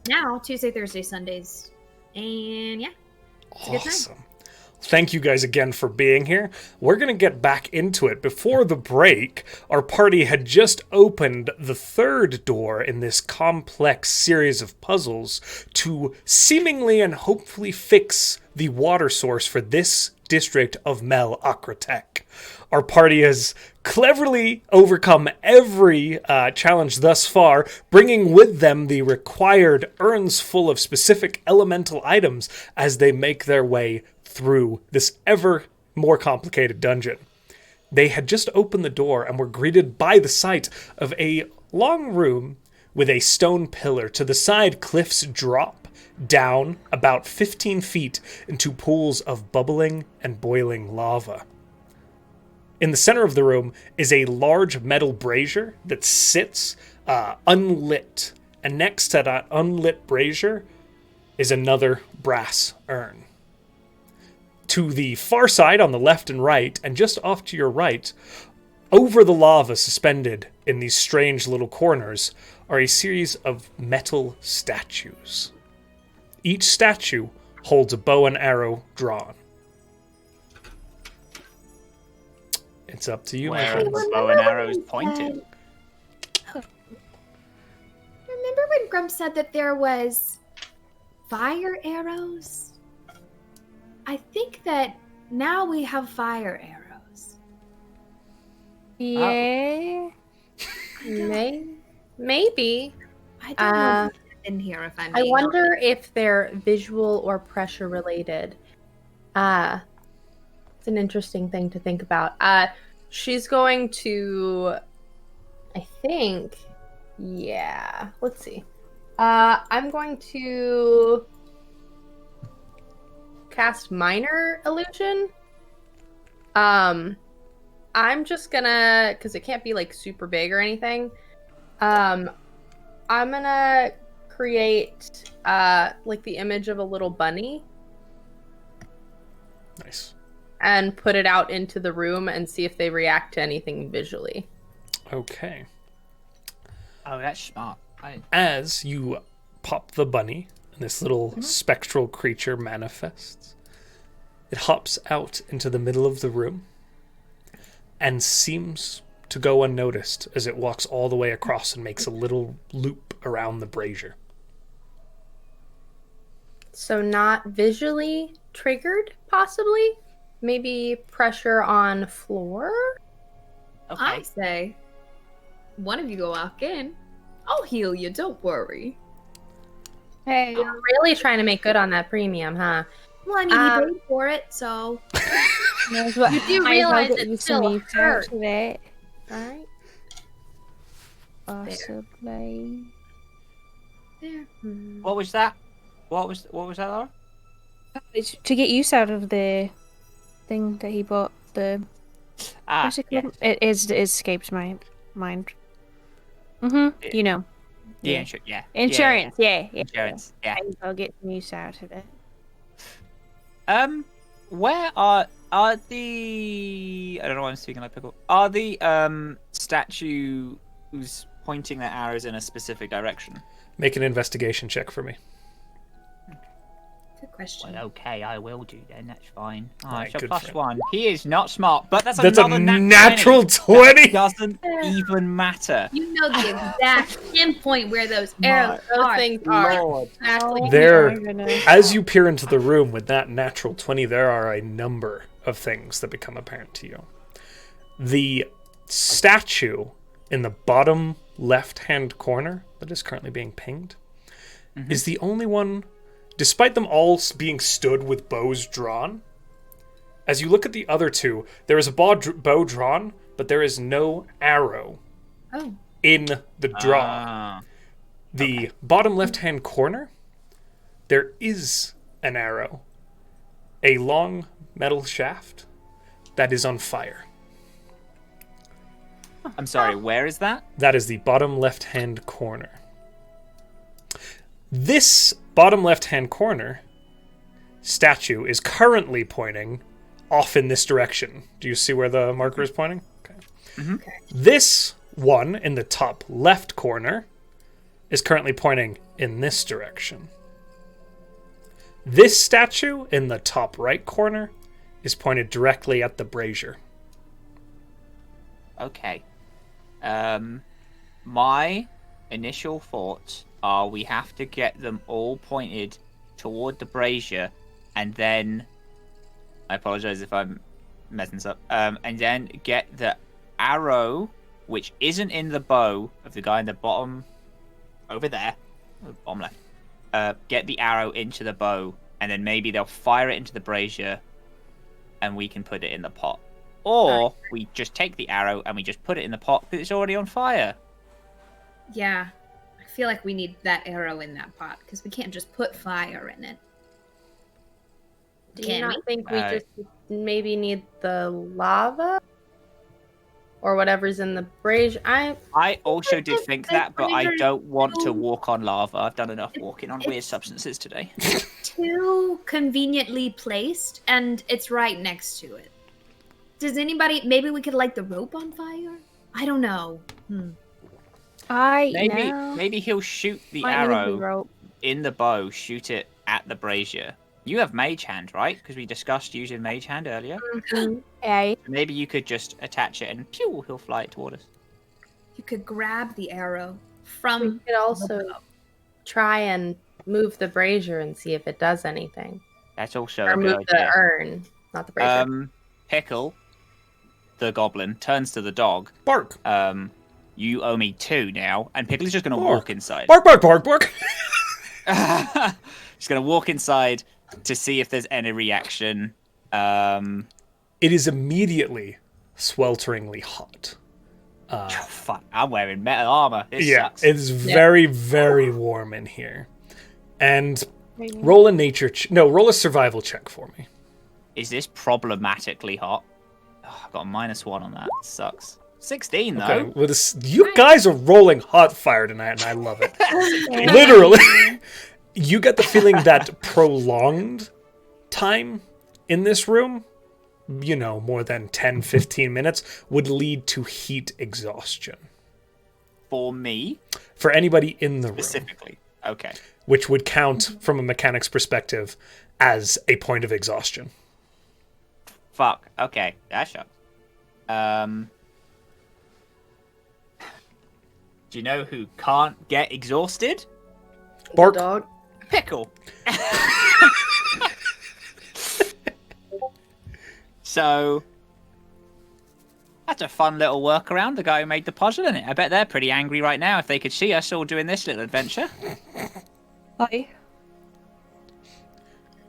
now, Tuesday, Thursday, Sundays. And yeah, it's a good time. Awesome. Thank you guys again for being here. We're going to get back into it. Before the break, our party had just opened the third door in this complex series of puzzles to seemingly and hopefully fix the water source for this district of Mel Akratek. Our party has cleverly overcome every challenge thus far, bringing with them the required urns full of specific elemental items as they make their way through this ever more complicated dungeon. They had just opened the door and were greeted by the sight of a long room with a stone pillar. To the side, cliffs drop down about 15 feet into pools of bubbling and boiling lava. In the center of the room is a large metal brazier that sits unlit, and next to that unlit brazier is another brass urn. To the far side, on the left and right, and just off to your right, over the lava suspended in these strange little corners, are a series of metal statues. Each statue holds a bow and arrow drawn. It's up to you, my Where are friends. the bow and arrows pointed? Remember when Grump said that there was fire arrows? I think that now we have fire arrows. Yeah. Maybe. I don't know if it's in here if I'm I being wonder if they're visual or pressure related. It's an interesting thing to think about. She's going to, I think, yeah. Let's see. I'm going to cast Minor Illusion. I'm just gonna, because it can't be like super big or anything. I'm gonna create like the image of a little bunny Nice. and put it out into the room and see if they react to anything visually. Okay. Oh, that's smart. As you pop the bunny, and this little spectral creature manifests, it hops out into the middle of the room and seems to go unnoticed as it walks all the way across and makes a little loop around the brazier. So not visually triggered, possibly? Maybe pressure on floor? Okay. I say, one of you go walk in. I'll heal you, don't worry. Hey. You're really trying to make good on that premium, huh? Well, I mean, he paid for it, so... Knows what You do realize it it still hurts. Alright. Alright. Possibly. There. What was that? What was that, Laura? It's to get use out of the thing that he bought. The what's it Yeah. called? It escaped my mind. Mm-hmm. You know. Yeah. Insurance. Yeah. Insurance. Yeah. I'll get some use out of it. Where are the? I don't know why I'm speaking like pickle. Are the statues pointing their arrows in a specific direction? Make an investigation check for me. Good question. Well, okay, I will do then. That's fine. Right, So good plus friend. 1. He is not smart, but that's That's a another natural 20. 20. Doesn't even matter. You know the exact pinpoint where those arrows Those are. things are Lord. exactly There, my goodness. as you peer into the room with that natural 20, there are a number of things that become apparent to you. The statue in the bottom left-hand corner that is currently being pinged is the only one, despite them all being stood with bows drawn. As you look at the other two, there is a bow drawn, but there is no arrow Oh. in the draw. Ah. The bottom left-hand corner, there is an arrow. A long metal shaft that is on fire. I'm sorry, where is that? That is the bottom left-hand corner. This bottom left-hand corner statue is currently pointing off in this direction. Do you see where the marker is pointing? Okay. This one in the top left corner is currently pointing in this direction. This statue in the top right corner is pointed directly at the brazier. Okay. My initial thoughts are we have to get them all pointed toward the brazier, and then I apologize if I'm messing this up. And then get the arrow, which isn't in the bow of the guy in the bottom over there, bottom left. Get the arrow into the bow, and then maybe they'll fire it into the brazier, and we can put it in the pot. Or we just take the arrow and we just put it in the pot because it's already on fire. Yeah. I feel like we need that arrow in that pot because we can't just put fire in it. Do you Can not we? think we just maybe need the lava? Or whatever's in the brazier? I also did think that, but I Brazier don't want to too- walk on lava. I've done enough walking on weird substances today. Too conveniently placed, and it's right next to it. Does anybody... Maybe we could light the rope on fire? I don't know. Maybe he'll shoot the Might need the arrow rope. in the bow, shoot it at the brazier. You have mage hand, right? Because we discussed using mage hand earlier. Okay. Maybe you could just attach it and pew, he'll fly it toward us. You could grab the arrow We from... could also try and move the brazier and see if it does anything. That's also Or a move good the idea. urn, not the brazier. Pickle, the goblin, turns to the dog. Bark. You owe me 2 now, and Pickle is just going to Bark. walk inside. Bark, bark, bark, bark. He's going to walk inside to see if there's any reaction. It is immediately swelteringly hot. Fuck, I'm wearing metal armor. This sucks. It's very, very warm in here. And roll a survival check for me. Is this problematically hot? Oh, I've got a -1 on that. Sucks. 16 though. Okay, well, you guys are rolling hot fire tonight, and I love it. Literally. You get the feeling that prolonged time in this room, more than 10, 15 minutes, would lead to heat exhaustion. For me? For anybody in the room. Specifically. Okay. Which would count, from a mechanic's perspective, as a point of exhaustion. Fuck. Okay. That sucks. Do you know who can't get exhausted? Bark. Dog. Pickle. So that's a fun little workaround. The guy who made the puzzle in it. I bet they're pretty angry right now if they could see us all doing this little adventure. Hi.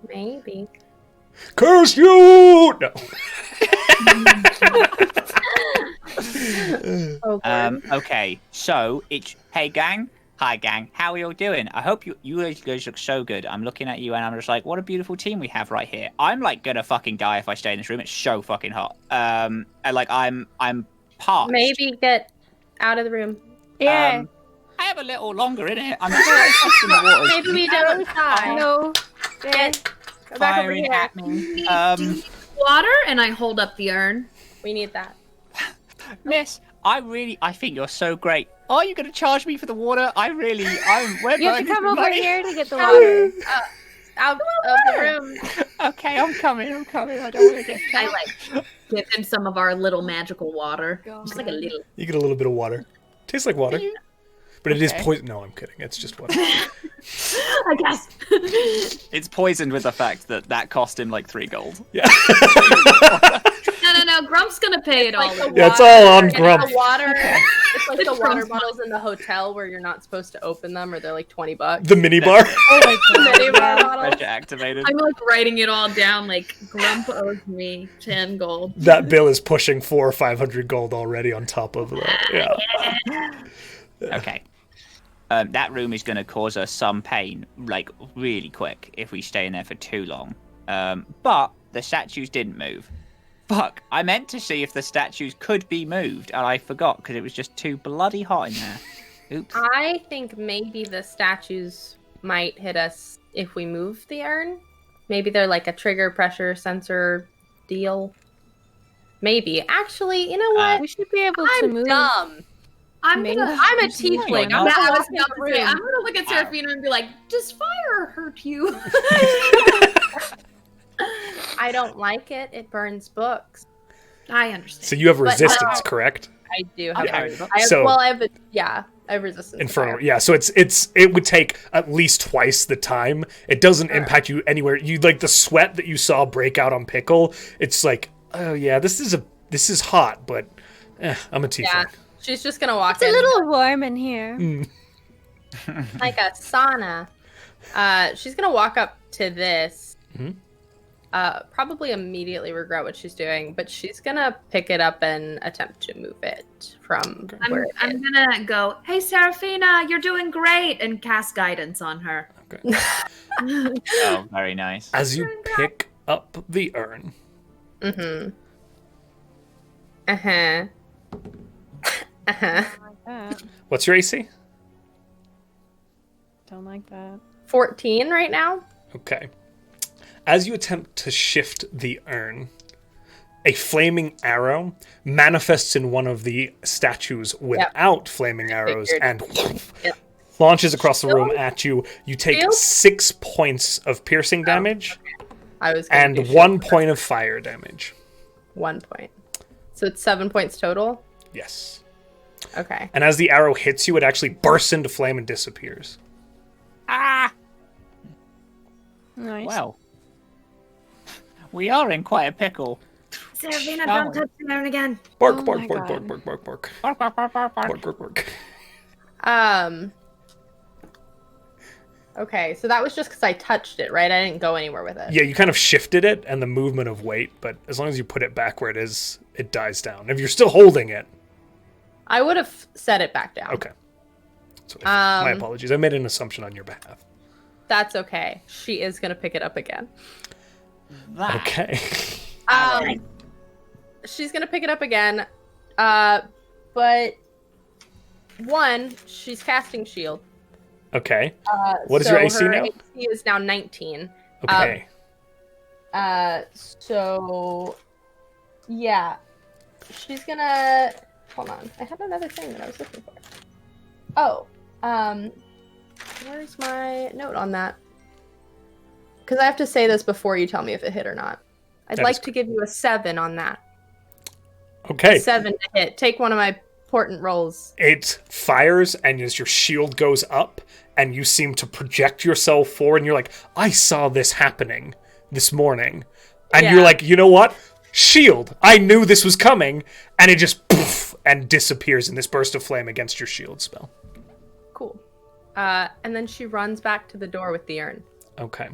Maybe. Curse you! No. Okay, so it's hey gang, hi gang, how are you all doing? I hope you guys look so good. I'm looking at you and I'm just like, what a beautiful team we have right here. I'm like gonna fucking die if I stay in this room. It's so fucking hot. And like I'm parched. Maybe get out of the room. Yeah. I have a little longer in it. I'm just in the water. Maybe we don't die. No. Get go back over Firing here. at me. Do you need water? And I hold up the urn. We need that. Miss, I think you're so great. Are you going to charge me for the water? We're You have to burning come the over money. here to get the water. Out of the room. Okay, I'm coming. I don't want to get I shot. give him some of our little magical water. Just like a little. You get a little bit of water. Tastes like water. But it is Okay. poison. No, I'm kidding. It's just water. I guess. It's poisoned with the fact that cost him like 3 gold. Yeah. No. Grump's gonna pay it all. Like the Yeah, it's all on It's Grump. the water. It's like the water Grump's bottles in the hotel where you're not supposed to open them, or they're like $20. The mini bar. Oh my god. Mini bar bottles. Treasure activated. I'm like writing it all down. Like Grump owes me 10 gold. That bill is pushing 400 or 500 gold already on top of that. Yeah. Okay. That room is going to cause us some pain, like really quick, if we stay in there for too long. But the statues didn't move. Fuck, I meant to see if the statues could be moved, and I forgot because it was just too bloody hot in there. Oops. I think maybe the statues might hit us if we move the urn. Maybe they're like a trigger pressure sensor deal. Maybe. Actually, you know what? We should be able to I'm move. dumb. I'm Maybe. gonna. I'm a Why tiefling. not? I'm Yeah, I gonna was walk in about the to say, room. I'm gonna look at Seraphina and be like, "Does fire hurt you?" I don't like it. It burns books. I understand. So you have But, resistance, correct? I do have. Okay. I have So- I have resistance. to Infernal. fire. Yeah, so it would take at least twice the time. It doesn't impact you anywhere. You like the sweat that you saw break out on Pickle. It's like, oh yeah, this is hot, but I'm a tiefling. Yeah. She's just gonna walk It's a in little warm in here. like a sauna. She's gonna walk up to this. Mhm. Probably immediately regret what she's doing, but she's gonna pick it up and attempt to move it from where it I'm is. gonna go, "Hey, Seraphina, you're doing great," and cast guidance on her. Okay. Oh, very nice. As you pick up the urn, Mm-hmm. Uh-huh. Uh-huh. Like that. what's your AC? Don't like that. 14 right now? Okay. As you attempt to shift the urn, a flaming arrow manifests in one of the statues without flaming arrows Figured. and Yep. launches across the room at you. You take Shield? 6 points of piercing damage I was gonna and do 1 point of fire damage. 1 point. So it's 7 points total? Yes. Okay. And as the arrow hits you, it actually bursts into flame and disappears. Ah! Nice. Well. We are in quite a pickle. Seraphina, Shower. don't touch the urn again. Bark, Oh bark, my bark, bark, God. bark, bark, bark. Bark, bark, bark, bark, bark. Bark, bark, bark. Okay, so that was just because I touched it, right? I didn't go anywhere with it. Yeah, you kind of shifted it and the movement of weight, but as long as you put it back where it is, it dies down. If you're still holding it, I would have set it back down. okay. That's what I thought. My Um, apologies. I made an assumption on your behalf. That's okay. She is going to pick it up again. That. Okay. She's going to pick it up again. But one, she's casting shield. Okay. What is your AC her now? AC is now 19. Okay. So yeah, she's gonna hold on. I had another thing that I was looking for. Oh, where's my note on that? Because I have to say this before you tell me if it hit or not. I'd That like is to give you a 7 on that. Okay. 7 to hit. Take one of my important rolls. It fires, and as your shield goes up, and you seem to project yourself forward, and you're like, I saw this happening this morning. And you're Yeah. like, you know what? Shield! I knew this was coming, and it just poof, and disappears in this burst of flame against your shield spell. Cool. And then she runs back to the door with the urn. Okay.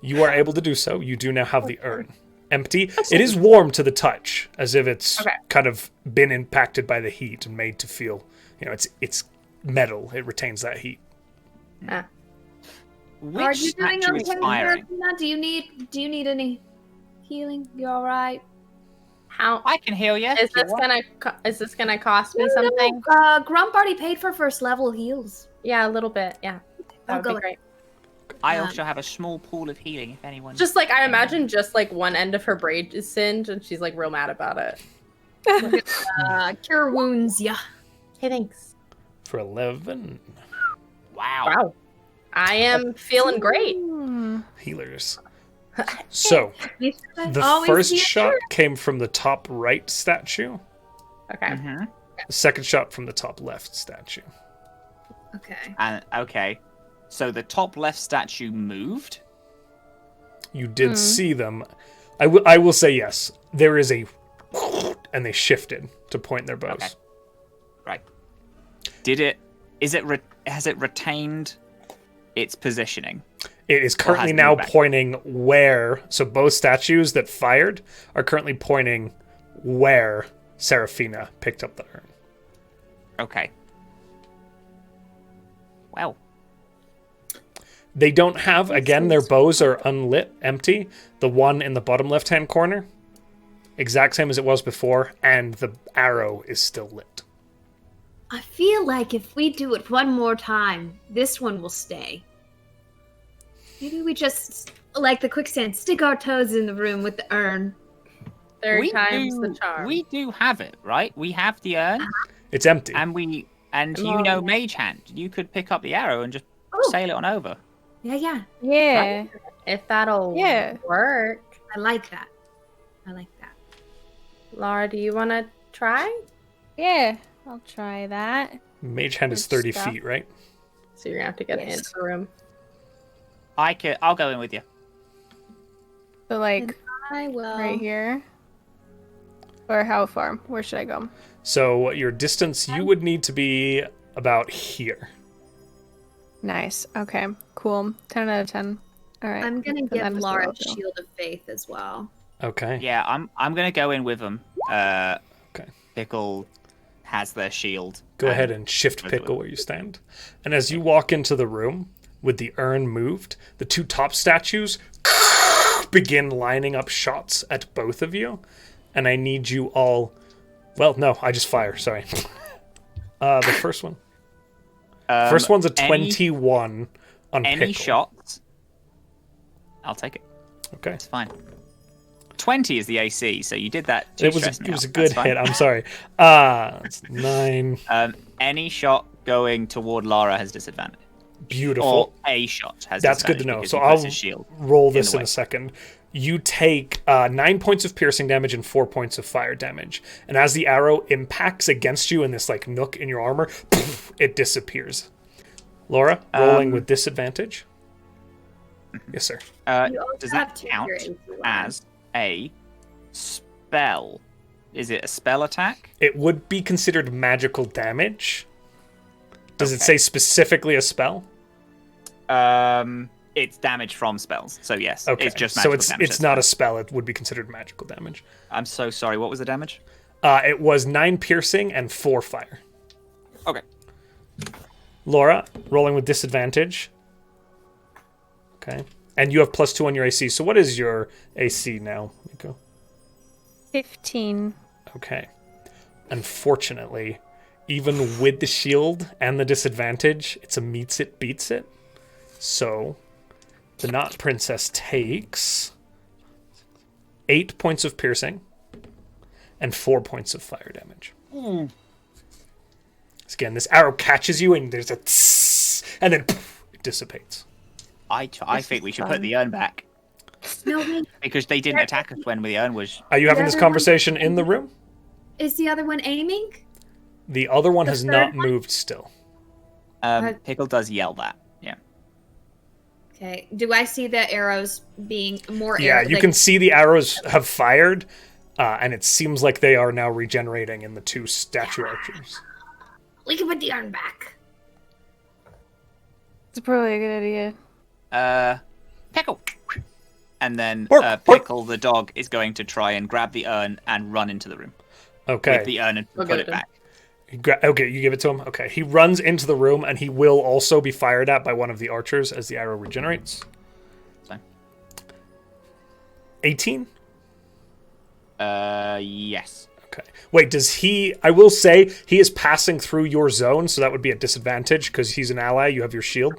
You are able to do so. You do now have the urn empty. It is warm to the touch, as if it's Okay. kind of been impacted by the heat and made to feel, it's metal. It retains that heat. Ah. Which Are you doing statue okay, is firing? Seraphina? Do you need any healing? You all right? How I can heal you. is this gonna cost me something? Grump already paid for first level heals. Yeah, a little bit. Yeah, that I'll would go be with- great. I also have a small pool of healing if anyone. Just like I imagine, just like one end of her braid is singed, and she's like real mad about it. Cure wounds, yeah. Hey, thanks. For 11 Wow. I am feeling great. healers. So, the Always first the shot came from the top right statue. Okay. Mm-hmm. The second shot from the top left statue. Okay. And okay, so the top left statue moved. You did see them. I will say yes. There is a... And they shifted to point their bows. Okay. Right. Has it retained its positioning? It is currently it now moved back? pointing where... So both statues that fired are currently pointing where Seraphina picked up the urn. Okay. Well, They don't have... Again, their bows are unlit, empty. The one in the bottom left-hand corner, exact same as it was before, and the arrow is still lit. I feel like if we do it one more time, this one will stay. Maybe we just, like the quicksand, stick our toes in the room with the urn. Third we time's do, the charm. we do have it, right? We have the urn, It's empty. and Come you on. know Mage Hand. You could pick up the arrow and just Oh. sail it on over. Yeah. Yeah. If that'll Yeah. work. I like that. Laura, do you want to try? Yeah. I'll try that. Mage hand is Good 30 stuff. feet, right? So you're going to have to get Yes. into the room. I'll go in with you. So like I will. right here. Or how far? Where should I go? So your distance, you would need to be about here. Nice. Okay. Cool. 10 out of 10. All right. I'm gonna Then give that is Laura what I'll do. Shield of Faith as well. Okay. Yeah, I'm gonna go in with them. Okay. Pickle has their shield. Go ahead and shift Let's do pickle it. where you stand. And as you walk into the room with the urn moved, the two top statues begin lining up shots at both of you. And I need you all... Well, no, I just fire. Sorry. The first one. First one's a 21 on Any pickle. shots? I'll take it. Okay. It's fine. 20 is the AC, so you did that. It was a good hit. I'm sorry. It's 9. Any shot going toward Lara has disadvantage. Beautiful. Or a shot has That's good to disadvantage know. because So he puts I'll his shield roll in this the in way. a second. You take 9 points of piercing damage and 4 points of fire damage. And as the arrow impacts against you in this like nook in your armor, it disappears. Laura, rolling with disadvantage. Yes, sir. You also Does have that to count your AC one. as a spell? Is it a spell attack? It would be considered magical damage. Does it Okay. say specifically a spell? It's damage from spells. So yes, Okay. it's just so magical it's damage. it's That's not fine. a spell. It would be considered magical damage. I'm so sorry. What was the damage? It was 9 piercing and 4 fire. Okay. Laura, rolling with disadvantage. Okay. And you have +2 on your AC. So what is your AC now, Miko? 15. Okay. Unfortunately, even with the shield and the disadvantage, it's a meets it, beats it. So, the Not Princess takes 8 points of piercing and 4 points of fire damage. So again, this arrow catches you and there's a tss, and then poof, it dissipates. I think we should put the urn back No, wait. because they didn't attack us when the urn was. Are you having The this other one- conversation in the room? Is the other one aiming? The other one has third not one? moved still. Pickle does yell that. Yeah. Okay. Do I see the arrows being more? Yeah, you can see the arrows have fired, and it seems like they are now regenerating in the two statue archers. We can put the urn back. It's probably a good idea. Pickle. And then Bark, bark. Pickle the dog is going to try and grab the urn and run into the room Okay. with the urn and We'll put get it it back. Okay, you give it to him? Okay. He runs into the room, and he will also be fired at by one of the archers as the arrow regenerates. Fine. 18? Yes. Okay. Wait, does he... I will say, he is passing through your zone, so that would be a disadvantage, because he's an ally. You have your shield.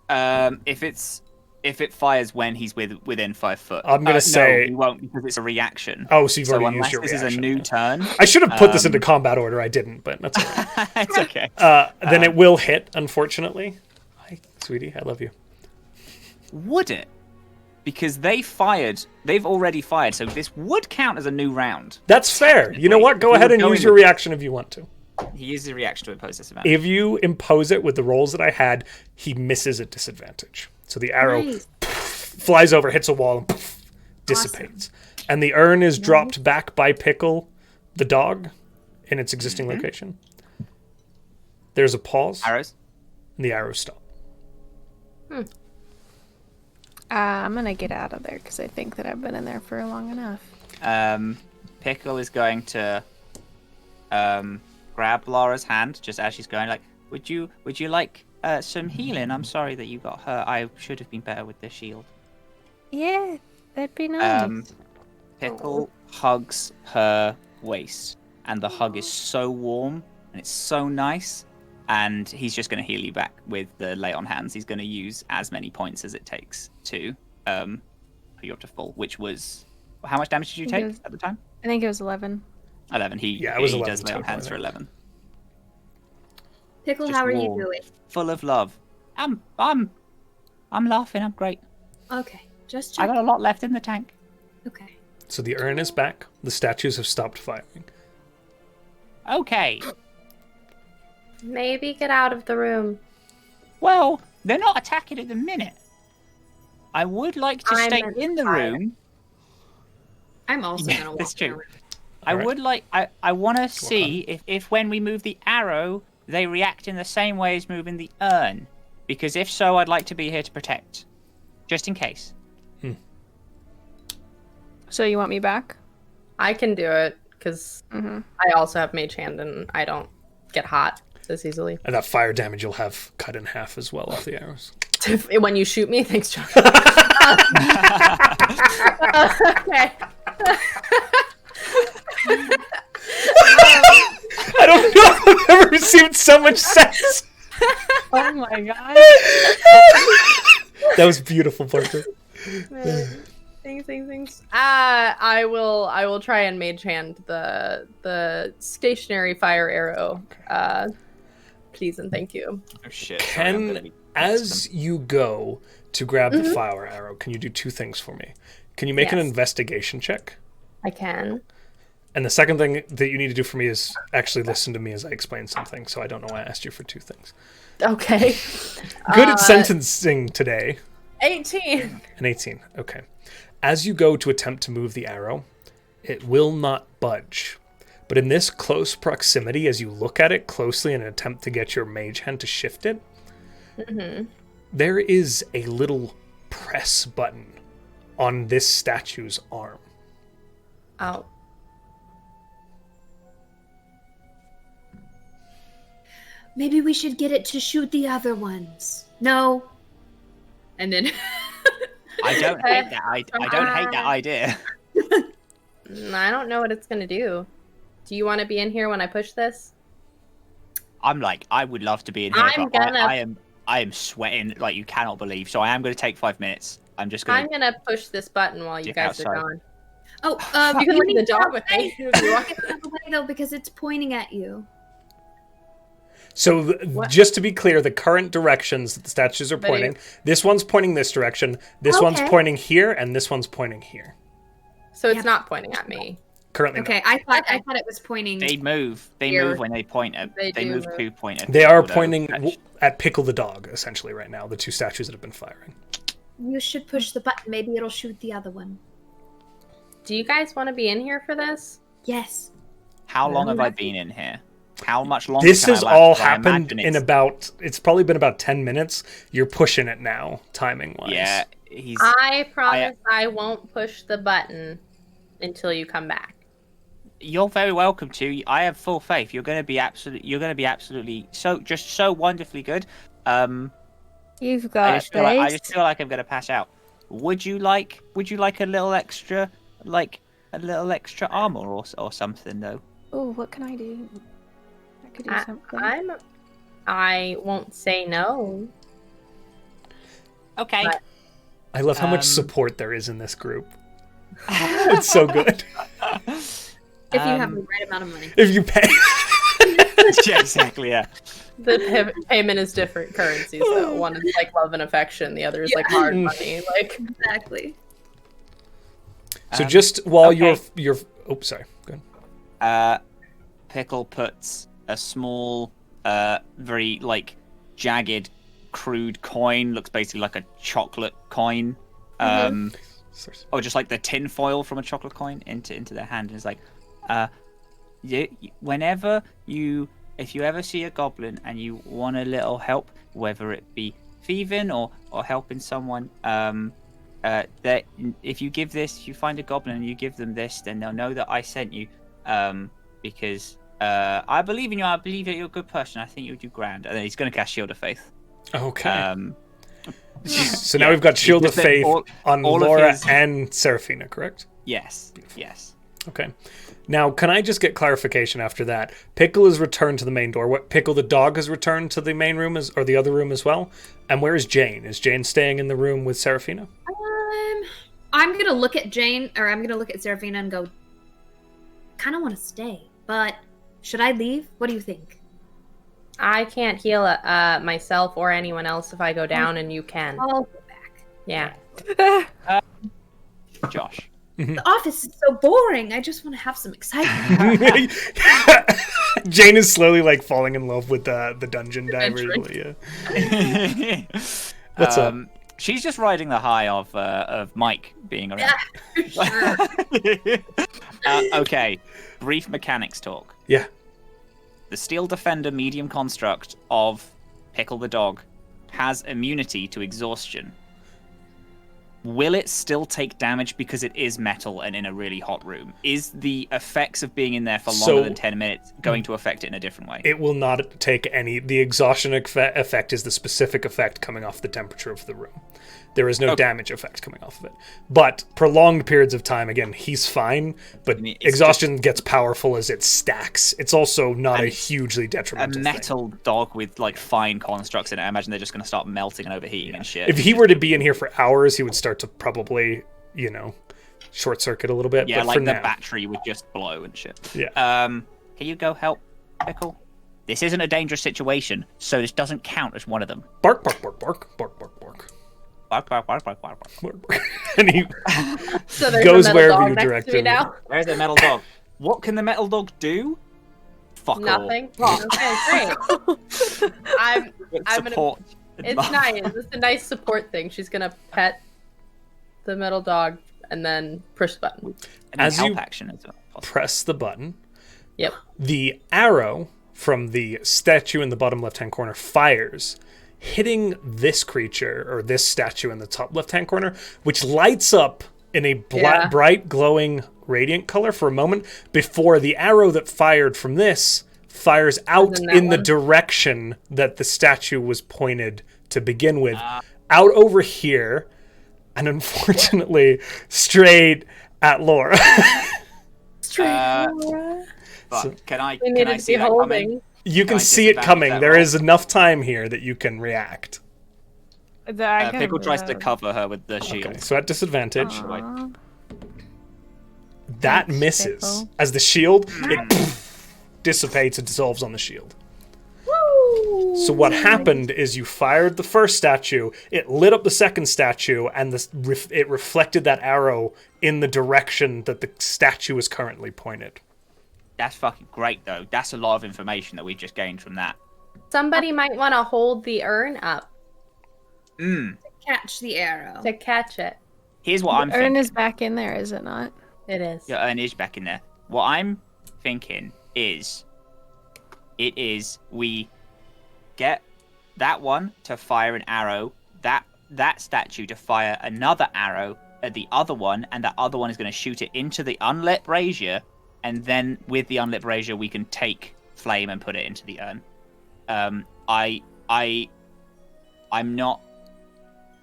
If it's if it fires when he's within 5 foot. I'm gonna say no, he won't because it's a reaction. Oh, so you've already used unless your this reaction. is a new turn. I should have put this into combat order. I didn't, but that's all right. It's okay. Then it will hit, unfortunately. Hi, sweetie. I love you. Would it? Because they've already fired, so this would count as a new round. That's fair. You know what? Go ahead and use your reaction if you want to. He uses a reaction to impose disadvantage. If you impose it with the rolls that I had, he misses at disadvantage. So the arrow flies over, hits a wall, and dissipates. Awesome. And the urn is dropped back by Pickle, the dog, in its existing location. There's a pause. Arrows? And the arrows stop. I'm gonna get out of there because I think that I've been in there for long enough. Pickle is going to grab Laura's hand just as she's going. Like, would you like some healing? I'm sorry that you got hurt. I should have been better with the shield. Yeah, that'd be nice. Pickle hugs her waist, and the hug is so warm and it's so nice. And he's just going to heal you back with the lay on hands. He's going to use as many points as it takes to put you up to full, which was... How much damage did you take at the time? I think it was 11. 11. It was 11 he does lay on hands for 11. Pickle, Just how are warm, you doing? Full of love. I'm laughing. I'm great. Okay, just I check. got a lot left in the tank. Okay. So the urn is back. The statues have stopped firing. Okay. Maybe get out of the room. Well, they're not attacking at the minute. I would like to stay in the room. I'm also gonna walk That's true. around. I Alright. would like. I want to see if when we move the arrow, they react in the same way as moving the urn. Because if so, I'd like to be here to protect, just in case. So you want me back? I can do it because I also have Mage Hand and I don't get hot this easily. And that fire damage you'll have cut in half as well off the arrows. When you shoot me, thanks, John. Okay. I don't know if I've ever received so much sex. Oh my god. That was beautiful, Parker. Thanks. I will try and Mage Hand the stationary fire arrow. Please and thank you. Oh shit! Sorry, I'm gonna be As you go to grab the fire arrow, can you do two things for me? Can you make an Yes. investigation check? I can. And the second thing that you need to do for me is actually listen to me as I explain something, so I don't know why I asked you for two things. Okay. Good at sentencing today. 18. An 18. Okay. As you go to attempt to move the arrow, it will not budge. But in this close proximity, as you look at it closely in an attempt to get your mage hand to shift it, there is a little press button on this statue's arm. Oh. Maybe we should get it to shoot the other ones. No. And then I don't hate that. I don't hate that idea. I don't know what it's gonna do. Do you want to be in here when I push this? I'm like, I would love to be in here, I'm but gonna- I am sweating like you cannot believe. So I am going to take 5 minutes. I'm just going I'm gonna push this button while you Dick guys are outside. gone. oh, You can leave the dog with me if you want. Get out of the way though, because it's pointing at you. So just to be clear, the current directions that the statues are pointing, this one's pointing this direction, this one's Okay. pointing here, and this one's pointing here. So it's Yep. not pointing at me. Currently Okay, not. I thought it was pointing. They move. They Here. move when they point at. They They do move move. to point at. They are people, though. pointing at Pickle the dog, essentially, right now, the two statues that have been firing. You should push the button. Maybe it'll shoot the other one. Do you guys want to be in here for this? Yes. How long have I been in here? How much longer? This can I has last? all I happened imagine in it's- it's probably been about 10 minutes. You're pushing it now, timing-wise. Yeah, he's. I promise I won't push the button until you come back. You're very welcome to. I have full faith. You're going to be absolutely so wonderfully good. You've got I just feel like I'm going to pass out. Would you like a little extra armor or something though? Oh, what can I do? I could do something. I won't say no. Okay. But I love how much support there is in this group. It's so good. If you have the right amount of money. If you pay. Yeah, exactly, yeah. The payment is different currencies, though. One is like love and affection, the other is like hard money. Like Exactly. So just while okay. you're oh, sorry. Go ahead. Pickle puts a small, very like jagged, crude coin. Looks basically like a chocolate coin, or just like the tin foil from a chocolate coin into their hand, and is like, if you ever see a goblin and you want a little help, whether it be thieving or helping someone, that if you give this, if you find a goblin and you give them this, then they'll know that I sent you, because I believe in you. I believe that you're a good person. I think you'll do grand. And then he's going to cast Shield of Faith. Okay. So now we've got Shield of Faith on Laura and Seraphina, correct? Yes. Yes. Okay. Now, can I just get clarification after that? Pickle is returned to the main door. What, Pickle the dog has returned to the main room, or the other room as well? And where is Jane? Is Jane staying in the room with Seraphina? I'm gonna look at Jane, or I'm gonna look at Seraphina and go, kind of want to stay, but should I leave? What do you think? I can't heal myself or anyone else if I go down, and you can. I'll go back. Yeah. Josh. The office is so boring. I just want to have some excitement. Jane is slowly like falling in love with the dungeon diver. Yeah. What's up? She's just riding the high of Mike being around. Yeah, sure. Okay, brief mechanics talk. Yeah. The Steel Defender medium construct of Pickle the dog has immunity to exhaustion. Will it still take damage because it is metal and in a really hot room? Is the effects of being in there for longer than 10 minutes going to affect it in a different way? It will not take any. The exhaustion effect is the specific effect coming off the temperature of the room. There is no damage effect coming off of it. But prolonged periods of time, again, he's fine, but exhaustion gets powerful as it stacks. It's also not a hugely detrimental A metal dog with like fine constructs in it, I imagine they're just going to start melting and overheating and shit. If he were to be in here for hours, he would start to probably, short circuit a little bit. Yeah, but like for the now, battery would just blow and shit. Yeah. Can you go help Pickle? This isn't a dangerous situation, so this doesn't count as one of them. Bark, bark, bark, bark, bark, bark, bark. Bark, bark, bark, bark, bark, bark. And he So there's goes a metal wherever dog you next direct to me him. now. There's the metal dog. What can the metal dog do? Fuck Nothing. all. Okay, great. I'm gonna. Support. It's nice. It's a nice support thing. She's gonna pet the metal dog and then push the button. And As help you action as well. press the button, Yep. the arrow from the statue in the bottom left-hand corner fires, hitting this creature, or this statue in the top left-hand corner, which lights up in a bright, glowing, radiant color for a moment before the arrow that fired from this fires out in the direction that the statue was pointed to begin with, out over here, and unfortunately, straight at Laura. But can I to see be that coming? You can I see it disadvantage coming. that There roll? is enough time here that you can react. Pickle tries to cover her with the shield. Okay, so at disadvantage, Aw. that Thanks, misses. Pickle. As the shield, it dissipates and dissolves on the shield. So what happened is you fired the first statue, it lit up the second statue, and it reflected that arrow in the direction that the statue is currently pointed. That's fucking great, though. That's a lot of information that we've just gained from that. Somebody might want to hold the urn up Catch the arrow. to catch it. Here's what I'm Urn thinking. is back in there, is it not? It is. Your urn is back in there. What I'm thinking is, we get that one to fire an arrow, that statue to fire another arrow at the other one, and that other one is going to shoot it into the unlit brazier, and then with the unlit brazier we can take flame and put it into the urn. I'm not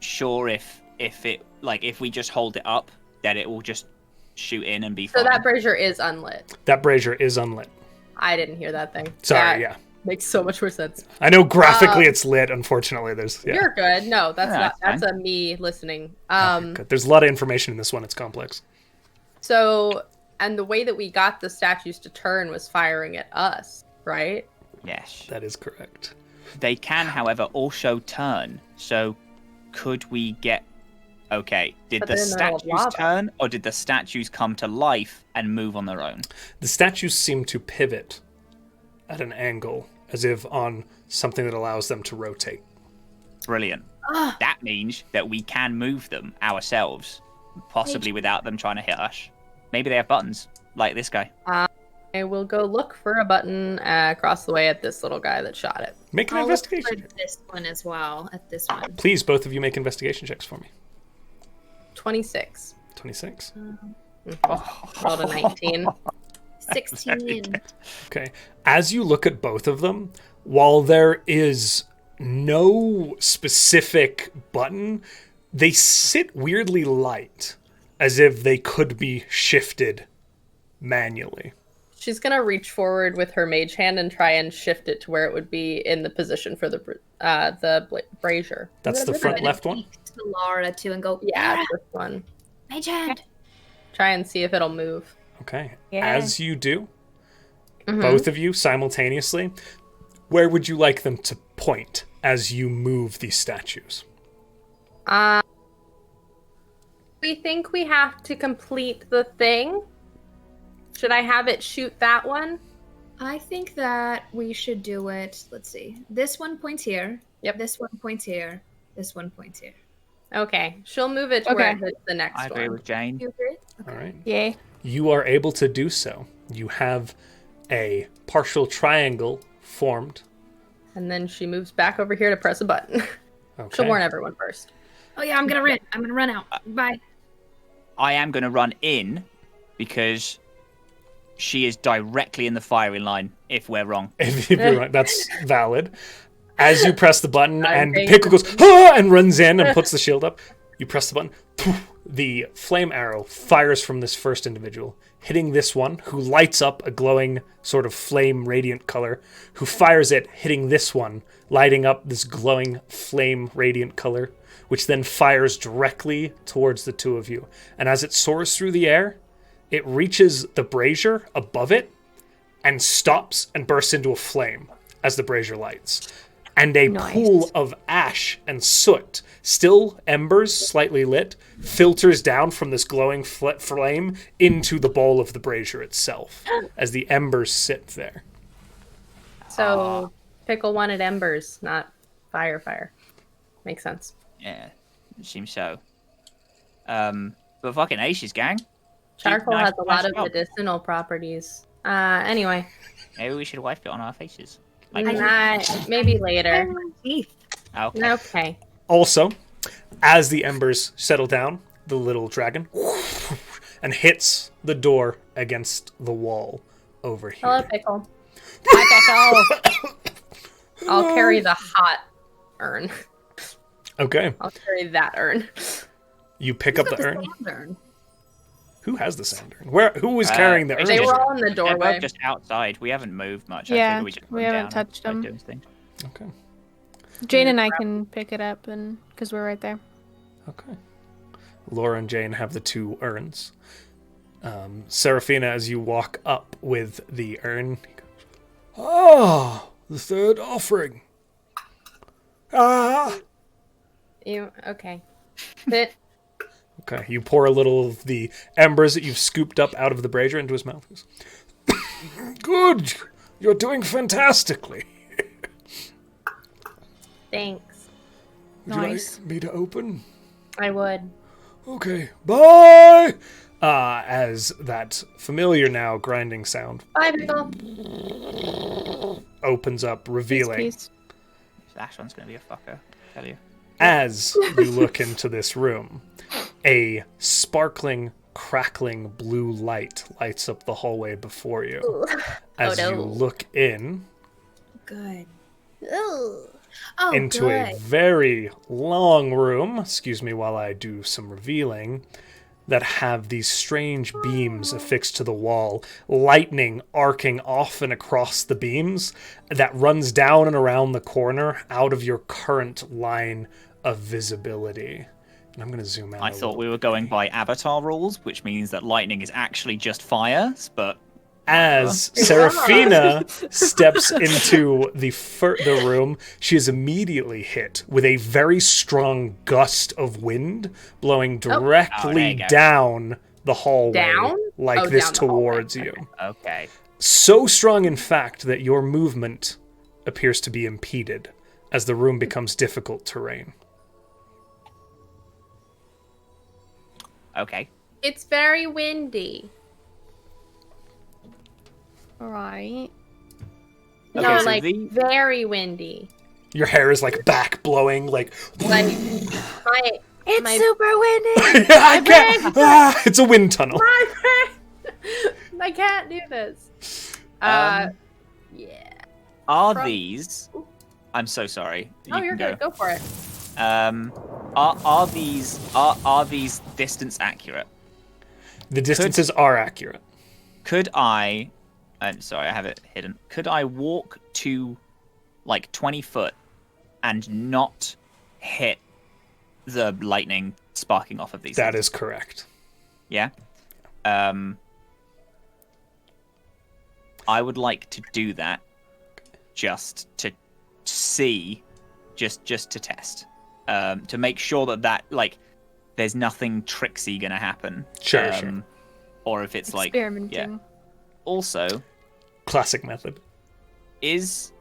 sure if we just hold it up, that it will just shoot in and be fine. So that brazier is unlit. That brazier is unlit. I didn't hear that thing. Sorry, yeah. Makes so much more sense. I know graphically it's lit. Unfortunately, there's... Yeah. You're good. No, that's Yeah, not. that's That's a me listening. Good. There's a lot of information in this one. It's complex. So, and the way that we got the statues to turn was firing at us, right? Yes. That is correct. They can, however, also turn. So, could we get... Okay, did But the they're in the middle of statues lava. turn, or did the statues come to life and move on their own? The statues seem to pivot at an angle, as if on something that allows them to rotate. Brilliant. That means that we can move them ourselves, possibly without them trying to hit us. Maybe they have buttons, like this guy. I will go look for a button across the way at this little guy that shot it. Make an I'll look for investigation. this one as well. At this one. Please, both of you make investigation checks for me. 26. 26. Rolled a 19. 16. Okay. As you look at both of them, while there is no specific button, they sit weirdly light, as if they could be shifted manually. She's gonna reach forward with her mage hand and try and shift it to where it would be in the position for the brazier. That's the front left one? To Laura too and go. Yeah, this one. Mage hand. Try and see if it'll move. Okay. Yeah. As you do, both of you simultaneously, where would you like them to point as you move these statues? We think we have to complete the thing. Should I have it shoot that one? I think that we should do it. Let's see. This one points here. Yep. This one points here. This one points here. Okay. She'll move it to where it Okay. hits the next I agree one. with Jane. You agree? All right. Yay. You are able to do so. You have a partial triangle formed. And then she moves back over here to press a button. Okay. She'll warn everyone first. Oh yeah, I'm gonna run. I'm gonna run out. Bye. I am going to run in because she is directly in the firing line if we're wrong. If you're right, that's valid. As you press the button and thank Pickle goes, "Ah!" and runs in and puts the shield up, you press the button. The flame arrow fires from this first individual, hitting this one, who lights up a glowing sort of flame radiant color, who fires it, hitting this one, lighting up this glowing flame radiant color, which then fires directly towards the two of you. And as it soars through the air, it reaches the brazier above it and stops and bursts into a flame as the brazier lights. And a Nice. pool of ash and soot, still embers, slightly lit, filters down from this glowing flame into the bowl of the brazier itself as the embers sit there. So Pickle wanted embers, not fire. Makes sense. Yeah, it seems so. But fucking aces, gang. Charcoal Nice- has a lot nice of job. medicinal properties. Anyway, Maybe we should wipe it on our faces. maybe later. Teeth. Okay. Okay. Also, as the embers settle down, the little dragon and hits the door against the wall over here. Hello, Pickle. Hi, Pickle. I'll carry the hot urn. Okay, I'll carry that urn. you pick up the urn. Urn. Who has the sand urn? Who is carrying the urn? They just- were all in the They're both doorway. just outside. We haven't moved much. Yeah, I figure we just we run haven't down and touched start them. doing things. Okay, Jane and I can pick it up, and because we're right there. okay. Laura and Jane have the two urns. Seraphina, as you walk up with the urn, the third offering. Okay. But Okay, you pour a little of the embers that you've scooped up out of the brazier into his mouth. Good! You're doing fantastically. thanks. Would Nice. you like me to open? I would. Okay, bye! As that familiar now grinding sound Bye, Pickle. opens up, revealing. Peace. This last one's gonna be a fucker. I tell you. As you look into this room, a sparkling, crackling blue light lights up the hallway before you. As no. you look in Good. Ooh. Oh, into a good. very long room, excuse me while I do some revealing, that have these strange beams affixed to the wall, lightning arcing off and across the beams that runs down and around the corner out of your current line of visibility. And I'm going to zoom out. I thought we were going by Avatar rules, which means that lightning is actually just fire, but... As Serafina steps into the room, she is immediately hit with a very strong gust of wind blowing directly down the hallway, Down? like this down the towards hallway. you. Okay. So strong, in fact, that your movement appears to be impeded as the room becomes difficult terrain. Okay. It's very windy. Right. No, Okay, so like very windy. Your hair is like back blowing, like Like It's super windy. I can't. It's a wind tunnel. I can't do this. Yeah. Are these... I'm so sorry. You're good. Go for it. Are these distance accurate? The distances are accurate. Could I... I'm sorry, I have it hidden. Could I walk to, like, 20 foot and not hit the lightning sparking off of these That things? is correct. Yeah? I would like to do that just to see, just to test. To make sure that, like, there's nothing tricksy gonna happen. Sure, sure. Or if it's like... Experimenting. Yeah. Also... Classic method. Is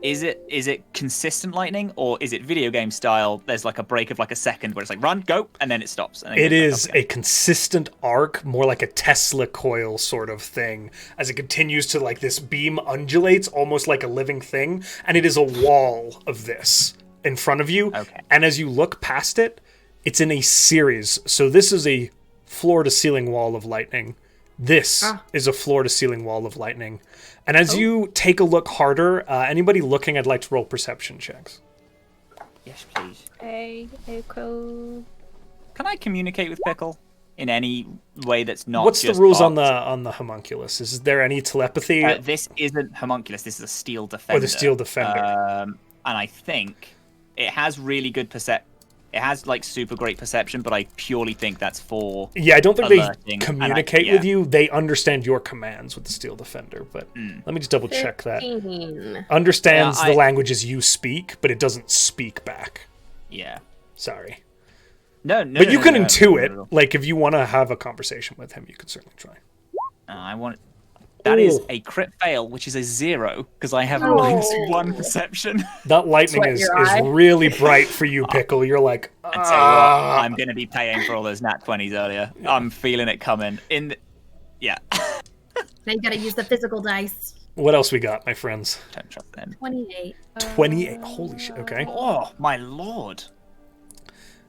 it consistent lightning, or is it video game style? There's like a break of like a second where it's like run, go, and then it stops. And then It goes back is up again. a consistent arc, more like a Tesla coil sort of thing, as it continues to, like, this beam undulates almost like a living thing, and it is a wall of this in front of you. Okay. And as you look past it, it's in a series. So this is a floor-to-ceiling wall of lightning. This is a floor-to-ceiling wall of lightning. And as you take a look harder, anybody looking, I'd like to roll perception checks. Yes, please. Echo. Can I communicate with Pickle in any way that's not? What's the just rules bots? on the homunculus? Is there any telepathy? This isn't homunculus. This is a steel defender. Or the steel defender. And I think it has really good It has like super great perception, but I purely think that's for Yeah, I don't think alerting, they and communicate with you. They understand your commands with the Steel Defender, but let me just double check that. 15. Understands Yeah, the languages you speak, but it doesn't speak back. Yeah. Sorry. No. But you can no, intuit. no. Like, if you want to have a conversation with him, you can certainly try. I want. That is Ooh. a crit fail, which is a 0 because I have -1 perception. That lightning Sweat is your eye. really bright for you, Pickle. You're like, I tell you what, I'm going to be paying for all those nat 20s earlier. I'm feeling it coming. Yeah. Now you gotta use the physical dice. what else we got, my friends? Don't trust them. 28. 28. Holy shit, okay. Oh, my lord.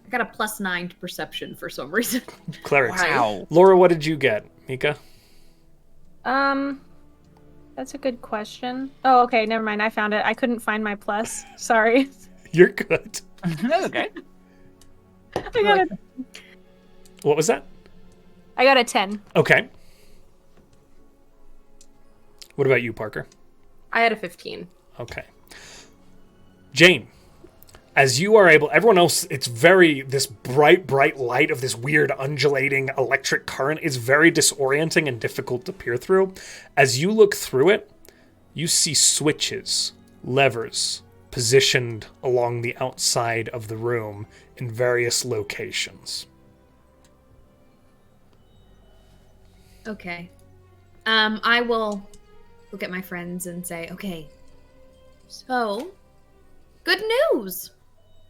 I got a +9 to perception for some reason. Clerics. Wow. Laura, what did you get? Mika? That's a good question. Oh, okay, never mind. I found it. I couldn't find my plus. Sorry. You're good. That's okay. What was that? I got a 10. Okay. What about you, Parker? I had a 15. Okay. Jane, as you are able, everyone else, it's very, this bright light of this weird undulating electric current is very disorienting and difficult to peer through. As you look through it, you see switches, levers, positioned along the outside of the room in various locations. Okay. I will look at my friends and say, okay, so, good news!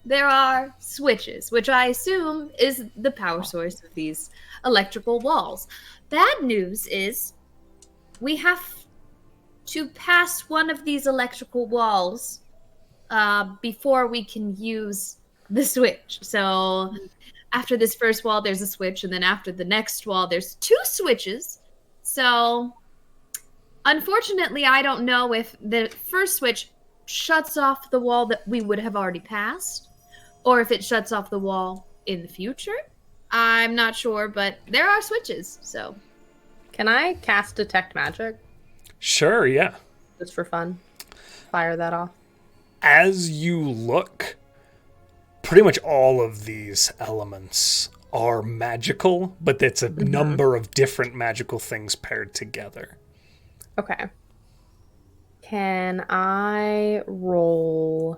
There are switches, which I assume is the power source of these electrical walls. Bad news is we have to pass one of these electrical walls before we can use the switch. So after this first wall, there's a switch, and then after the next wall, there's 2 switches. So unfortunately, I don't know if the first switch shuts off the wall that we would have already passed, or if it shuts off the wall in the future. I'm not sure, but there are switches, so. Can I cast Detect Magic? Sure, yeah. Just for fun. Fire that off. As you look, pretty much all of these elements are magical, but it's a number of different magical things paired together. Okay. Can I roll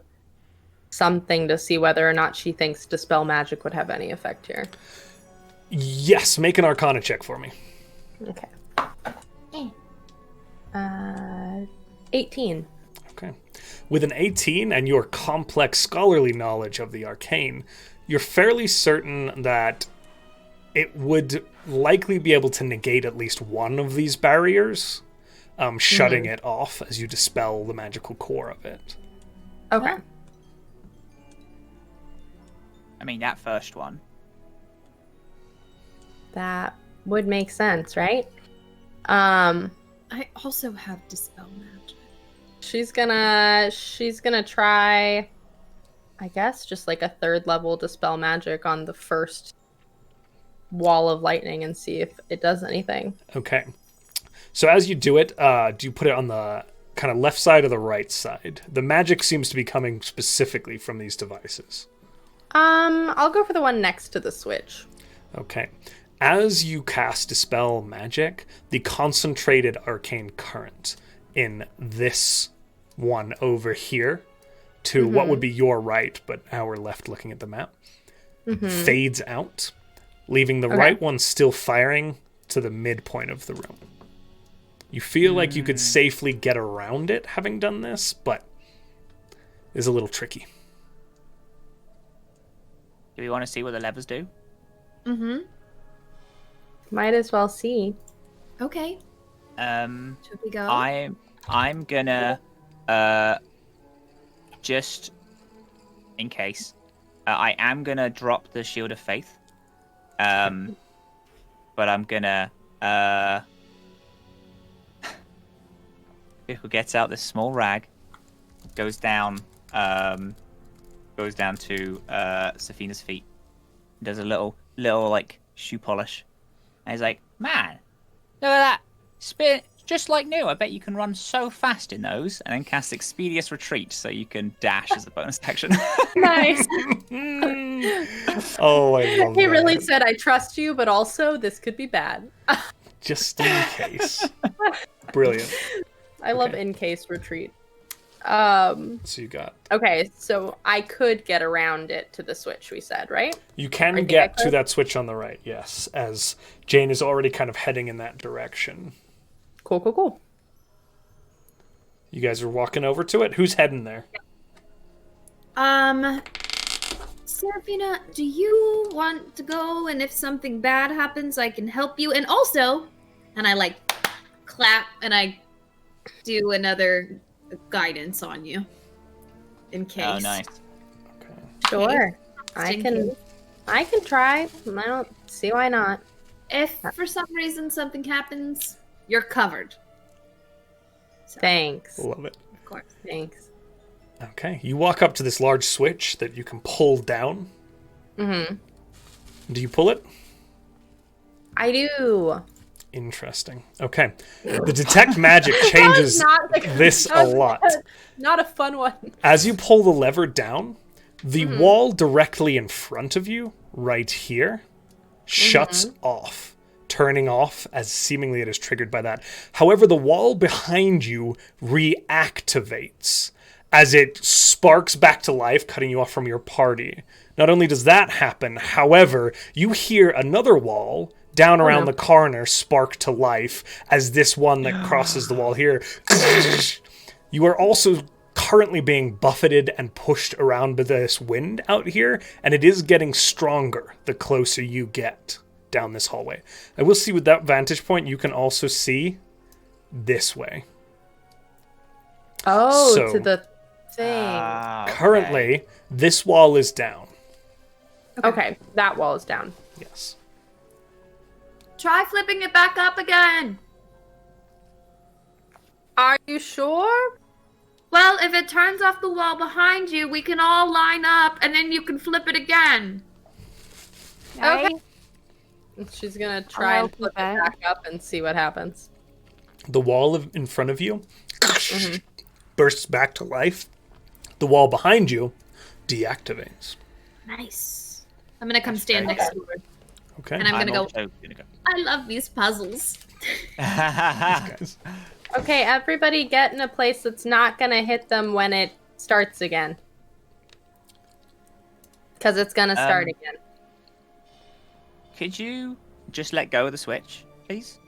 something to see whether or not she thinks Dispel Magic would have any effect here? Yes, make an Arcana check for me. Okay. 18. Okay. With an 18 and your complex scholarly knowledge of the arcane, you're fairly certain that it would likely be able to negate at least one of these barriers, shutting it off as you dispel the magical core of it. Okay. I mean, that first one. That would make sense, right? I also have Dispel Magic. She's gonna try, I guess, just like a 3rd level Dispel Magic on the first wall of lightning and see if it does anything. Okay. So as you do it, do you put it on the kind of left side or the right side? The magic seems to be coming specifically from these devices. I'll go for the one next to the switch. Okay. As you cast Dispel Magic, the concentrated arcane current in this one over here to what would be your right, but our left looking at the map, fades out, leaving the right one still firing to the midpoint of the room. You feel like you could safely get around it having done this, but it's a little tricky. Do we want to see what the levers do? Mm-hmm. Might as well see. Okay. Should we go? I'm gonna just in case I am gonna drop the Shield of Faith. But I'm gonna Pickle gets out this small rag, goes down to Safina's feet, does a little like shoe polish. And he's like, man, look at that. Spin just like new. I bet you can run so fast in those. And then cast Expeditious Retreat so you can dash as a bonus action. Nice. Oh, I love He that. really said, I trust you, but also this could be bad. Just in case. Brilliant. I love Okay. in case retreat. So you got... Okay, so I could get around it to the switch, we said, right? You can think I get to could? that switch on the right, yes, as Jane is already kind of heading in that direction. Cool. You guys are walking over to it? Who's heading there? Serafina, do you want to go? And if something bad happens, I can help you. And also, and I like clap and I do another guidance on you. In case. Oh, nice. Okay. Sure. Just I in can try. I don't see why not. If for some reason something happens, you're covered. So, Thanks. Love it. of course. Thanks. Okay, you walk up to this large switch that you can pull down. Mm-hmm. Do you pull it? I do. Interesting. Okay. The detect magic changes this a lot. Not a fun one. As you pull the lever down, the wall directly in front of you, right here, shuts off, turning off as seemingly it is triggered by that. However, the wall behind you reactivates as it sparks back to life, cutting you off from your party. Not only does that happen, however, you hear another wall down around the corner spark to life as this one that crosses the wall here. You are also currently being buffeted and pushed around by this wind out here, and it is getting stronger the closer you get down this hallway. I will see with that vantage point, you can also see this way. Oh, So- to the thing. Okay. Currently, this wall is down. Okay, that wall is down. Yes. Try flipping it back up again. Are you sure? Well, if it turns off the wall behind you, we can all line up and then you can flip it again. I She's gonna try and open flip it that. back up and see what happens. The wall in front of you bursts back to life. The wall behind you deactivates. Nice. I'm gonna come stand next to her, Okay. and I'm gonna go. also gonna go. I love these puzzles. Guys. Okay, everybody get in a place that's not gonna hit them when it starts again. Because it's gonna start again. Could you just let go of the switch, please?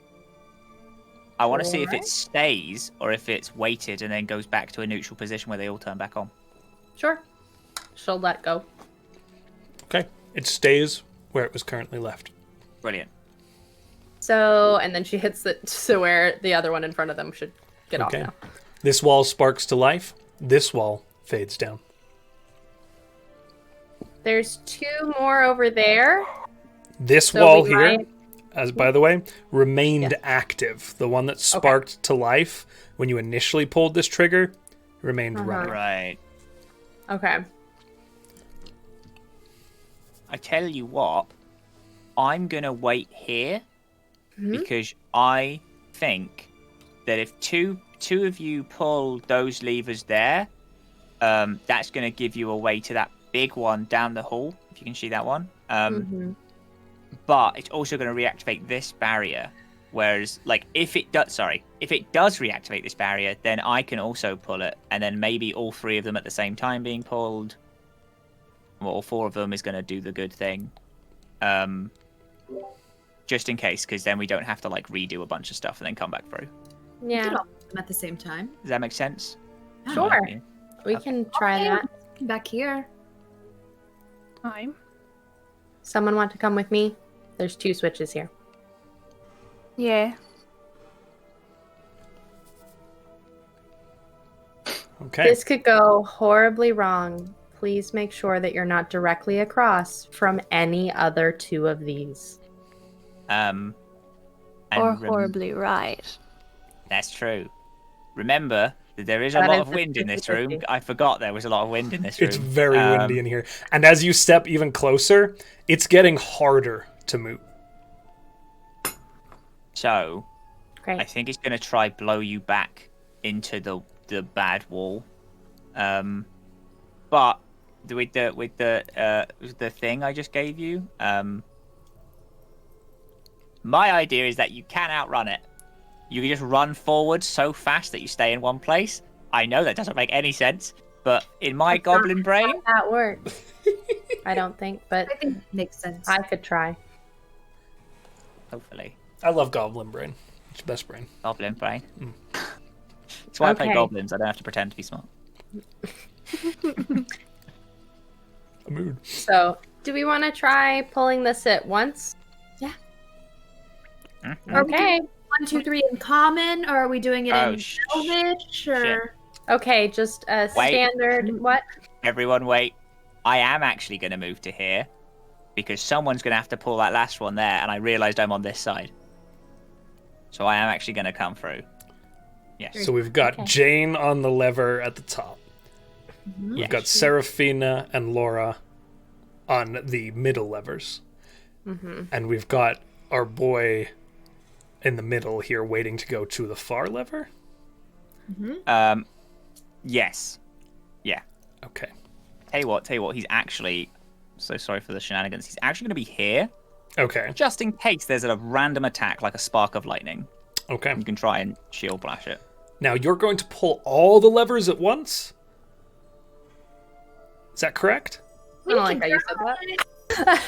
I want to see if it Alright. stays or if it's weighted and then goes back to a neutral position where they all turn back on. Sure. She'll let go. Okay. It stays where it was currently left. Brilliant. So, and then she hits it to where the other one in front of them should get Okay. off now. This wall sparks to life. This wall fades down. There's 2 more over there. This So wall we here, might- as by the way, remained active. The one that sparked to life when you initially pulled this trigger remained running. Right. Okay. I tell you what, I'm gonna wait here Mhm. because I think that if two of you pull those levers there, that's gonna give you a way to that big one down the hall. If you can see that one. Mhm. But it's also going to reactivate this barrier. Whereas, like, if it does reactivate this barrier, then I can also pull it, and then maybe all 3 of them at the same time being pulled, or all 4 of them is going to do the good thing. Just in case, because then we don't have to like redo a bunch of stuff and then come back through. We could Yeah, all put them at the same time. Does that make sense? Sure. Yeah. we can try Okay. that. Back here. Fine. Someone want to come with me? There's 2 switches here. Yeah. Okay. This could go horribly wrong. Please make sure that you're not directly across from any other 2 of these. And Or horribly right. That's true. Remember that there is a That lot is of wind in this 50-50. room. I forgot there was a lot of wind in this room. It's very windy in here. And as you step even closer, it's getting harder to move. So, I Great. think it's going to try blow you back into the bad wall. But with the thing I just gave you, my idea is that you can outrun it. You can just run forward so fast that you stay in one place. I know that doesn't make any sense, but in my That's not goblin brain, That works. I don't think, but I think it makes sense. I could try. hopefully, I love Goblin Brain. It's the best brain. goblin brain. That's why I play Okay. goblins. I don't have to pretend to be smart. A mood. So, do we want to try pulling this at once? Mhm. Are we Okay. doing 1, 2, 3 in common, or are we doing it Oh, in Elvish? Or Okay, just a standard. What? Everyone wait. I am actually going to move to here because someone's going to have to pull that last one there, and I realized I'm on this side. So I am actually going to come through. Yes. So we've got Okay. Jane on the lever at the top. We've Yes. got Seraphina and Laura on the middle levers. Mm-hmm. And we've got our boy in the middle here waiting to go to the far lever. Yes. Yeah. Okay. Tell you what, he's actually, so sorry for the shenanigans, he's actually going to be here, Okay. just in case there's a random attack like a spark of lightning. Okay. You can try and shield blash it. Now you're going to pull all the levers at once? Is that correct? I don't like how you said that.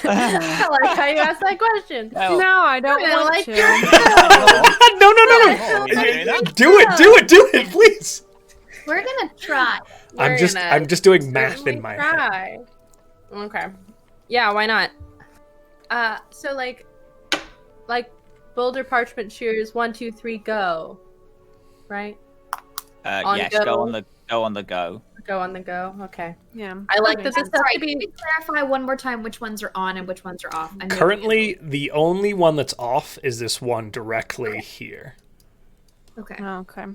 I like how you asked that question. Well, No, I don't I want like to. your no. Do it, please. we're gonna try. I'm just doing math in my head. head. Okay. Yeah, why not? So like boulder parchment shears, 1, 2, 3, go. Right? On yes, go. go on the go. Go on the go. Okay. Yeah. I like that this has Sorry, to can be. we clarify one more time which ones are on and which ones are off? I know- Currently, the only one that's off is this one directly here. Okay. Oh, okay.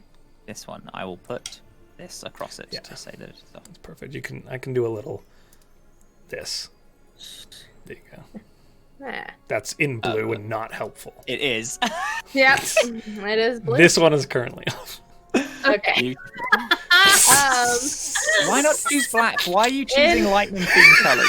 This one, I will put this across it Yeah. to say that it's on. Perfect. I can do a little this. There you go. That's in blue and not helpful. It is. Yep. It is blue. This one is currently off. Okay. Why not choose black? Why are you choosing lightning themed colors?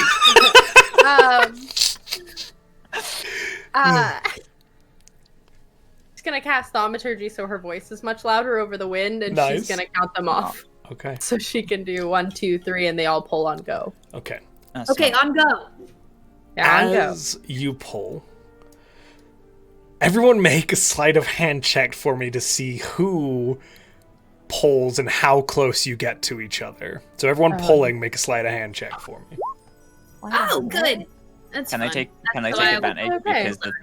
She's gonna cast Thaumaturgy so her voice is much louder over the wind, and Nice. she's gonna count them off. Okay. So she can do 1, 2, 3, and they all pull on go. Okay. That's Okay, not- on go. Yeah, on go. As you pull, everyone make a sleight of hand check for me to see who pulls and how close you get to each other. So everyone pulling, make a sleight of hand check for me. Oh, good. That's Can fun. I take That's advantage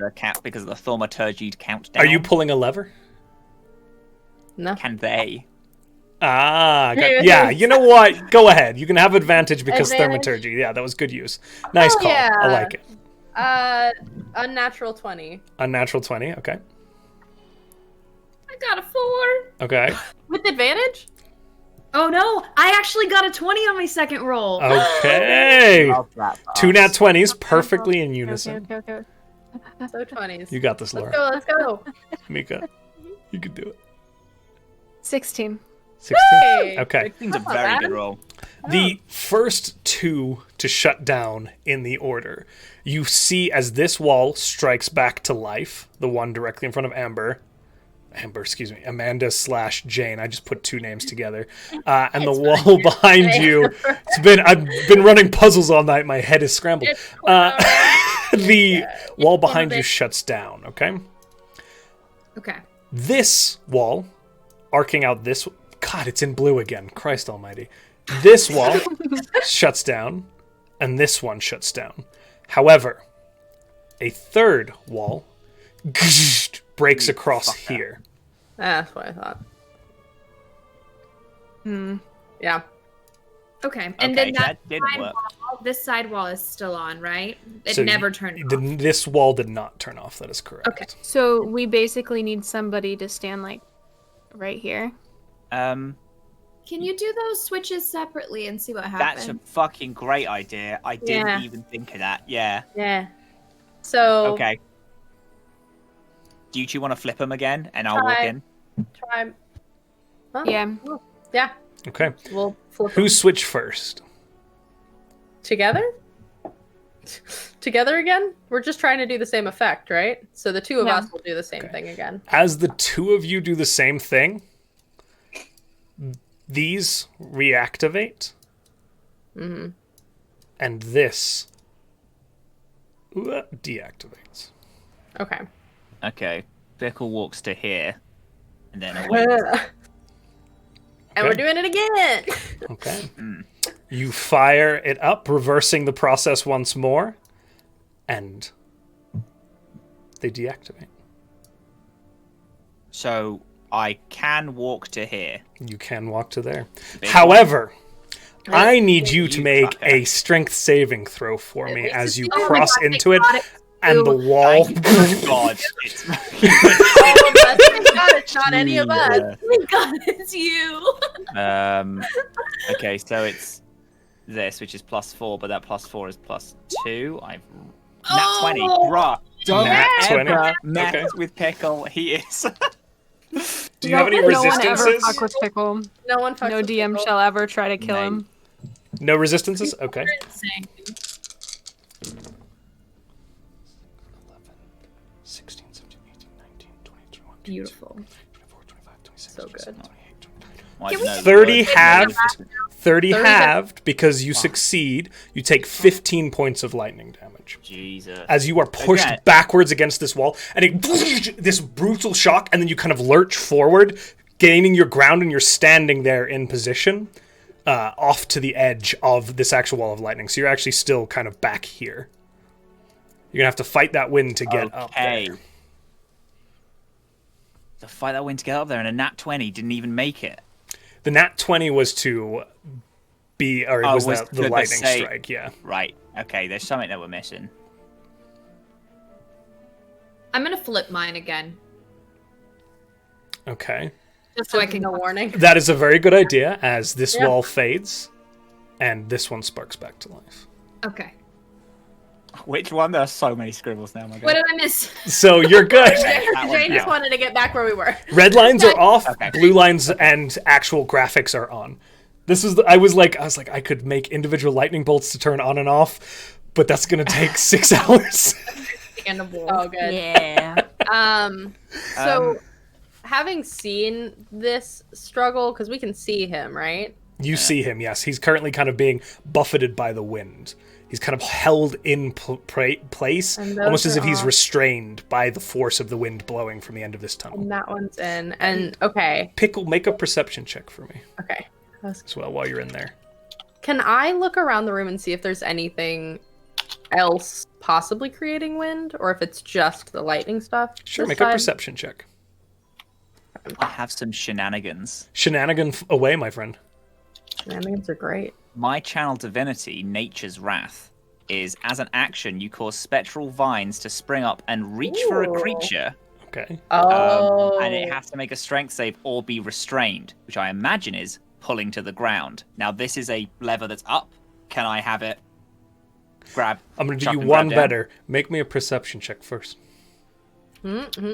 okay. because of the thaumaturgy countdown? Are you pulling a lever? No. Can they? Yeah, you know what? Go ahead. You can have advantage because Advantage? thaumaturgy. Yeah, that was good use. Nice Oh, call. yeah. I like it. Unnatural 20. Unnatural 20. Okay. I got a 4. Okay. With advantage? Oh no, I actually got a 20 on my second roll. Okay. Love that. Two nat 20s perfectly in unison. Okay. So 20s. You got this, Let's Laura. go, let's go. Mika, you can do it. 16. 16. Hey. Okay. It's a Not very bad. good roll. The first two to shut down in the order, you see as this wall strikes back to life, the one directly in front of Amanda / Jane. I just put two names together. And the wall behind you, I've been running puzzles all night. My head is scrambled. The wall behind you shuts down, okay? Okay. This wall, arcing out this... God, it's in blue again. Christ almighty. This wall shuts down, and this one shuts down. However, a third wall breaks across here. That's what I thought. Yeah. Okay. And Okay, then that didn't side work. wall, this side wall is still on, right? It So never turned off. This wall did not turn off. That is correct. Okay. So we basically need somebody to stand like right here. Can you do those switches separately and see what happens? That's a fucking great idea. I didn't Yeah. even think of that. Yeah. Yeah. So Okay. Do you two want to flip them again, and I'll walk Try. in? try. Huh? Yeah. Yeah. Okay. We'll flip Who them switched first? together. Together again? We're just trying to do the same effect, right? So the two of Yeah. us will do the same thing again. As the two of you do the same thing, these reactivate, and this deactivates. Okay. Okay. Bickle walks to here, and then away. And we're doing it again. Okay. You fire it up, reversing the process once more, and they deactivate. So I can walk to here. You can walk to there. Big However, I need you to You make fucker. a strength saving throw for me least as it's you the only cross one into it, got it and the too. wall. Thank God. It's Thank God it's not any of us. Oh my god, it's you! Okay, so it's this, which is +4, but that +4 is +2. I've nat 20, bruh. Don't Nat 20? ever mess Okay. with Pickle. He is. Do you have any No one ever resistances? fuck with Pickle. No one fucks No with DM people. shall ever try to kill Nice. him. No resistances? Okay. Insane. 16, 17, 18, 19, 20, 21, Beautiful. 24, 25, 26, So good. 27, 28, 29. Well, Can we- no, 30 the word- halved. 30 30 halved because you succeed. You take 15 points of lightning damage. Jesus. As you are pushed Okay. backwards against this wall, and this brutal shock, and then you kind of lurch forward, gaining your ground, and you're standing there in position, off to the edge of this actual wall of lightning. So you're actually still kind of back here. You're gonna have to fight that wind to get up Okay. there. The fight that went to get up there, and a nat 20 didn't even make it. The nat 20 was to be, or it Oh, was was the to lightning say- strike, yeah. Right. Okay, there's something that we're missing. I'm gonna flip mine again. Okay. Just so I can No warning. That is a very good idea, as this Yeah. wall fades, and this one sparks back to life. Okay. Oh, Which one? There are so many scribbles now, my What god. did I miss? So you're good. Jay that one, just yeah. wanted to get back where we were. Red lines are off, Okay. blue lines and actual graphics are on. This is I was like I could make individual lightning bolts to turn on and off, but that's gonna take 6 hours. Oh, good. Yeah. So, having seen this struggle, because we can see him, right? You see him, yes. He's currently kind of being buffeted by the wind. He's kind of held in place, And those almost as are if he's off. restrained by the force of the wind blowing from the end of this tunnel. And that one's in. And okay, Pickle, make a perception check for me okay. as well while you're in there. Can I look around the room and see if there's anything else possibly creating wind, or if it's just the lightning stuff? Sure, this make a side? perception check. I have some shenanigans. Shenanigan away, my friend. Shenanigans are great. My channel divinity, Nature's Wrath, is as an action you cause spectral vines to spring up and reach for a Ooh. creature, Okay. and it has to make a strength save or be restrained, which I imagine is pulling to the ground. Now this is a lever that's up. Can I have it? Grab. I'm going to chuck do you and grab one down? better. Make me a perception check first. Mm-hmm.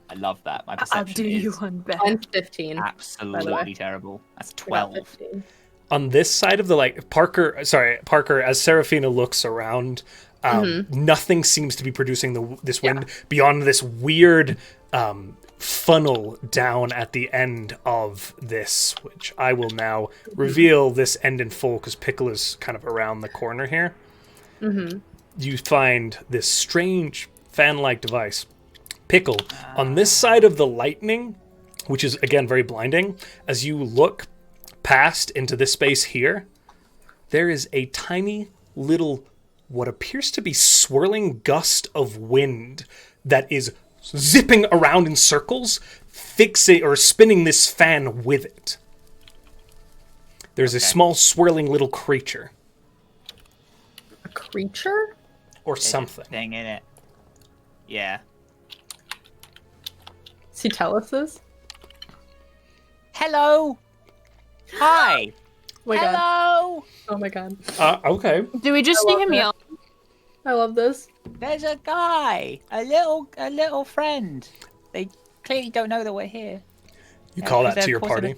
I love that. My I'll perception do you is one better. Mine's 15. absolutely terrible. That's I got 12. 15. On this side of the Parker, as Seraphina looks around, nothing seems to be producing this wind beyond this weird funnel down at the end of this, which I will now reveal this end in full because Pickle is kind of around the corner here. You find this strange fan-like device. Pickle, on this side of the lightning, which is again very blinding, as you look past into this space here, there is a tiny little, what appears to be swirling gust of wind that is zipping around in circles, spinning this fan with it. There's a small swirling little creature A creature? or something. Thing in it. Yeah. Does he tell us this? Hello. Hi. Oh my god. Hello. Oh my god. Okay. Do we just I see love him it. yell? I love this. There's a guy. A little friend. They clearly don't know that we're here. You call because that to they're your causing party.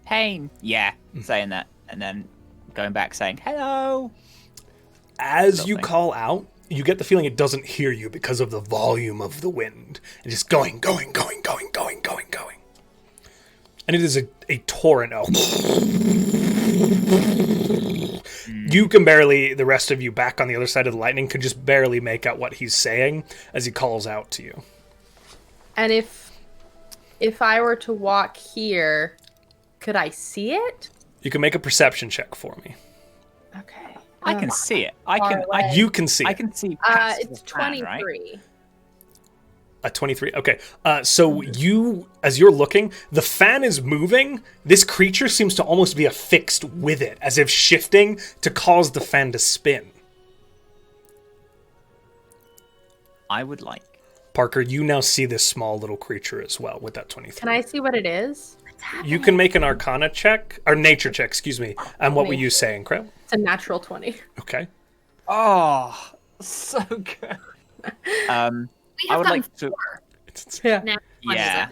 Pain. Yeah. Saying that and then going back saying hello. As you Something. call out, you get the feeling it doesn't hear you because of the volume of the wind. And just going. And it is a torrent of... You can barely, the rest of you back on the other side of the lightning, can just barely make out what he's saying as he calls out to you. And if I were to walk here, could I see it? You can make a perception check for me. Okay. I can see it. I Far can. I, away. You can see I it. can see. Past It's the fan, right? 23. A 23? Okay. So you, as you're looking, the fan is moving. This creature seems to almost be affixed with it, as if shifting to cause the fan to spin. I would like. Parker, you now see this small little creature as well with that 23. Can I see what it is? You can make an Arcana check, or Nature check, excuse me. And what were you saying, Crab? It's a natural 20. Okay. Oh, so good. We I have would gotten like to. Yeah. now. Yeah.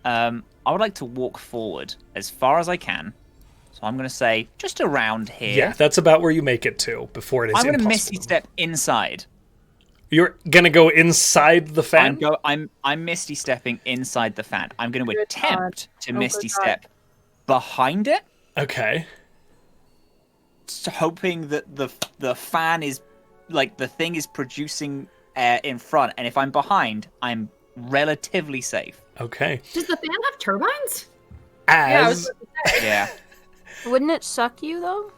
I would like to walk forward as far as I can. So I'm going to say just around here. Yeah, that's about where you make it to before it is I'm going to impossible. misty step inside. You're gonna go inside the fan? I'm misty stepping inside the fan. I'm going to Good attempt to Oh, misty good God. step behind it, Okay. hoping that the fan is like the thing is producing air in front, and if I'm behind, I'm relatively safe. Okay. Does the fan have turbines? Yeah, I was As about to say, Yeah. Wouldn't it suck you though?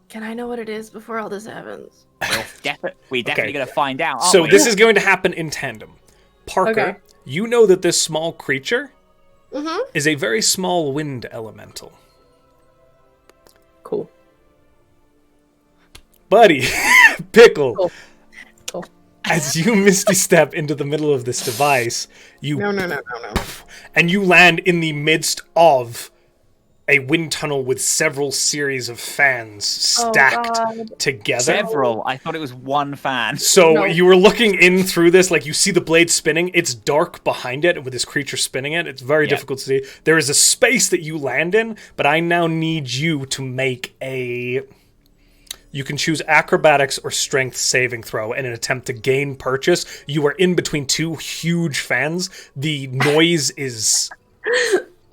can I know what it is before all this happens? We're definitely going to find out. so aren't we? this is going to happen in tandem. Parker, Okay. you know that this small creature Mm-hmm. is a very small wind elemental. Cool. Buddy, Pickle, Cool. as you misty step into the middle of this device, you No. and you land in the midst of a wind tunnel with several series of fans stacked together. Several. I thought it was one fan. So you were looking in through this, like you see the blade spinning. It's dark behind it with this creature spinning it. It's very difficult to see. There is a space that you land in, but I now need you to make a... You can choose acrobatics or strength saving throw in an attempt to gain purchase. You are in between two huge fans. The noise is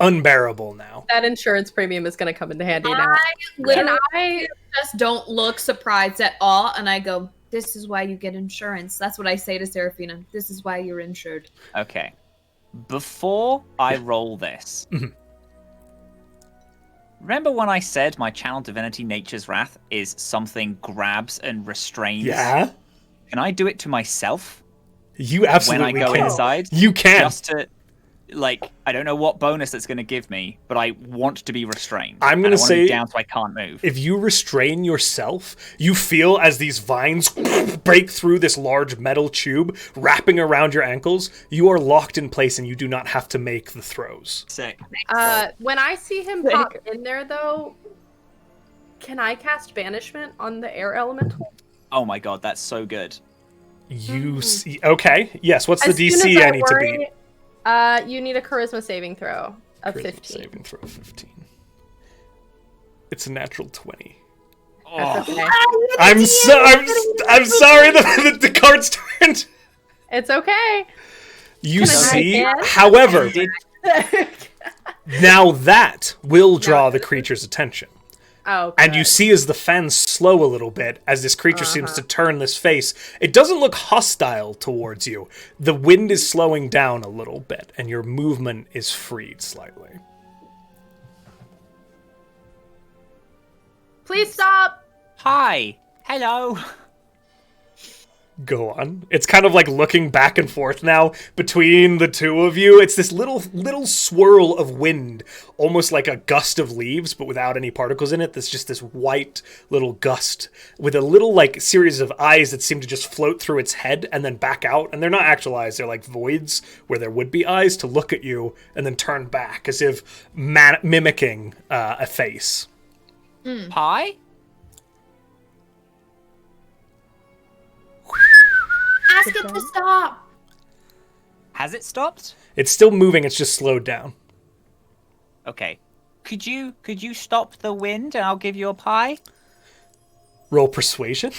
unbearable now. That insurance premium is going to come into handy now. I literally just don't look surprised at all, and I go, "This is why you get insurance." That's what I say to Seraphina. This is why you're insured. Okay. Before I roll this, remember when I said my channel divinity Nature's Wrath is something grabs and restrains? Yeah? Can I do it to myself? You absolutely when I go can. inside? You can. Just to, like, I don't know what bonus it's going to give me, but I want to be restrained. I'm going to say, be down so I can't move. If you restrain yourself, you feel as these vines break through this large metal tube, wrapping around your ankles. You are locked in place and you do not have to make the throws. Sick. When I see him pop in there, though, can I cast Banishment on the air elemental? Oh my god, that's so good. You see... Okay, yes, what's As the soon DC as I need to beat? You need a charisma saving throw of Charisma 15. saving throw 15. It's a natural 20. That's okay. I'm sorry that the card's turned. It's okay. You Can I try see, again? however, now that will draw the creature's attention. Oh, And you see as the fans slow a little bit, as this creature seems to turn this face, it doesn't look hostile towards you. The wind is slowing down a little bit, and your movement is freed slightly. Please stop. Hi. Hello. Go on. It's kind of like looking back and forth now between the two of you. It's this little swirl of wind, almost like a gust of leaves, but without any particles in it. There's just this white little gust with a little like series of eyes that seem to just float through its head and then back out. And they're not actual eyes. They're like voids where there would be eyes to look at you and then turn back as if mimicking a face. Hi? Ask it to stop. Has it stopped? It's still moving. It's just slowed down. Okay. Could you stop the wind and I'll give you a pie? Roll persuasion.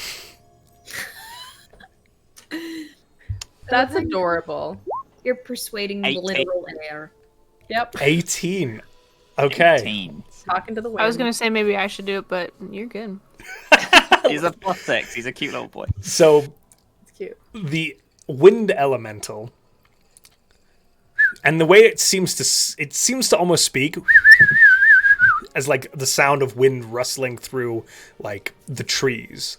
That's adorable. You're persuading the 18. literal air. Yep. 18. Okay. 18. Talking to the wind. I was gonna say maybe I should do it, but you're good. He's a +6. He's a cute little boy. So It's cute. the wind elemental, and the way it seems to almost speak as like the sound of wind rustling through like the trees.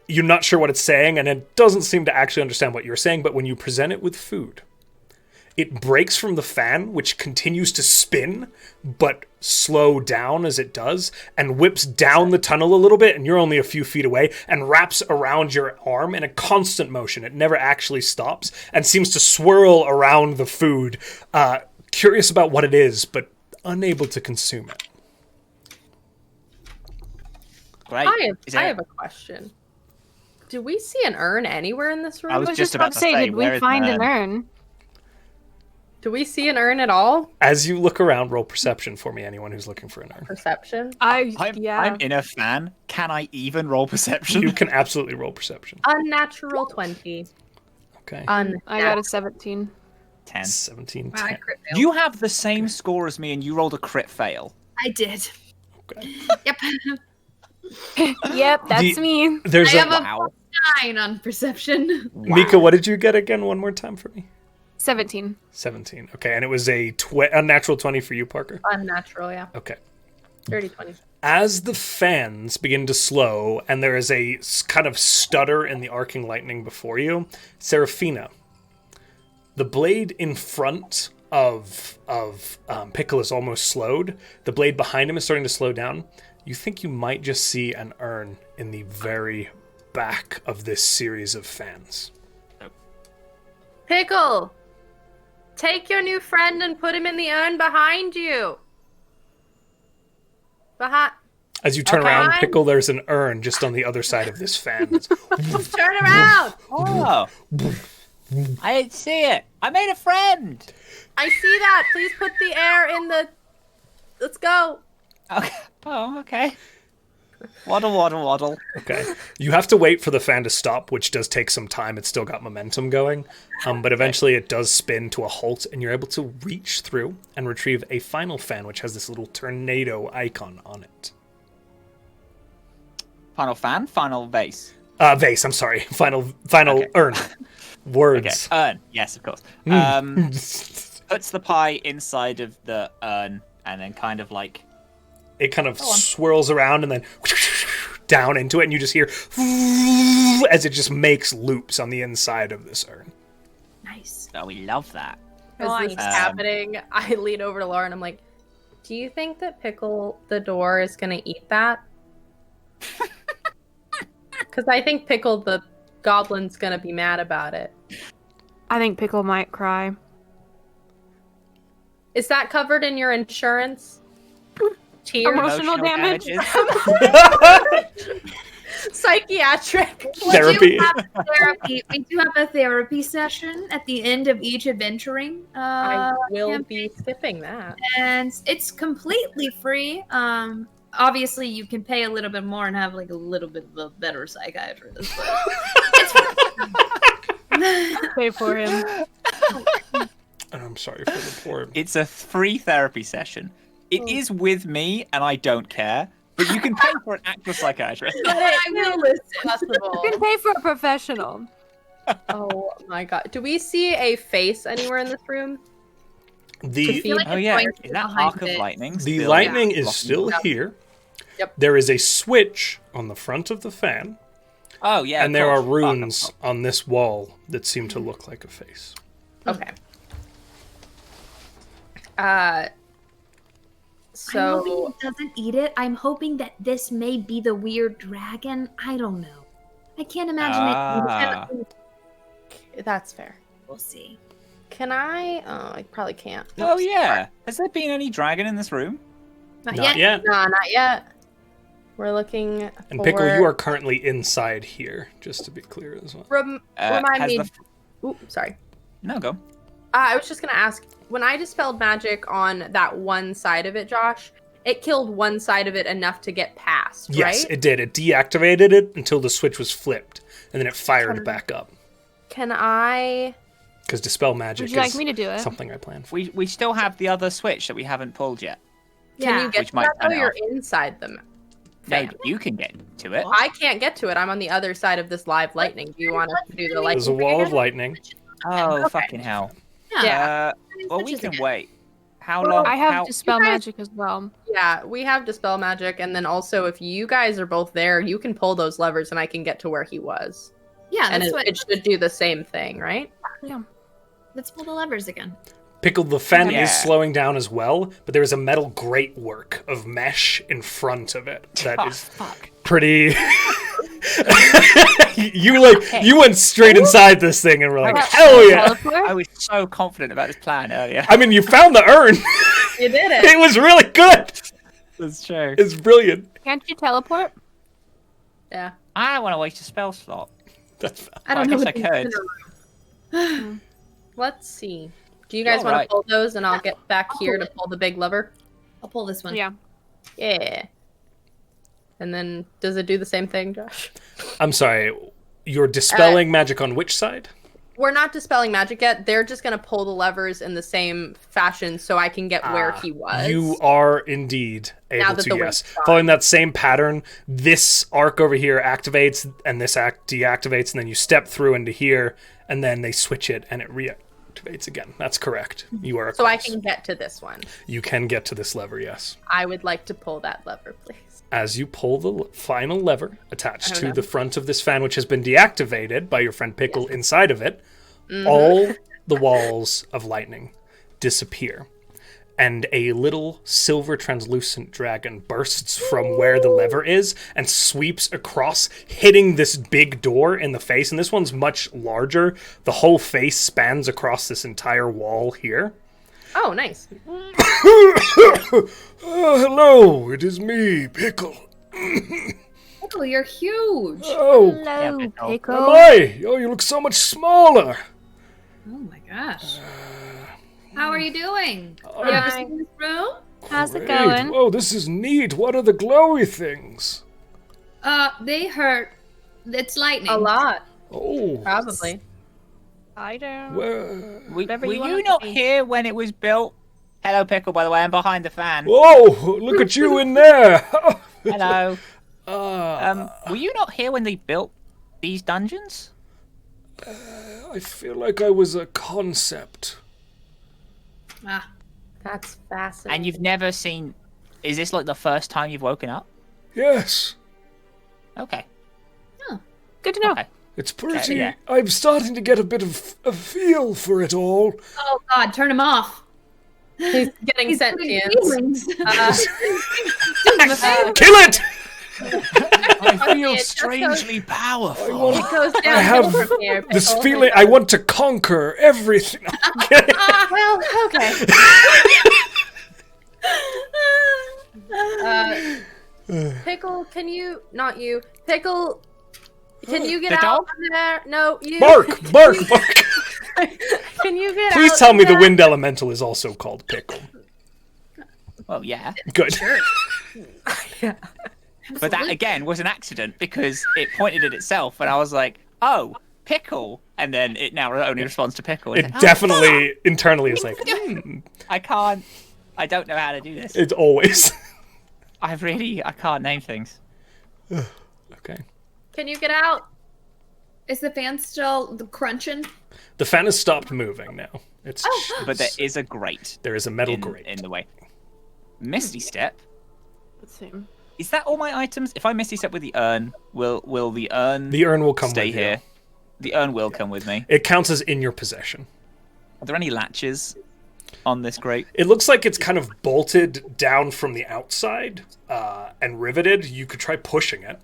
You're not sure what it's saying, and it doesn't seem to actually understand what you're saying, but when you present it with food, it breaks from the fan, which continues to spin, but slow down as it does, and whips down the tunnel a little bit, and you're only a few feet away, and wraps around your arm in a constant motion. It never actually stops, and seems to swirl around the food, curious about what it is, but unable to consume it. Great. I have a question. Do we see an urn anywhere in this room? I was just about to say, did where we is find the an urn? Do we see an urn at all? As you look around, roll perception for me, anyone who's looking for an urn. Perception? I'm Yeah. in a fan. Can I even roll perception? You can absolutely roll perception. Unnatural 20. Okay. I got a 17. 10. 17, Wow, I 10. crit failed. You have the same score as me and you rolled a crit fail. I did. Okay. Yep. Yep, that's The- me. There's I have a Wow. 9 on perception. Mika, what did you get again one more time for me? 17. 17. Okay, and it was a unnatural 20 for you, Parker? Unnatural, yeah. Okay. Dirty 20. As the fans begin to slow, and there is a kind of stutter in the arcing lightning before you, Seraphina, the blade in front of Pickle is almost slowed. The blade behind him is starting to slow down. You think you might just see an urn in the very back of this series of fans. Pickle! Take your new friend and put him in the urn behind you. Bahat. As you turn Okay. around, Pickle, there's an urn just on the other side of this fan. Turn around. Oh. I didn't see it. I made a friend. I see that. Please put the air in the. Let's go. Okay. Oh, okay. Waddle, waddle, waddle. Okay. You have to wait for the fan to stop, which does take some time. It's still got momentum going. But eventually it does spin to a halt, and you're able to reach through and retrieve a final fan, which has this little tornado icon on it. Final fan, final vase. Vase, I'm sorry. Final Okay. urn. Okay. Words. Urn. Yes, of course. Puts the pie inside of the urn and then kind of like... It kind of swirls around and then down into it, and you just hear as it just makes loops on the inside of this urn. Nice. Oh, we love that. As this is happening, I lean over to Laura and I'm like, do you think that Pickle the door is going to eat that? Because I think Pickle the goblin's going to be mad about it. I think Pickle might cry. Is that covered in your insurance? Tears? Emotional damage? Psychiatric. Therapy. We do have a therapy session at the end of each adventuring. I will campaign. be skipping that. And it's completely free. Obviously, you can pay a little bit more and have like a little bit of a better psychiatrist. But it's Pay for him. I'm sorry for the poor. It's a free therapy session. It is with me, and I don't care. But you can pay for an actual psychiatrist. I will listen. Possible. You can pay for a professional. Oh my god. Do we see a face anywhere in this room? The feel like Oh it's yeah, going is that behind arc of it. lightning? The still lightning is blocking still it? here. Yep. There is a switch on the front of the fan, Oh yeah, and of there are course. runes on this wall that seem to look like a face. Okay. I'm So hoping it doesn't eat it. I'm hoping that this may be the weird dragon. I don't know. I can't imagine it. that's fair. We'll see. Can I? Oh, I probably can't. Oh yeah. Has there been any dragon in this room? Not Not yet. No, not yet. We're looking. And for... Pickle, you are currently inside here, just to be clear as well. Remind has me. the- Ooh, sorry. No, go. I was just gonna ask. When I dispelled magic on that one side of it, Josh, it killed one side of it enough to get past, Yes, right? it did. It deactivated it until the switch was flipped, and then it fired back up. Can I? Because Dispel Magic Would you like is me to do it? something I planned for. We still have the other switch that we haven't pulled yet. Can you get Which to might that? turn Oh, it you're off. inside them. No, Fan. you can get to it. I can't get to it. I'm on the other side of this live lightning. Do you want us to do the There's a lightning? wall of lightning. Oh, Okay. fucking hell. Yeah. Well, we can wait. How Well, long? I have how... Dispel You guys- Magic as well. Yeah, we have dispel magic, and then also if you guys are both there, you can pull those levers, and I can get to where he was. Yeah, And that's what. it should do the same thing, right? Let's pull the levers again. Pickle, the fan Yeah. is slowing down as well, but there is a metal gratework of mesh in front of it that Oh, is fuck. pretty. You went straight inside this thing and were like, hell yeah! Teleport? I was so confident about this plan earlier. I mean, you found the urn. You did it. It was really good. That's true. It's brilliant. Can't you teleport? Yeah. I don't want to waste a spell slot. That's I Well, don't know. I guess I could. Let's see. Do you guys All want right. to pull those, and I'll get back I'll here pull to it. pull the big lever? I'll pull this one. Yeah. Yeah. And then, does it do the same thing, Josh? I'm sorry. You're dispelling magic on which side? We're not dispelling magic yet. They're just going to pull the levers in the same fashion so I can get where he was. You are indeed Now able that to, the yes. wind's gone. Following that same pattern, this arc over here activates, and this act deactivates, and then you step through into here, and then they switch it, and it reactivates again. That's correct. You are So I close. can get to this one. You can get to this lever, yes. I would like to pull that lever, please. As you pull the final lever attached Oh, to no. the front of this fan, which has been deactivated by your friend Pickle inside of it, all the walls of lightning disappear. And a little silver translucent dragon bursts from where the lever is and sweeps across, hitting this big door in the face. And this one's much larger. The whole face spans across this entire wall here. Oh, nice. Hello, it is me, Pickle. Pickle, you're huge. Oh, Hello, Pickle. am Pickle. I? Oh, you look so much smaller. Oh my gosh. How are you doing? I'm You ever seen this room? How's it great. going? Oh, this is neat. What are the glowy things? They hurt. It's lightning. A lot, Oh, probably. I don't. well. Were Whatever you you want it to not be. here when it was built? Hello, Pickle, by the way. I'm behind the fan. Whoa, look at you in there. Hello. Ah, Were you not here when they built these dungeons? I feel like I was a concept. Ah, That's fascinating. And you've never seen... Is this like the first time you've woken up? Yes, Okay. Good to know. Okay. it's pretty. yeah. I'm starting to get a bit of a feel for it all. oh God, turn him off. He's getting He's sent putting to feelings. Kill it! I feel it just strangely powerful. want- It goes I down have from here. this Pickle. feeling I want to conquer everything. Well, okay. Pickle, can you? Not you. Pickle, can you get The out dog? from there? No, you. Bark, bark, bark. Can you get out? Please tell me the there? wind elemental is also called Pickle. Well, yeah. Good. But that, again, was an accident because it pointed at itself, and I was like, oh, Pickle. And then it now only responds to Pickle. It's It like, definitely internally is like, I don't know how to do this. it's always. I can't name things. Okay. Can you get out? Is the fan still crunching? The fan has stopped moving now. It's But there is a grate there is a metal in, grate. in the way. Misty Step. Let's see. Is that all my items? If I Misty Step with the urn, will the urn The urn will come stay with here? you. The urn will come with me. It counts as in your possession. Are there any latches on this grate? It looks like it's kind of bolted down from the outside and riveted. You could try pushing it.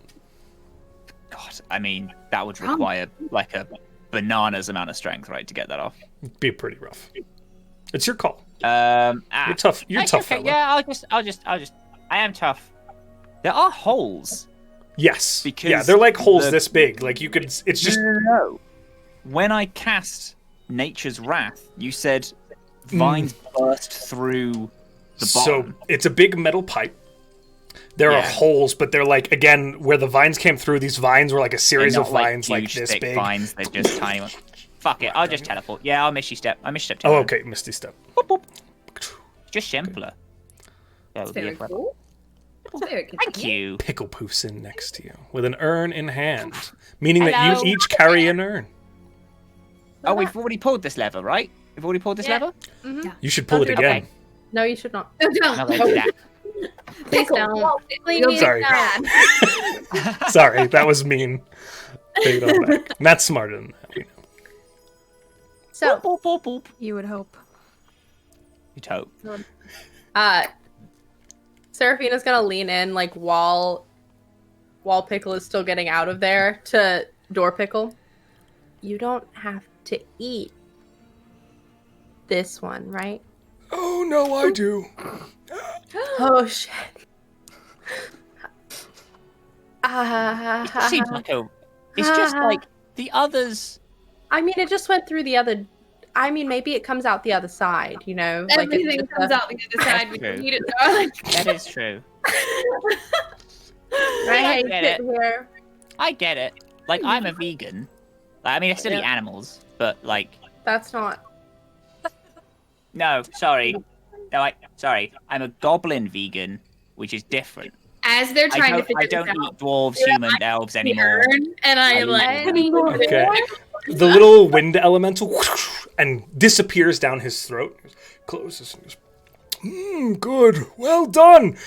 God, I mean, that would require like a bananas amount of strength, right, to get that off. It'd be pretty rough. It's your call. You're tough. You're okay, tough, okay, fella. yeah, I am tough. There are holes. Yes. Because yeah, they're like holes the- this big. Like you could. It's just. No. When I cast Nature's Wrath, you said vines burst through the So bottom. it's a big metal pipe. There are Yeah. holes, but they're like, again, where the vines came through. These vines were like a They're series not of vines like huge, this thick big. vines. They're just tiny ones. Fuck it, I'll just teleport. Yeah, I'll Misty Step. I Misty Step. Oh, okay, Misty Step. Boop, boop. Just simpler. That It's would be very a clever- cool. It's very Thank you. Pickle poofs in next to you with an urn in hand, meaning that Hello. you each carry an urn. Oh, we've already pulled this lever, right? We've already pulled this Yeah. lever? You should pull it Okay. again. No, you should not. No, I'm not don't. gonna do that. Please Pickle. don't. Please You're sorry. don't. Sorry, that was mean. Take it all back. Matt's smarter than that. We know. So, Boop, boop, boop. You would hope. You'd hope. Seraphina's gonna lean in, like while Pickle is still getting out of there, to Door Pickle. You don't have to eat this one, right? Oh no, I do. Oh shit. It just seems like a. It's just like the others. I mean, it just went through the other. I mean, maybe it comes out the other side, you know? Like, it's Everything just comes out the other side when True. you eat it, darling. That is true. I hate get sitting here. I get it. Like I'm a vegan. Like, I mean, I still eat Yeah. animals, but like, That's not. no, sorry, sorry. I'm a goblin vegan, which is different. As they're trying to figure I don't this eat out, dwarves, Yeah, humans, elves anymore. and I am I like, Okay. The little wind elemental and disappears down his throat. Closes and goes, good, well done.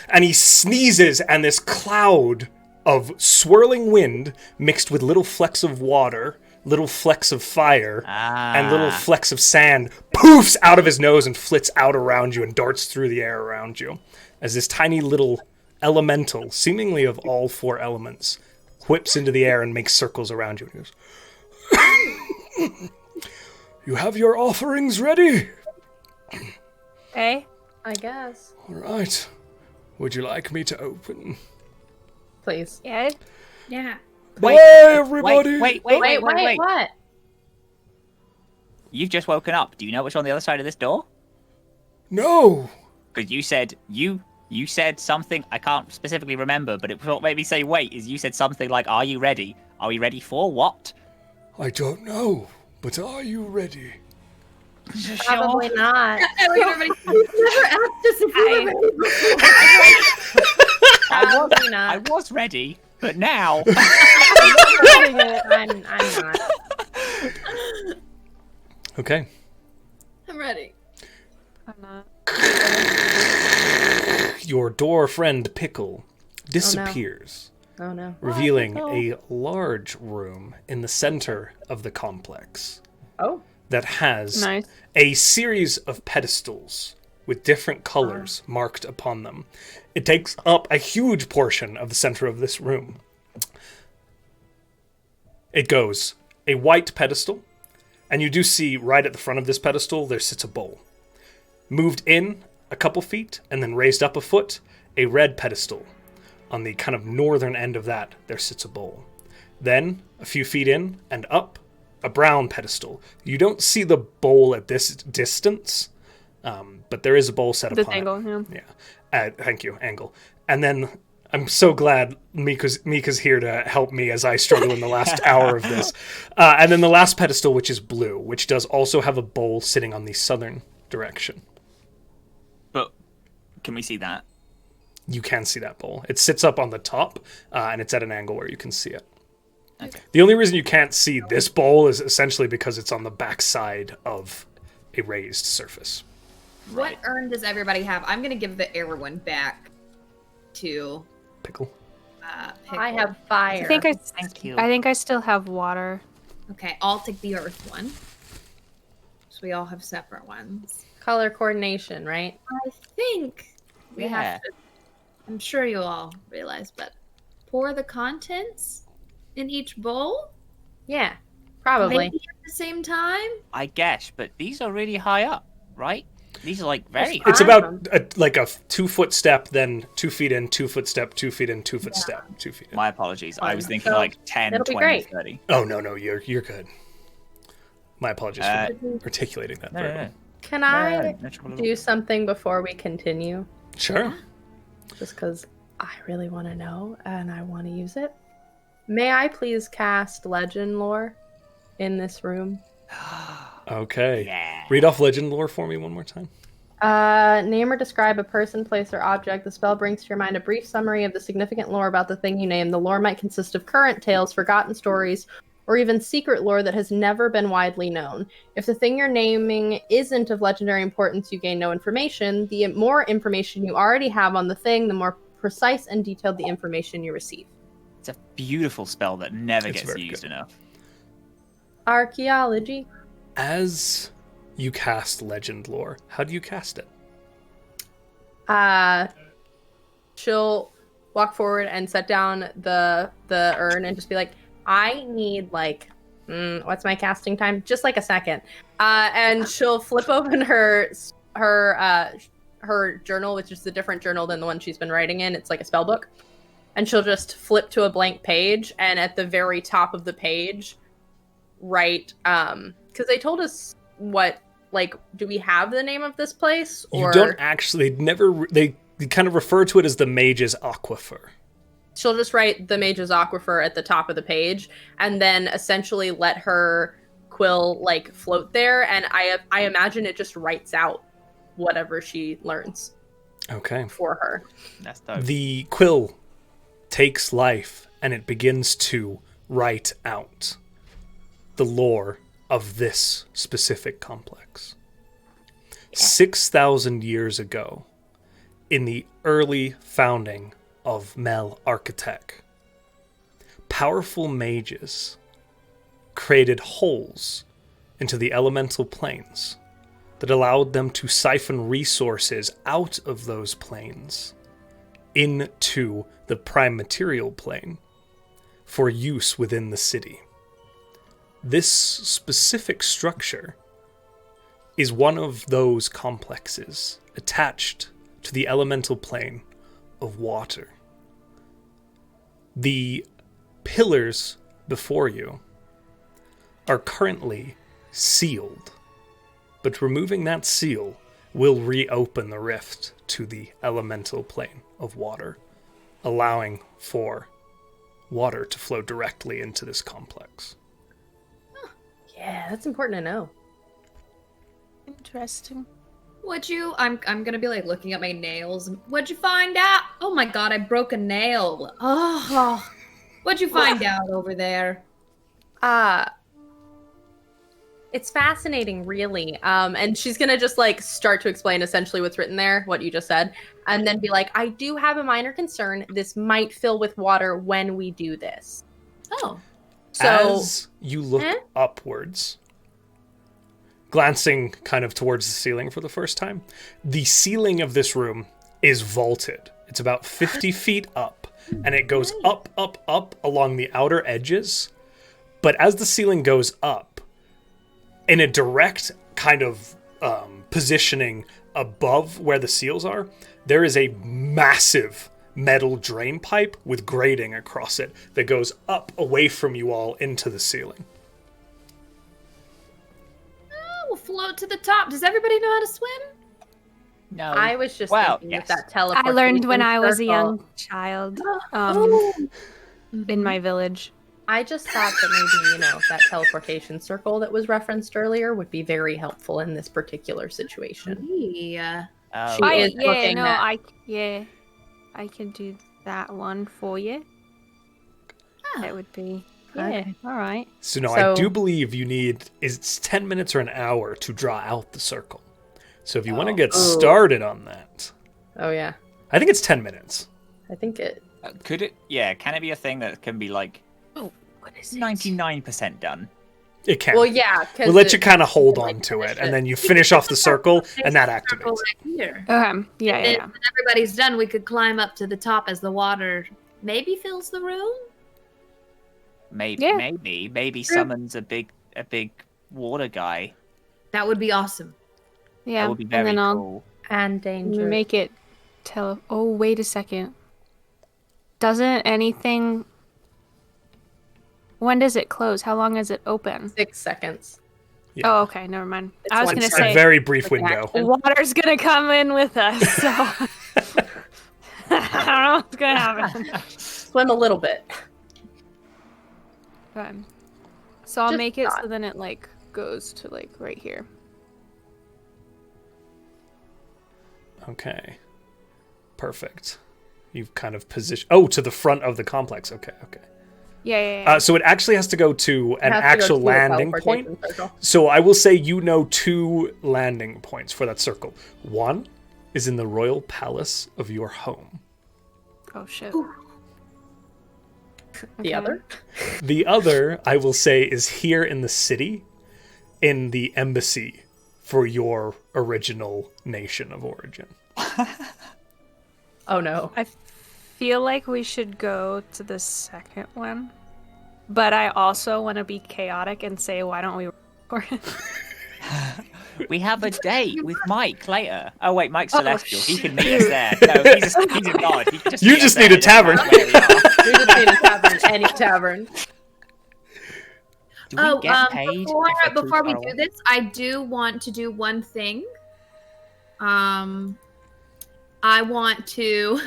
And he sneezes, and this cloud of swirling wind mixed with little flecks of water, little flecks of fire, and little flecks of sand poofs out of his nose and flits out around you and darts through the air around you as this tiny little elemental, seemingly of all four elements, whips into the air and makes circles around you. And he goes, You have your offerings ready? Okay. I guess. All right. Would you like me to open? Please. Yeah. Yeah. Wait, Bye, everybody! Wait, What? You've just woken up. Do you know what's on the other side of this door? No! Because you said you said something I can't specifically remember, but what made me say wait is you said something like, "Are you ready? Are we ready for what?" I don't know, but are you ready? Probably not. Everybody, you've never asked us if we were ready before. Probably I not. was ready, but now I'm not. Okay. I'm ready. I'm not. Your door friend Pickle disappears, Oh no. revealing a large room in the center of the complex Oh. that has Nice. a series of pedestals with different colors marked upon them. It takes up a huge portion of the center of this room. It goes a white pedestal, and you do see right at the front of this pedestal there sits a bowl. Moved in a couple feet and then raised up a foot, a red pedestal. On the kind of northern end of that, there sits a bowl. Then, a few feet in and up, a brown pedestal. You don't see the bowl at this distance, but there is a bowl set This upon angle, it. yeah. Yeah. Thank you, angle. And then I'm so glad Mika's here to help me as I struggle in the last hour of this. And then the last pedestal, which is blue, which does also have a bowl sitting on the southern direction. But can we see that? You can see that bowl. It sits up on the top, and it's at an angle where you can see it. Okay. The only reason you can't see this bowl is essentially because it's on the back side of a raised surface. What urn does everybody have? I'm gonna give the air one back to Pickle. Pickle. I have fire. Thank you. I think I still have water. Okay, I'll take the earth one. So we all have separate ones. color coordination, right? I think we Yeah. have to. I'm sure you all realize, but pour the contents in each bowl. Yeah, probably. Maybe at the same time. I guess, but these are really high up, right? These are like very It's Five about like a 2 foot step, then 2 feet in, 2 foot step, 2 feet in, 2 foot step, 2 feet in. My apologies. I was thinking So, like 10, it'll be 20, great. 30. Oh no, you're good. My apologies for articulating that. very well. Can I do something before we continue? Sure. Just because I really want to know and I want to use it. May I please cast legend lore in this room? Okay. Yeah. Read off legend lore for me one more time. Name or describe a person, place, or object. The spell brings to your mind a brief summary of the significant lore about the thing you name. The lore might consist of current tales, forgotten stories, or even secret lore that has never been widely known. If the thing you're naming isn't of legendary importance, you gain no information. The more information you already have on the thing, the more precise and detailed the information you receive. It's a beautiful spell that never It's gets very used good. enough. Archaeology. As you cast legend lore, how do you cast it? She'll walk forward and set down the urn and just be like, I need like what's my casting time? Just like a second. And she'll flip open her journal, which is a different journal than the one she's been writing in. It's like a spell book. And she'll just flip to a blank page, and at the very top of the page write because they told us what, like, do we have the name of this place? Or You don't actually they kind of refer to it as the Mage's Aquifer. she'll just write the Mage's Aquifer at the top of the page and then essentially let her quill like float there, and I imagine it just writes out whatever she learns Okay. for her. That's dope. The quill takes life and it begins to write out the lore of this specific complex. 6,000 years ago, in the early founding of Mel Architect, powerful mages created holes into the elemental planes that allowed them to siphon resources out of those planes into the prime material plane for use within the city. This specific structure is one of those complexes attached to the elemental plane of water. The pillars before you are currently sealed, but removing that seal will reopen the rift to the elemental plane of water, allowing for water to flow directly into this complex. Yeah, that's important to know. Interesting. I'm gonna be like looking at my nails. What'd you find out? Oh my god, I broke a nail. Oh, what'd you find out over there? It's fascinating, really. And she's gonna just like start to explain essentially what's written there, what you just said, and then be like, I do have a minor concern. This might fill with water when we do this. Oh. So as you look upwards, glancing kind of towards the ceiling for the first time, the ceiling of this room is vaulted. It's about 50 feet up, and it goes up, up, up along the outer edges. But as the ceiling goes up, in a direct kind of positioning above where the seals are, there is a massive metal drain pipe with grating across it that goes up away from you all into the ceiling. We'll float to the top. Does everybody know how to swim? No. I was just Well, thinking yes. with that teleportation I learned when I was a circle, young child in my village. I just thought that maybe, that teleportation circle that was referenced earlier would be very helpful in this particular situation. Yeah. Oh, She is looking at- I can do that one for you. That would be Okay. all right. So no, So- I do believe you need, it's 10 minutes or an hour to draw out the circle. So if you want to get started on that, Oh yeah, I think it's 10 minutes. I think it. could it? Yeah, can it be a thing that can be like What is it? 99% done? It can. Well, yeah, because We'll let you kind of hold like on to it, finish and it. then you finish off the circle, and that activates. Right here. Yeah. Then when everybody's done, we could climb up to the top as the water maybe fills the room. Maybe, Yeah. maybe summons a big water guy. That would be awesome. Yeah. That would be and very then I'll cool. and danger. make it Oh, wait a second. Doesn't anything... When does it close? How long is it open? 6 seconds. Yeah. Oh, okay. Never mind. It's I was one going to It's turn. a say, very brief like an window. action. water's going to come in with us, so... I don't know what's going to happen. Swim a little bit. Okay. So I'll Just make it thought. so then it, like, goes to, like, right here. Okay. Perfect. You've kind of positioned... Oh, to the front of the complex. Okay. Yeah. So it actually has to go to an Have to go actual to a landing teleportation point. circle. So I will say you know 2 landing points for that circle. One is in the royal palace of your home. Oh, shit. The Okay. other? The other, I will say, is here in the city, in the embassy for your original nation of origin. Oh no. I feel like we should go to the second one. But I also want to be chaotic and say, why don't we record it? We have a date with Mike later. Oh wait, Mike's Oh, celestial. He can meet shoot. us there. No, he's a god. He can just You meet just us need there. a tavern. It doesn't matter where we are. We just need a tavern, any tavern. Do we get paid Before we for do this, I do want to do one thing. I want to.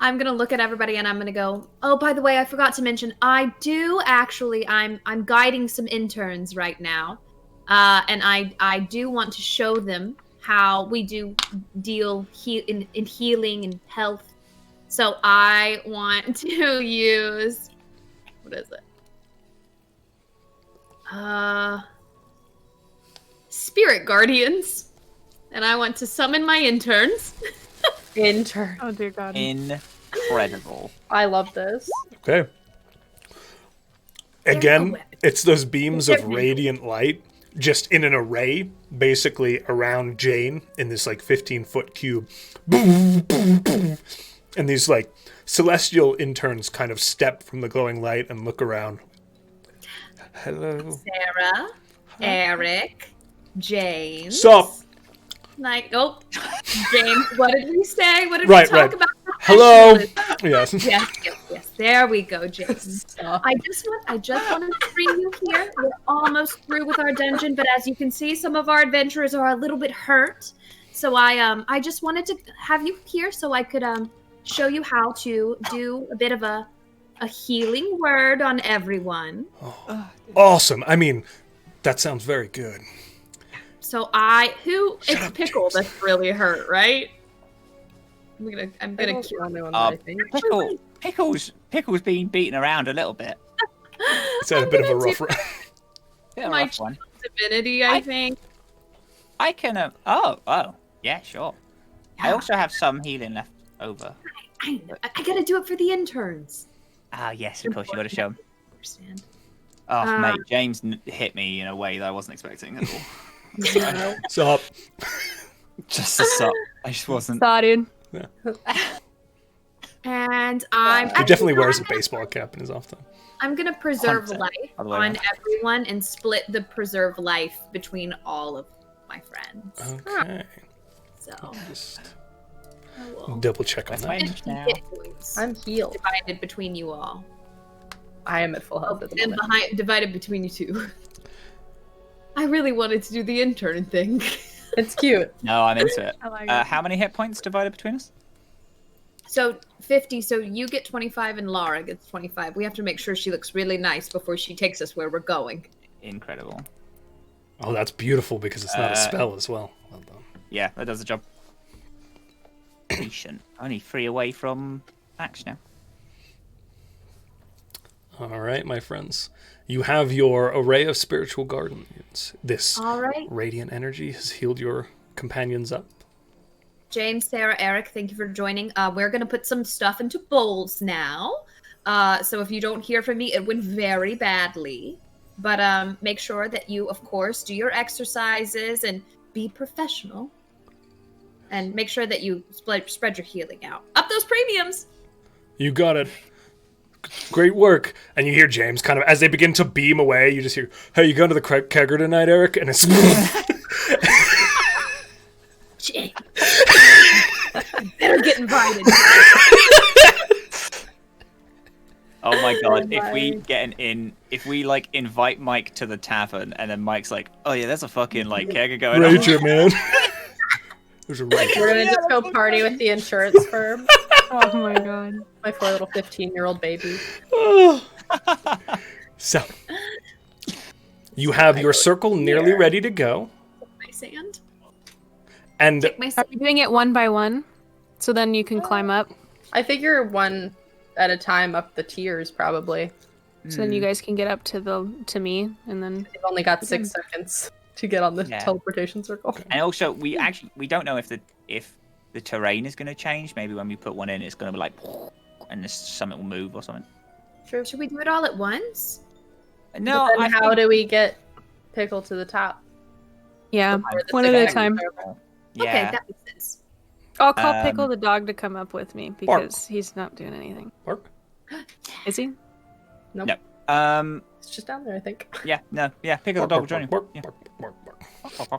I'm gonna look at everybody and I'm gonna go. Oh, by the way, I forgot to mention. I do actually. I'm guiding some interns right now, and I do want to show them how we do deal in healing and health. So I want to use. What is it? Spirit guardians, and I want to summon my interns. Intern. Oh, dear God. Incredible. I love this. Okay. Again, it's those beams of radiant light just in an array, basically around Jane in this like 15-foot cube. Boom, boom, boom. And these like celestial interns kind of step from the glowing light and look around. Hello. Sarah, Eric, James. Sup? Like, oh, James, what did we say? What did Right, we talk right. about? Hello. Professionalism? Yes. Yes. There we go, James. I just wanted to bring you here. We're almost through with our dungeon, but as you can see, some of our adventurers are a little bit hurt. So I just wanted to have you here so I could show you how to do a bit of a healing word on everyone. Oh, awesome. I mean, that sounds very good. So Shut up, Pickle James. that's really hurt, right? I'm gonna Pickle's the only one that I think. Pickle's being beaten around a little bit. It's had a bit of a rough run. Bit of a My rough one. divinity, I think. I can. Oh, yeah, sure. I also have some healing left over. I gotta do it for the interns. Ah, yes, of course, you got to show 'em. Understand? Oh, mate, James hit me in a way that I wasn't expecting at all. Sup? Just a suck. I just wasn't. Saw, dude. And He definitely wears a baseball cap in his off time. I'm gonna preserve 100%. life All the way on around. everyone and split the preserve life between all of my friends. Okay. So Just I will double check on That's that. fine. 50 now. hit points I'm healed. divided between you all. I am at full health at the And moment. divided between you two. I really wanted to do the intern thing. It's cute. No, I'm into it. I like it. How many hit points divided between us? So 50, so you get 25 and Lara gets 25. We have to make sure she looks really nice before she takes us where we're going. Incredible. Oh, that's beautiful because it's not a spell as well. Well done. Yeah, that does the job. Patient. Only 3 away from max now. All right, my friends. You have your array of spiritual guardians. This All right. radiant energy has healed your companions up. James, Sarah, Eric, thank you for joining. We're going to put some stuff into bowls now. So if you don't hear from me, it went very badly. But make sure that you, of course, do your exercises and be professional. And make sure that you spread your healing out. Up those premiums! You got it. Great work. And you hear James kind of, as they begin to beam away, you just hear, hey, you going to the kegger tonight, Eric? And it's... James. Better get invited. Oh my god, Oh if we my. get if we like invite Mike to the tavern and then Mike's like, oh yeah, there's a fucking like kegger going on. Rager, man. There's a rager. We're gonna just go party with the insurance firm. Oh my god. My poor little 15-year-old baby. So, you have your circle nearly ready to go. My sand. And Take my Are sand. we doing it one by one? So then you can climb up? I figure one at a time up the tiers, probably. So then you guys can get up to me, and then You've only got 6 seconds to get on the Yeah. teleportation circle. And also, we don't know if the terrain is going to change. Maybe when we put one in, it's going to be like, and this something will move or something. Sure. Should we do it all at once? No, But then I how think, do we get Pickle to the top? yeah, Before the one at a 6 time. circle? yeah. Okay, that makes sense. I'll call Pickle the dog to come up with me Bark. because he's not doing anything. Bark. Is he? Nope. No. It's just down there, I think. Yeah, no, yeah. Pick up the dog will join you. bark, Yeah. bark,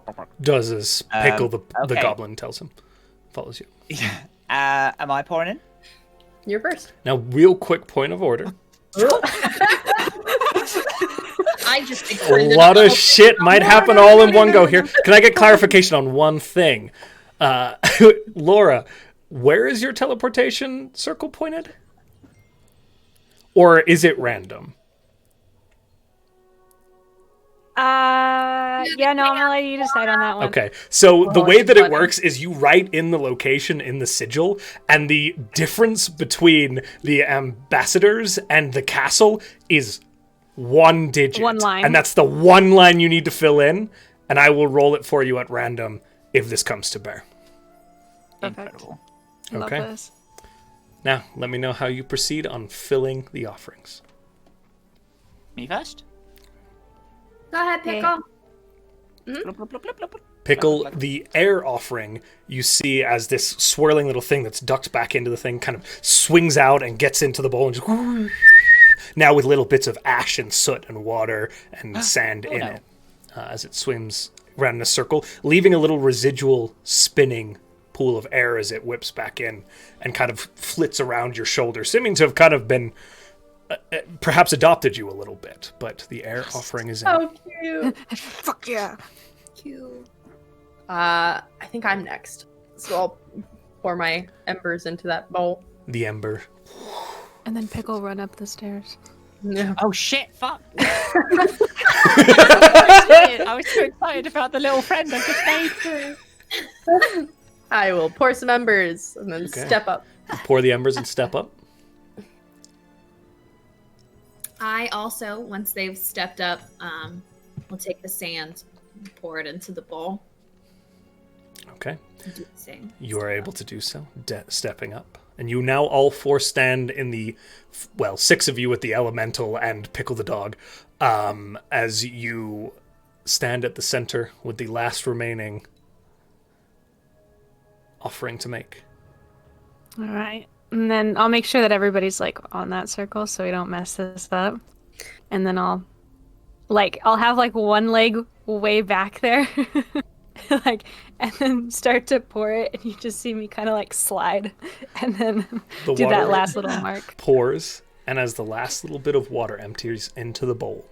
bark, bark. Does as Pickle the okay. goblin tells him. Follows you. Am I pouring in? You're first. Now, real quick point of order. I just A lot of shit might happen all in one go here. Can I get clarification on one thing? Laura, where is your teleportation circle pointed? Or is it random? Yeah, no, I'm gonna let you decide on that one. Okay, so the Oh, way that it funny. works is you write in the location in the sigil, and the difference between the ambassadors and the castle is 1 digit. One line. And that's the one line you need to fill in, and I will roll it for you at random if this comes to bear. Perfect. Incredible. Love Okay. this. Now, let me know how you proceed on filling the offerings. Me first. Go ahead, Okay. Pickle. Blup, blup, blup, blup, blup. Pickle, the air offering, you see as this swirling little thing that's ducked back into the thing kind of swings out and gets into the bowl and just now with little bits of ash and soot and water and sand in it as it swims around in a circle, leaving a little residual spinning pool of air as it whips back in and kind of flits around your shoulder, seeming to have kind of been perhaps adopted you a little bit, but the air offering is in. Oh, cute. Fuck yeah. Cute. I think I'm next. So I'll pour my embers into that bowl. The ember. And then Pickle run up the stairs. Yeah. Oh shit! Fuck! I was so excited about the little friend I just made through. I will pour some embers and then step up. You pour the embers and step up. I also, once they've stepped up, will take the sand and pour it into the bowl. Okay. And do the same. You are able to do so, stepping up. And you now all four stand in the, 6 of you with the elemental and Pickle the dog, as you stand at the center with the last remaining offering to make. All right. And then I'll make sure that everybody's like on that circle so we don't mess this up. And then I'll have like one leg way back there. And then start to pour it, and you just see me kind of like slide, and then The do that water last little mark. Pours, and as the last little bit of water empties into the bowl,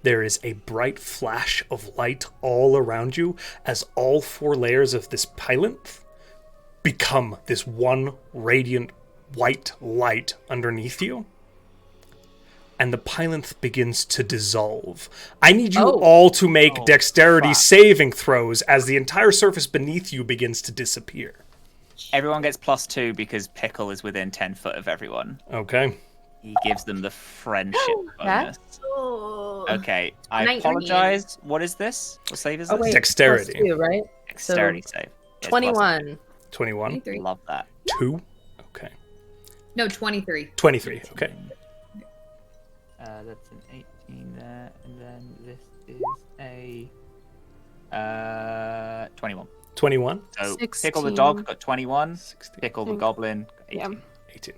there is a bright flash of light all around you as all 4 layers of this pylynth become this one radiant white light underneath you. And the pylynth begins to dissolve. I need you all to make dexterity saving throws as the entire surface beneath you begins to disappear. Everyone gets +2 because Pickle is within 10 foot of everyone. Okay. He gives them the friendship bonus. Okay, I 19. apologize. What is this? What save is this? wait. Dexterity. +2, right? Dexterity save. Yes, 21. 21. 23. Love that. 2. Okay. No, 23. 23. Okay. That's an 18 there, and then this is a 21. 21. So 16. Pickle the dog got 21. 16. Pickle the goblin got 18. Yeah. 18.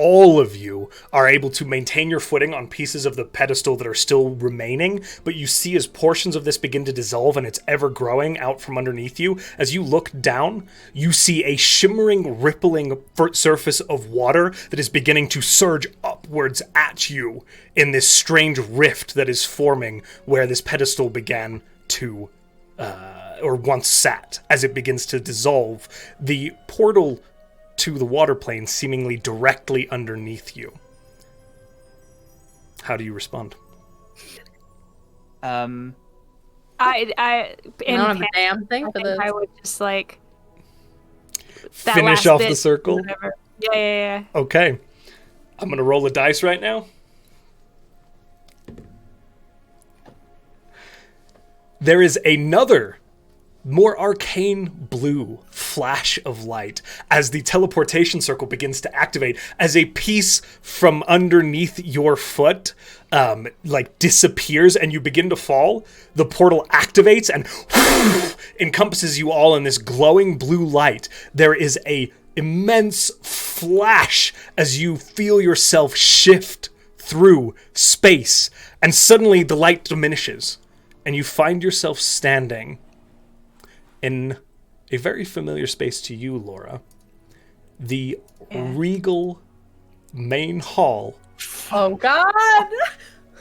All of you are able to maintain your footing on pieces of the pedestal that are still remaining, but you see as portions of this begin to dissolve and it's ever growing out from underneath you. As you look down, you see a shimmering, rippling surface of water that is beginning to surge upwards at you in this strange rift that is forming where this pedestal began to, or once sat. As it begins to dissolve, the portal to the water plane seemingly directly underneath you. How do you respond? I I don't have a damn thing for this. I would just like that Finish last off bit, the circle? whatever. Yeah. Okay. I'm going to roll a dice right now. There is another more arcane blue flash of light as the teleportation circle begins to activate, as a piece from underneath your foot disappears and you begin to fall. The portal activates and encompasses you all in this glowing blue light. There is a immense flash as you feel yourself shift through space, and suddenly the light diminishes and you find yourself standing in a very familiar space to you, Laura. The regal main hall Oh, God!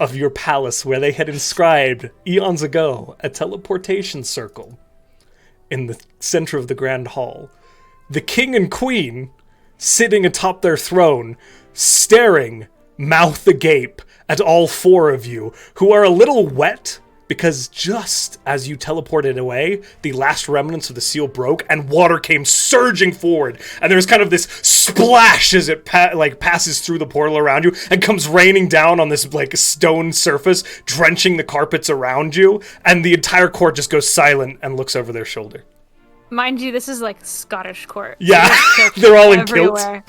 of your palace, where they had inscribed, eons ago, a teleportation circle in the center of the grand hall. The king and queen sitting atop their throne, staring, mouth agape, at all 4 of you, who are a little wet, because just as you teleported away, the last remnants of the seal broke and water came surging forward. And there's kind of this splash as it passes through the portal around you and comes raining down on this stone surface, drenching the carpets around you. And the entire court just goes silent and looks over their shoulder. Mind you, this is like Scottish court. Yeah, There's kilts they're all in kilts. everywhere.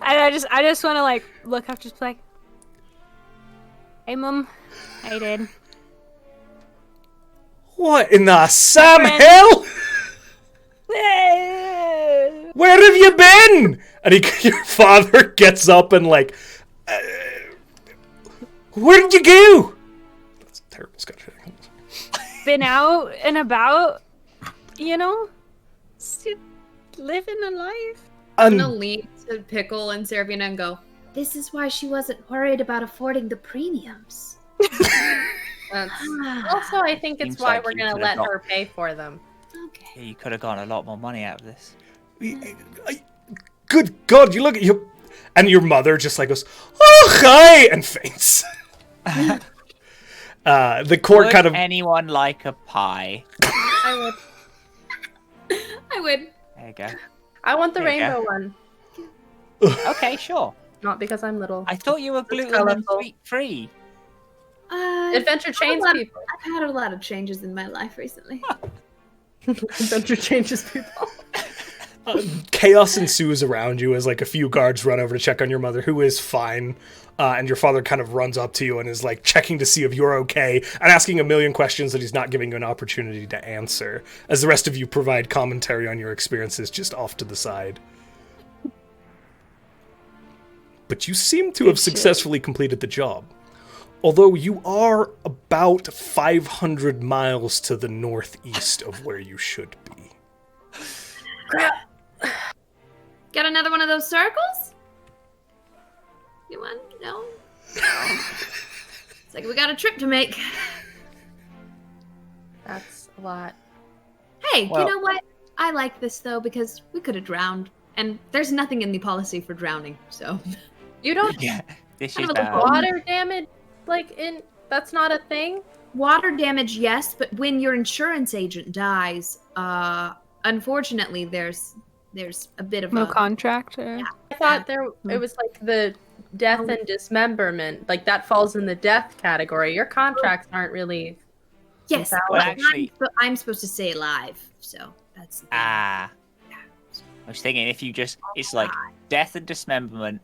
And I just want to look up, just like, hey, Mum, how you doing? What in the Sam Hill? Where have you been? And your father gets up and Where did you go? That's a terrible Scottish accent. Been out and about, living a life. I'm gonna lean to Pickle and Servina and go, this is why she wasn't worried about affording the premiums. Also, I think it's Seems why like we're you going to could've let got- her pay for them. Okay. You could have gotten a lot more money out of this. Good God, you look at you. And your mother just like goes, oh, hi, and faints. The court Would kind of... anyone like a pie? I would. There you go. want the There you rainbow one. Okay, sure. Not because I'm little. I thought you were gluten and colorful. sweet free. Adventure chains people. I've had a lot of changes in my life recently. Adventure changes people. Chaos ensues around you as like a few guards run over to check on your mother, who is fine. And your father kind of runs up to you and is like checking to see if you're okay and asking a million questions that he's not giving you an opportunity to answer, as the rest of you provide commentary on your experiences just off to the side. But you seem to have successfully completed the job. Although you are about 500 miles to the northeast of where you should be. Crap. Got another one of those circles? You want? No? It's like we got a trip to make. That's a lot. Hey, Well- you know what? I like this though because we could have drowned. And there's nothing in the policy for drowning, so. You don't Yeah, this Kind is of a bad. water damage, that's not a thing? Water damage, yes, but when your insurance agent dies, unfortunately there's a bit of No a contract or... I thought it was like the death and dismemberment. Like that falls in the death category. Your contracts aren't really. yes. Well, But actually- I'm supposed to say live, so that's the thing. I was thinking if you just, it's like death and dismemberment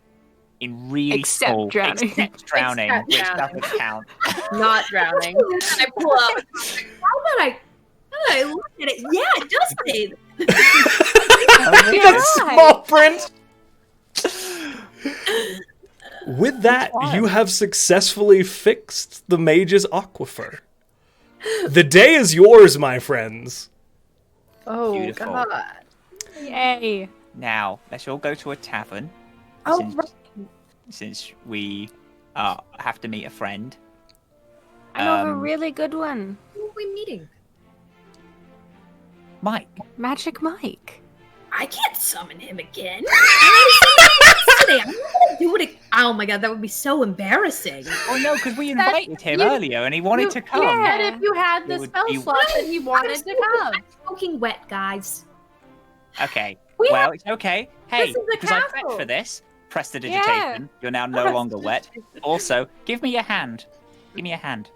in really Except small, drowning. except drowning, Except which drowning. doesn't count. Not drowning. I pull up. How did I look at it? Yeah, it does say that. That's small print! With that, you have successfully fixed the mage's aquifer. The day is yours, my friends. Oh Beautiful. God. Yay. Now, let's all go to a tavern. Oh, since, right. since we have to meet a friend. I know of a Um, really good one. Who are we meeting? Mike. Magic Mike. I can't summon him again. I'm not gonna do it. Oh my god, that would be so embarrassing. Oh no, because we That- invited him you- earlier and he wanted to come. yeah. And if you had It the would spell be- slot, then he wanted to come. I'm soaking wet, guys. Okay. We Well, it's okay. Hey, This is a because I castle. prepped for this. Press the digitation. You're now no longer wet. Also, give me your hand. Give me your hand.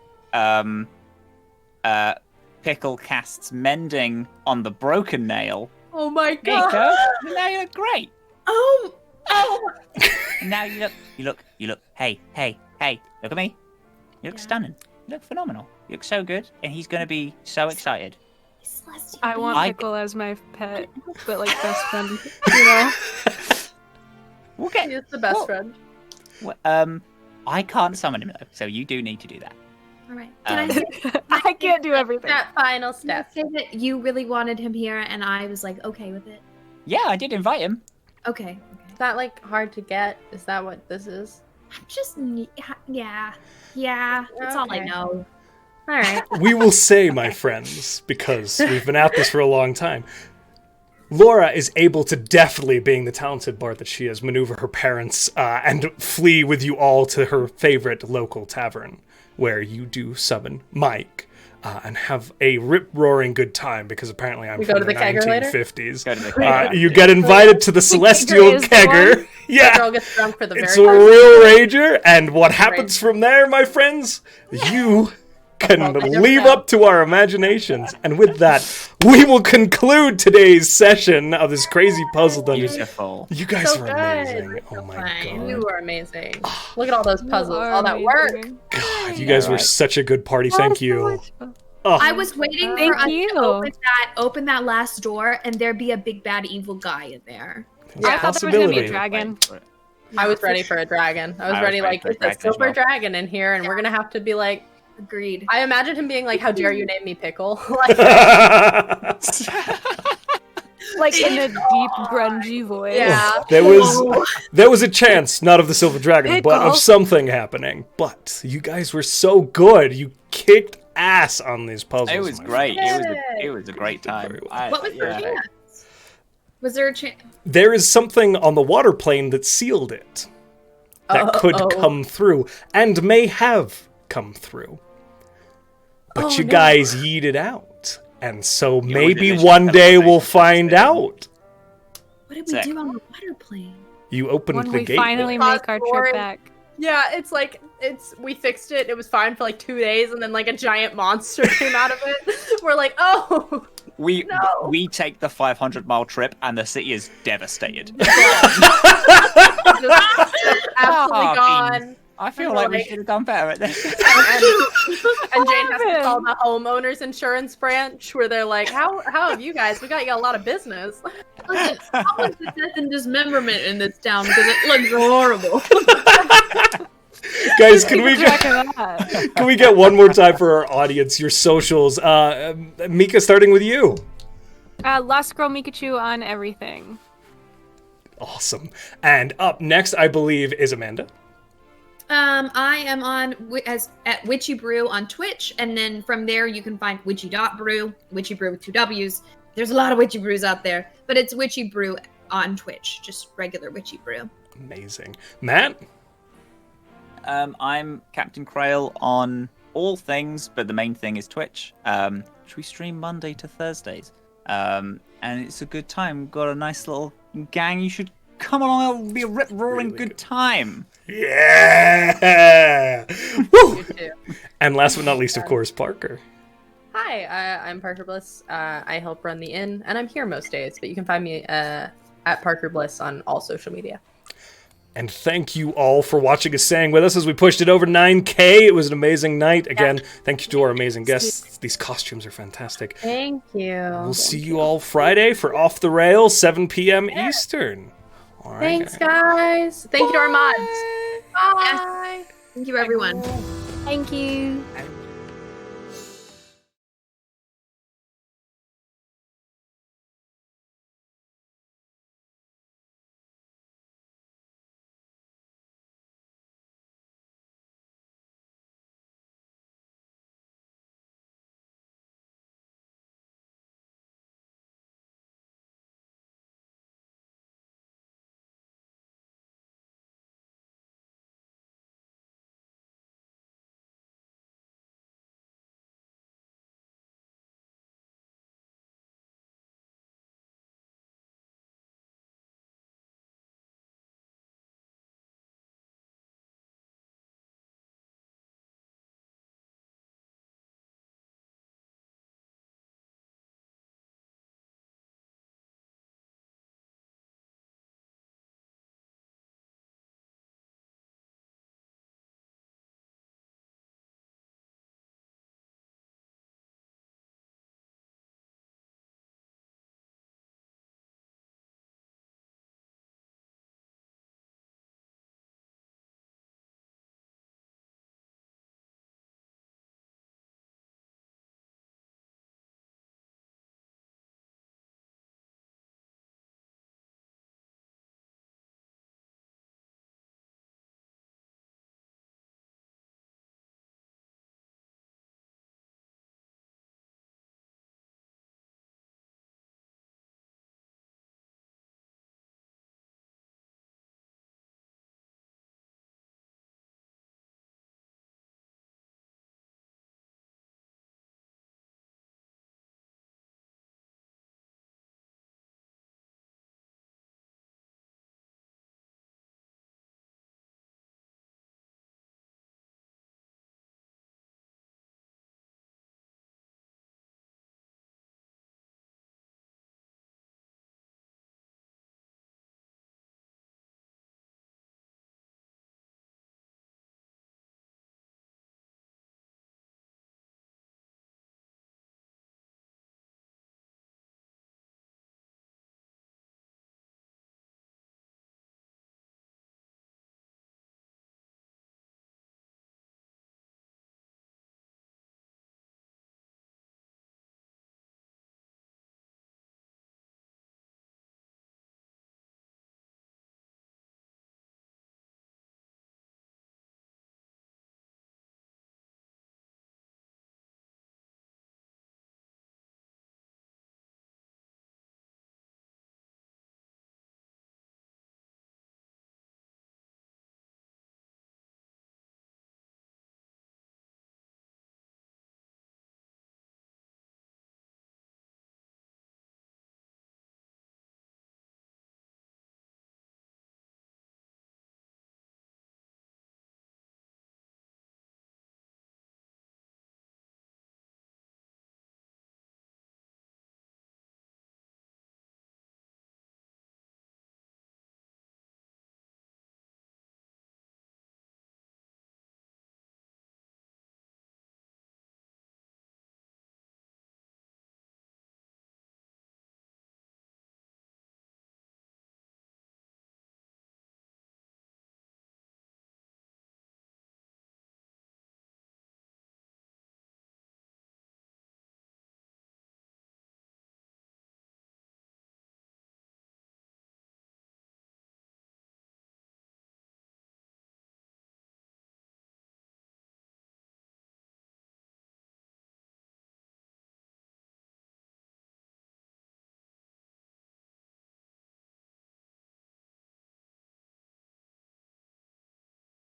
Pickle casts mending on the broken nail. Oh my There you God. go. Now you look great. Oh, And now you look. Hey, look at me. You look stunning. You look phenomenal. You look so good, and he's gonna be so excited. Celestial I want I- Pickle as my pet, but like best friend, you know? We'll He get. is the best Well- friend. I can't summon him though, so you do need to do that. All right. Can I can't do everything. That final I step. say that you really wanted him here, and I was like, okay with it? Yeah, I did invite him. Okay. Is that like hard to get? Is that what this is? I'm just, yeah. That's all I Okay. know. All right. We will say, my friends, because we've been at this for a long time, Laura is able to deftly, being the talented bard that she is, maneuver her parents and flee with you all to her favorite local tavern, where you do summon Mike and have a rip-roaring good time, because apparently I'm We from go to the the kegger later? 1950s. Go to the kegger. You get invited to the Celestial is the Kegger. one? Yeah. Girl gets drunk for the It's very a first real time. rager, and what happens from there, my friends, you can Well, I never leave know. up to our imaginations. And with that, we will conclude today's session of this crazy puzzle dungeon. Beautiful. You guys So are good. amazing. Oh my fine. You god. are amazing. Look at all those You puzzles, are all that work. amazing. God, you guys were right. such a good party. Thank so you. much fun. Oh, I was waiting Thank for us you. to open that last door, and there be a big bad evil guy in there. I thought there was gonna be a possibility. dragon. I was ready for a dragon. I was ready, like, for a it's a dragon as silver well. dragon in here, and we're gonna have to be like, Agreed. I imagined him being like, how dare you name me Pickle? Like, Like in a deep, grungy voice. yeah. There was a chance, not of the Silver Dragon, but of Pickle. something happening. But you guys were so good. You kicked ass on these puzzles. It was my great. friend. It was a great time. Very well. What was the chance? Was there a chance? There is something on the water plane that sealed it. That could come through, and may have come through. But you guys yeeted out. And so maybe delicious one day we'll teleportation find system. out. What did we Sick. do on the water plane? You opened When the we gate. finally make our Forward. trip back. Yeah, it's like, we fixed it. It was fine for like 2 days, and then like a giant monster came out of it. We're like, oh, We No. we take the 500-mile trip, and the city is devastated. just absolutely Oh, gone. I feel And like we're we like- should have done better at this. And Jane has to call the homeowners insurance branch where they're like, how have you guys? We got you a lot of business. Listen, how was the death and dismemberment in this town? Because it looks horrible. Guys, can we Track get, of that. can we get one more time for our audience, your socials? Mika, starting with you. Lost Girl Mikachu on everything. Awesome. And up next, I believe, is Amanda. I am on at Witchy Brew on Twitch, and then from there you can find witchy.brew, Witchy Brew with 2 W's. There's a lot of Witchy Brews out there, but it's Witchy Brew on Twitch, just regular Witchy Brew. Amazing. Matt? I'm Captain Krail on all things, but the main thing is Twitch, which we stream Monday to Thursdays. And it's a good time. We've got a nice little gang. You should come along. It'll be a rip-roaring Really good good. time. Yeah! Woo! You too. And last but not least, of course, Parker. Hi, I'm Parker Bliss. I help run the inn, and I'm here most days, but you can find me at Parker Bliss on all social media. And thank you all for watching us, staying with us as we pushed it over 9K. It was an amazing night. Again, thank you to our amazing guests. These costumes are fantastic. Thank you. We'll see you all Friday for Off the Rails, 7 p.m. Eastern. All right. Thanks, guys. Thank you to our mods. Bye. Thank you, everyone. Thank you. And